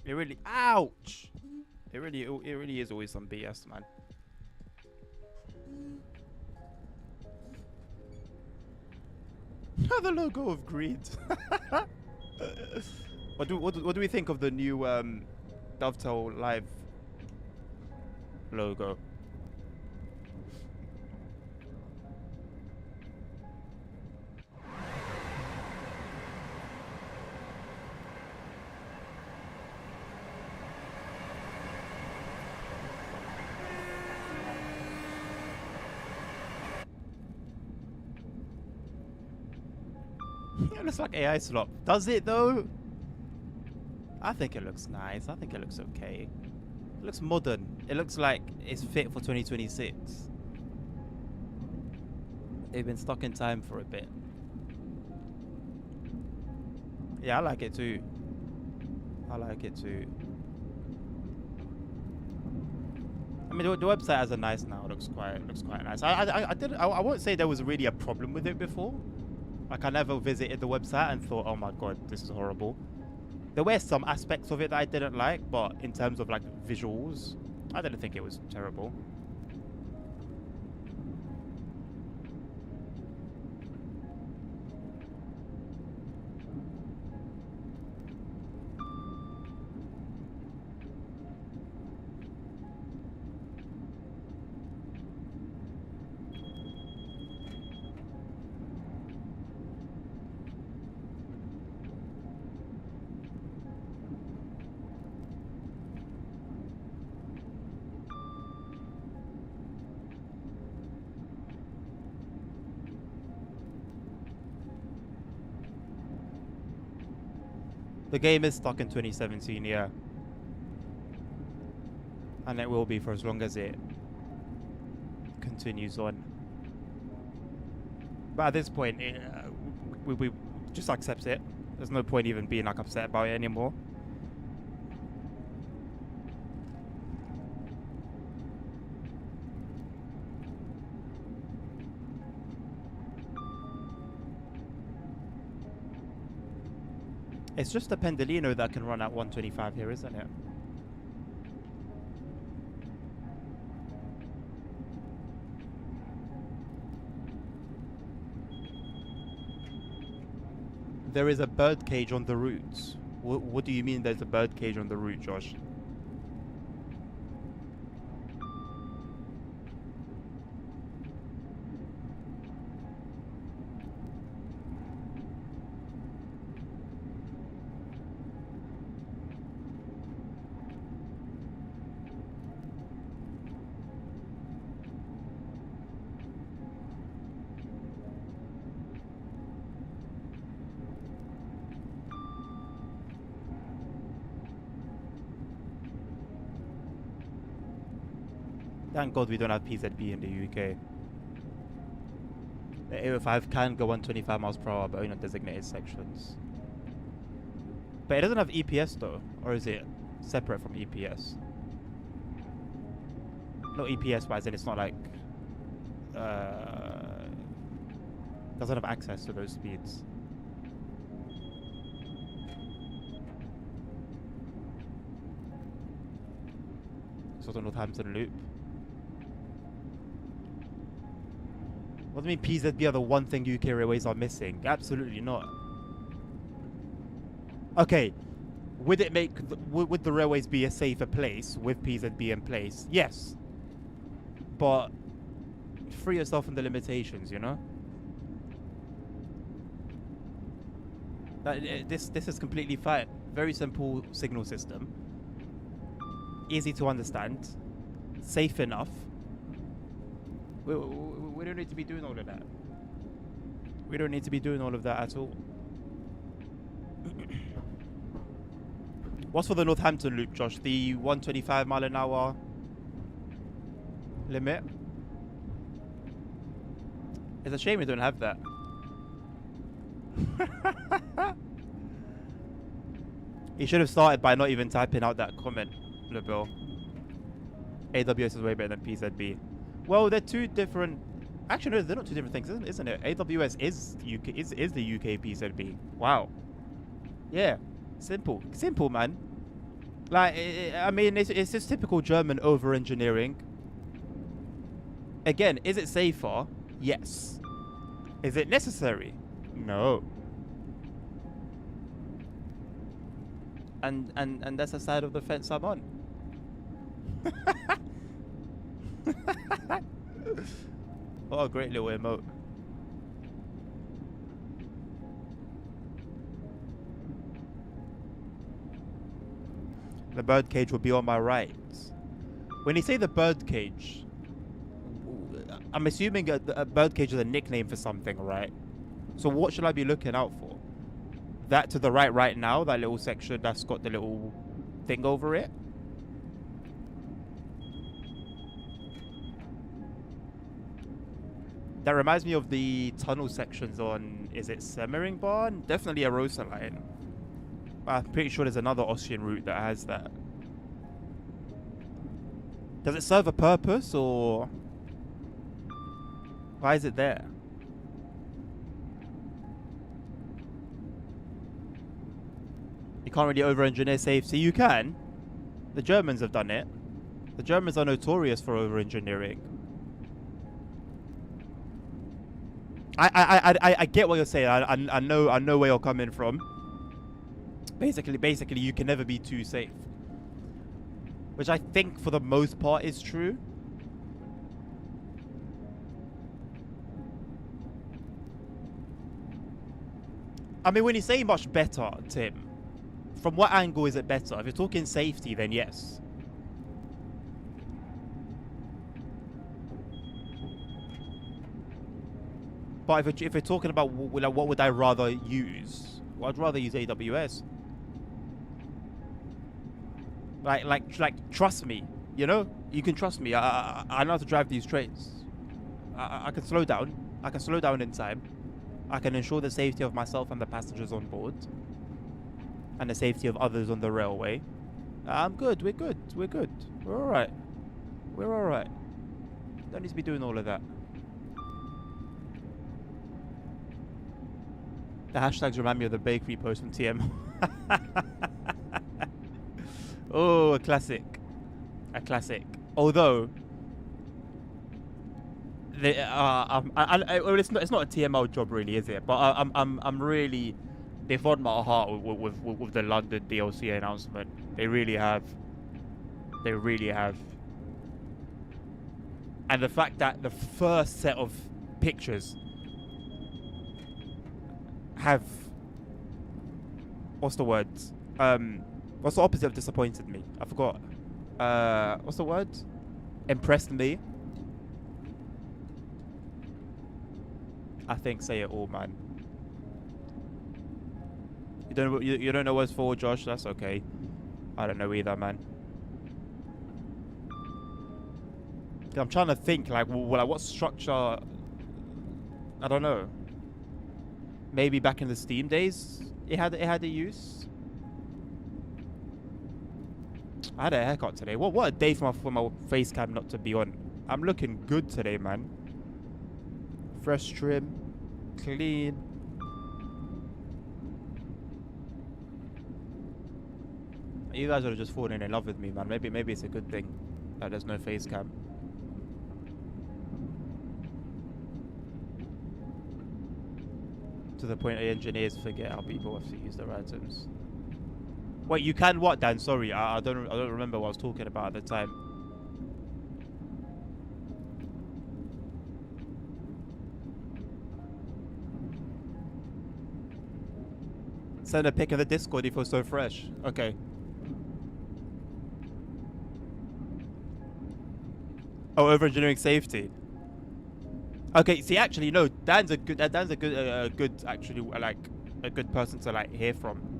It really, ouch! It really is always some BS, man. The logo of greed. What do we think of the new Dovetail Live logo? It looks like AI slop. Does it though? I think it looks nice. I think it looks okay. It looks modern. It looks like it's fit for 2026. They've been stuck in time for a bit. Yeah, I like it too. I like it too. I mean, the website has a nice now. It looks quite nice. I won't say there was really a problem with it before. Like, I never visited the website and thought, oh my god, this is horrible. There were some aspects of it that I didn't like, but in terms of like visuals, I didn't think it was terrible. The game is stuck in 2017, yeah. And it will be for as long as it continues on. But at this point, we just accept it. There's no point even being like upset about it anymore. It's just a Pendolino that can run at 125 here, isn't it? There is a bird cage on the route. What do you mean there's a bird cage on the route, Josh? Thank God we don't have PZB in the UK. The 805 can go 125 miles per hour, but only on designated sections. But it doesn't have EPS though, or is it separate from EPS? Not EPS wise, then it's not like doesn't have access to those speeds. Sort of Northampton Loop. What do you mean PZB are the one thing UK railways are missing? Absolutely not. Okay, would it make would the railways be a safer place with PZB in place? Yes, but free yourself from the limitations, you know. This is completely fine. Very simple signal system. Easy to understand. Safe enough. We don't need to be doing all of that. We don't need to be doing all of that at all. What's for the Northampton loop, Josh? The 125 mile an hour limit? It's a shame we don't have that. He should have started by not even typing out that comment, LeBill. AWS is way better than PZB. Well, they're two different. Actually, no, they're not two different things, isn't it? AWS is UK is the UK PZB. Wow. Yeah. Simple, man. Like, I mean, it's just typical German over-engineering. Again, is it safer? Yes. Is it necessary? No. And that's the side of the fence I'm on. What a great little emote. The birdcage will be on my right. When you say the birdcage, I'm assuming a birdcage is a nickname for something, right? So what should I be looking out for? That to the right now, that little section that's got the little thing over it? That reminds me of the tunnel sections on, is it Semmeringbahn? Definitely a Rosa line. I'm pretty sure there's another Austrian route that has that. Does it serve a purpose, or why is it there? You can't really over-engineer safety. You can. The Germans have done it. The Germans are notorious for over-engineering. I get what you're saying. I know where you're coming from. Basically, you can never be too safe, which I think for the most part is true. I mean, when you say much better, Tim, from what angle is it better? If you're talking safety, then yes. But if you're talking about what would I rather use? Well, I'd rather use AWS. Like, trust me. You know, you can trust me. I know how to drive these trains. I can slow down. I can slow down in time. I can ensure the safety of myself and the passengers on board, and the safety of others on the railway. I'm good. We're good. We're good. We're all right. We're all right. Don't need to be doing all of that. The hashtags remind me of the bakery post from TM. Oh, a classic. A classic. Although, well, it's not a TMO job really, is it? But I'm really, they've won my heart with the London DLC announcement. They really have. They really have. And the fact that the first set of pictures have, what's the word? What's the opposite of disappointed me? I forgot. What's the word? Impressed me. I think say it all, man. You don't know what's for, Josh? That's okay. I don't know either, man. I'm trying to think, like, like what structure? I don't know. Maybe back in the Steam days, it had a use. I had a haircut today. What a day for my face cam not to be on. I'm looking good today, man. Fresh trim, clean. You guys are just falling in love with me, man. Maybe it's a good thing that there's no face cam. To the point that engineers forget how people have to use their items. Wait, you can what, Dan? Sorry, I don't remember what I was talking about at the time. Send a pic in the Discord if you're so fresh. Okay. Oh, over engineering safety. Okay, see, actually, no. Dan's a good actually, like, a good person to like hear from.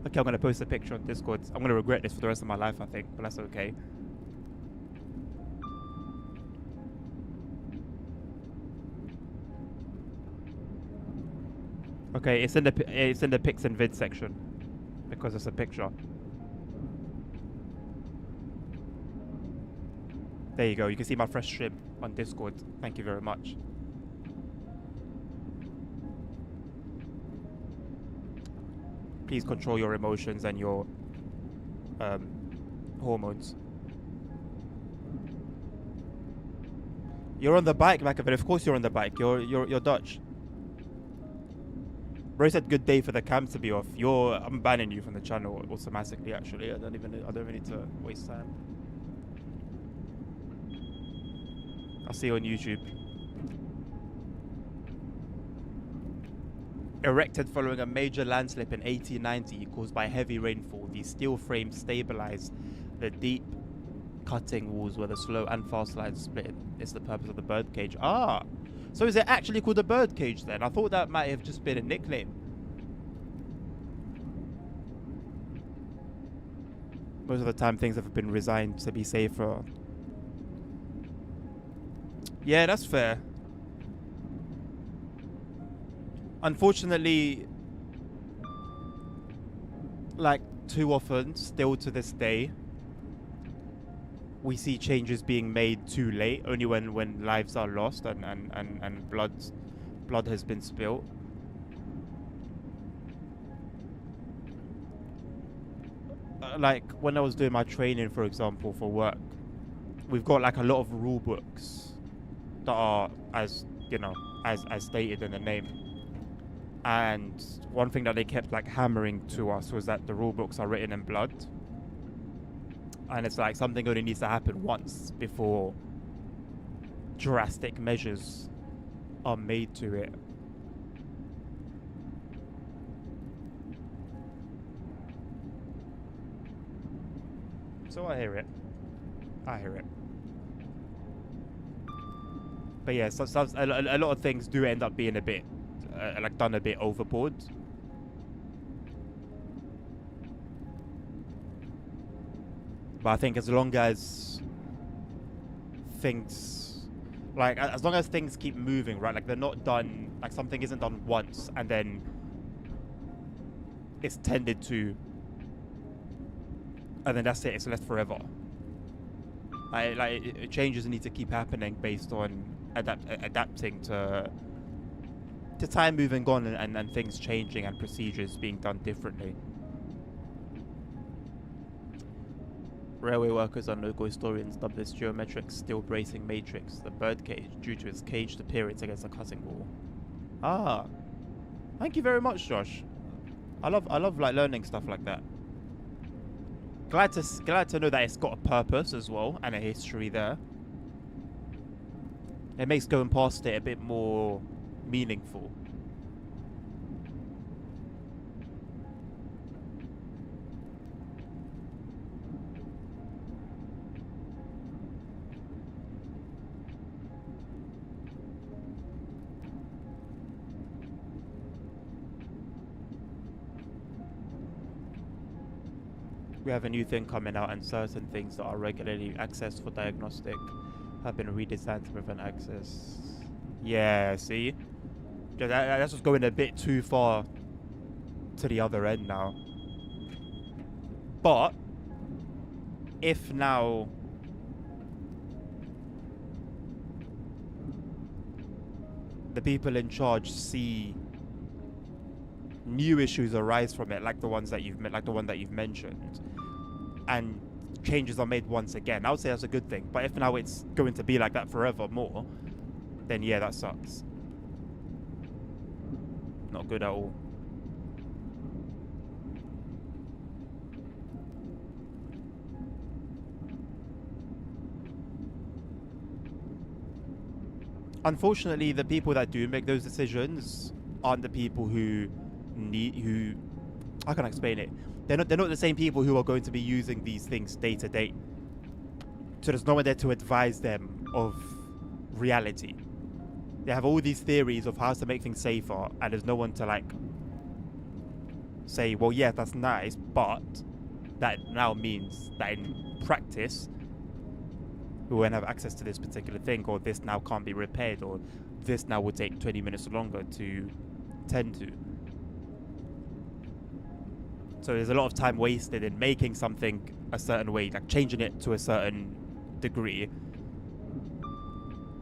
Okay, I'm gonna post a picture on Discord. I'm gonna regret this for the rest of my life, I think, but that's okay. Okay, it's in the pics and vid section because it's a picture. There you go. You can see my fresh trim on Discord. Thank you very much. Please control your emotions and your hormones. You're on the bike, Machiavelli. Of course you're on the bike. You're Dutch. Bro said good day for the cam to be off. I'm banning you from the channel automatically. Actually, I don't even need to waste time. I'll see you on YouTube. Erected following a major landslip in 1890 caused by heavy rainfall, these steel frames stabilize the deep cutting walls where the slow and fast lines split. It's the purpose of the birdcage. Ah, so is it actually called a birdcage then? I thought that might have just been a nickname. Most of the time things have been resigned to be safer. Yeah, that's fair. Unfortunately, like too often, still to this day, we see changes being made too late, only when lives are lost and blood has been spilled. Like when I was doing my training, for example, for work, we've got like a lot of rule books that are, as you know, as stated in the name. And one thing that they kept like hammering to us was that the rule books are written in blood. And it's like something only needs to happen once before drastic measures are made to it. So I hear it. But yeah, so a lot of things do end up being a bit like done a bit overboard. But I think as long as things, like as long as things keep moving, right? Like they're not done, like something isn't done once and then it's tended to, and then that's it, it's left forever. Like changes need to keep happening based on adapting to time moving on and things changing and procedures being done differently. Railway workers and local historians dub this geometric steel bracing matrix the birdcage due to its caged appearance against a cutting wall. Ah, thank you very much, Josh. I love like learning stuff like that. Glad to know that it's got a purpose as well and a history there. It makes going past it a bit more meaningful. We have a new thing coming out, and certain things that are regularly accessed for diagnostic have been redesigned to prevent access. Yeah, see? That's just going a bit too far to the other end now. But if now the people in charge see new issues arise from it, like the one that you've mentioned, and changes are made once again, I would say that's a good thing. But if now it's going to be like that forevermore, then yeah, that sucks. Not good at all. Unfortunately, the people that do make those decisions aren't the people who how can I explain it? They're not the same people who are going to be using these things day to day. So there's no one there to advise them of reality. They have all these theories of how to make things safer, and there's no one to like say, well, yeah, that's nice, but that now means that in practice we won't have access to this particular thing, or this now can't be repaired, or this now will take 20 minutes longer to tend to. So there's a lot of time wasted in making something a certain way, like changing it to a certain degree,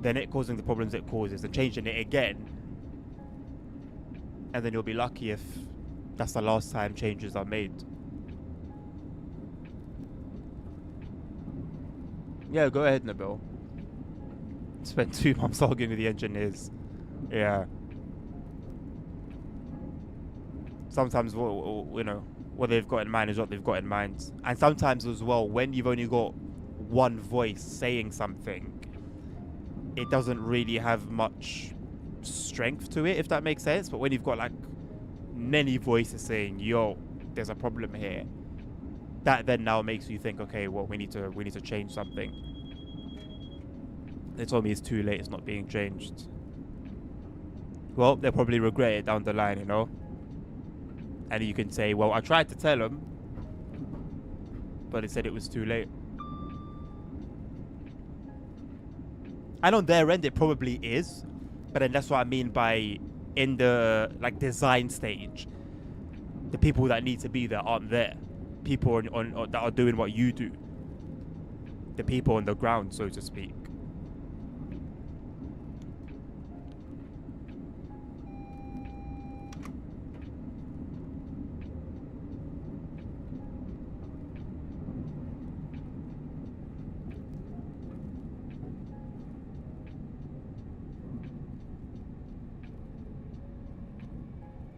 then it causing the problems it causes, and changing it again, and then you'll be lucky if that's the last time changes are made. Yeah, go ahead, Nabil. Spent 2 months arguing with the engineers. Yeah. Sometimes, what they've got in mind is what they've got in mind. And sometimes as well, when you've only got one voice saying something, it doesn't really have much strength to it, if that makes sense. But when you've got like many voices saying, yo, there's a problem here, that then now makes you think, okay, well, we need to change something. They told me it's too late, it's not being changed. Well, they'll probably regret it down the line, you know? And you can say, well, I tried to tell them, but they said it was too late. And on their end, it probably is. But then that's what I mean by in the like design stage, the people that need to be there aren't there. People on that are doing what you do. The people on the ground, so to speak.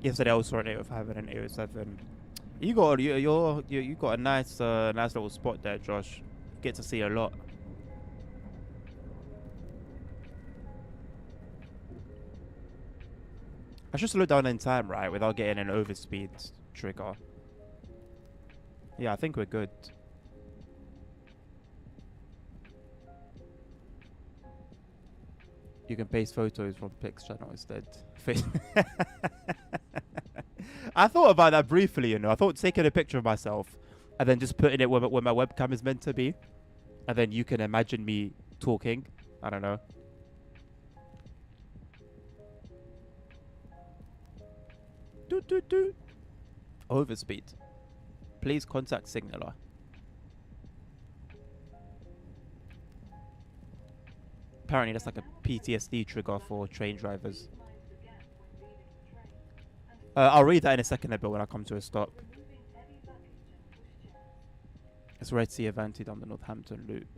Yesterday I was saw an 805 and an 807. You got you got a nice little spot there, Josh. Get to see a lot. I should slow down in time, right, without getting an overspeed trigger. Yeah, I think we're good. You can paste photos from Pix channel instead. I thought about that briefly, you know. I thought taking a picture of myself and then just putting it where my webcam is meant to be. And then you can imagine me talking. I don't know. Doot, doot, doot. Overspeed. Please contact signaler. Apparently that's like a PTSD trigger for train drivers. I'll read that in a second, but when I come to a stop. It's rare to see Avanti down the Northampton loop.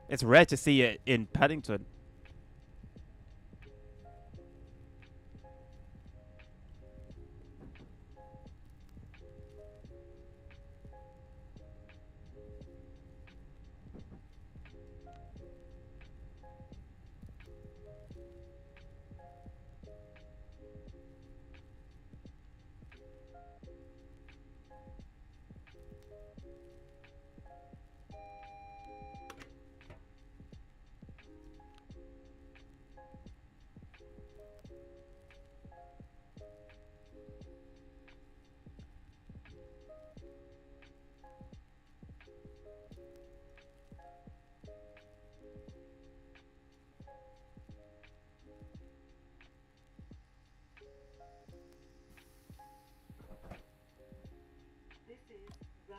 It's rare to see it in Paddington.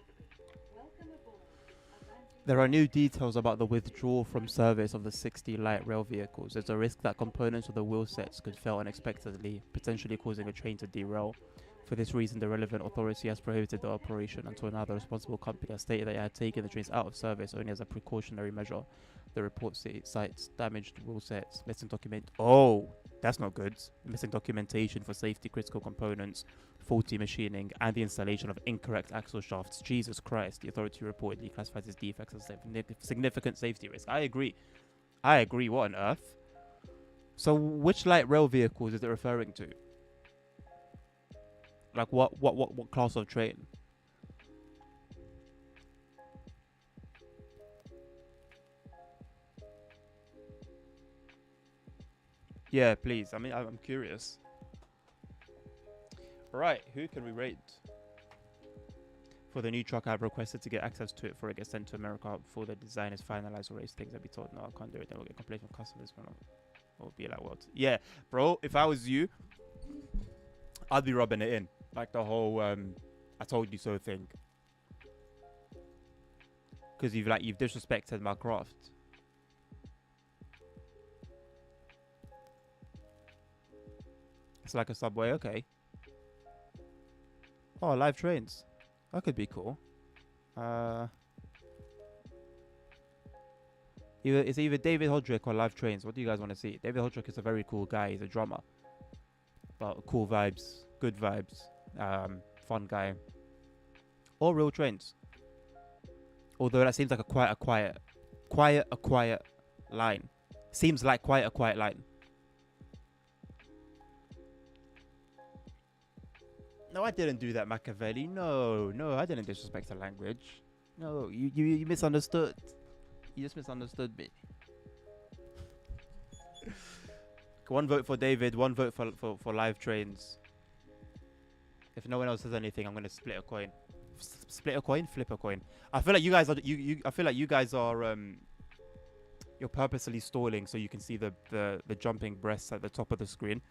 Rugby. Welcome aboard this Avanti. There are new details about the withdrawal from service of the 60 light rail vehicles. There's a risk that components of the wheel sets could fail unexpectedly, potentially causing a train to derail. For this reason, the relevant authority has prohibited the operation until now the responsible company has stated that it had taken the trains out of service only as a precautionary measure. The report cites damaged wheel sets, missing document. Oh, that's not good. Missing documentation for safety critical components, faulty machining, and the installation of incorrect axle shafts. Jesus Christ, the authority reportedly classifies these defects as a significant safety risk. I agree. What on earth? So, which light rail vehicles is it referring to? Like, what class of train? Yeah, please. I mean, I'm curious. Right, who can we rate? For the new truck, I've requested to get access to it before it gets sent to America before the design is finalized or race things. I'll be told, no, I can't do it. Then we'll get complaints from customers. We'll be like, what? Yeah, bro, if I was you, I'd be rubbing it in. Like the whole, I told you so thing. Because you've disrespected my craft. It's like a subway, okay. Oh, live trains. That could be cool. It's either David Hodrick or live trains. What do you guys want to see? David Hodrick is a very cool guy. He's a drummer. But cool vibes, good vibes, fun guy. Or real trains. Although that seems like a quiet line. Seems like quite a quiet line. No, I didn't do that, Machiavelli. No, I didn't disrespect the language. No, you misunderstood. You just misunderstood me. One vote for David, one vote for live trains. If no one else says anything, I'm gonna split a coin. Split a coin, flip a coin. I feel like you guys are I feel like you guys are you're purposely stalling so you can see the jumping breasts at the top of the screen.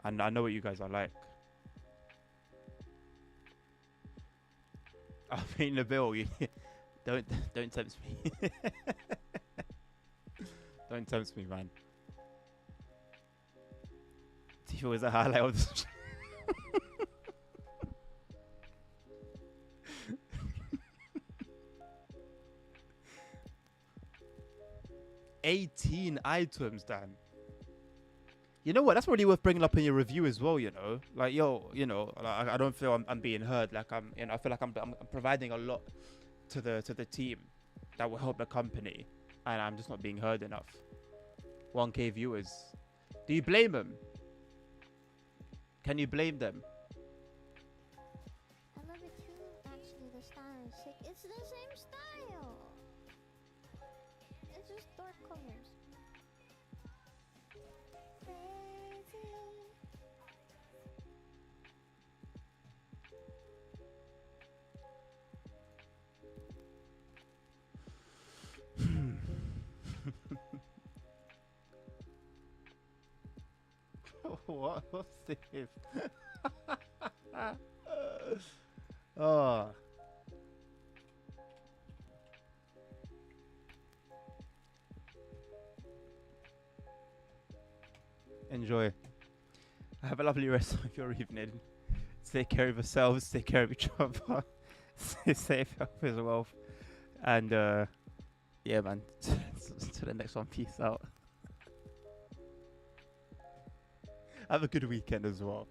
And I know what you guys are like. I mean, Nabil, you don't tempt me. Don't tempt me, man. Tifo is a highlight of the 18 items, Dan. You know what? That's probably worth bringing up in your review as well. You know, like like, I don't feel I'm being heard. Like I feel like I'm providing a lot to the team that will help the company, and I'm just not being heard enough. 1K viewers. Do you blame them? Can you blame them? I love it too. Actually, the style is sick. It's the same style. It's just dark colors. Crazy. What's this? Oh. Enjoy. Have a lovely rest of your evening. Take care of yourselves. Take care of each other. Stay safe, health as well. And yeah, man. To the next one. Peace out. Have a good weekend as well.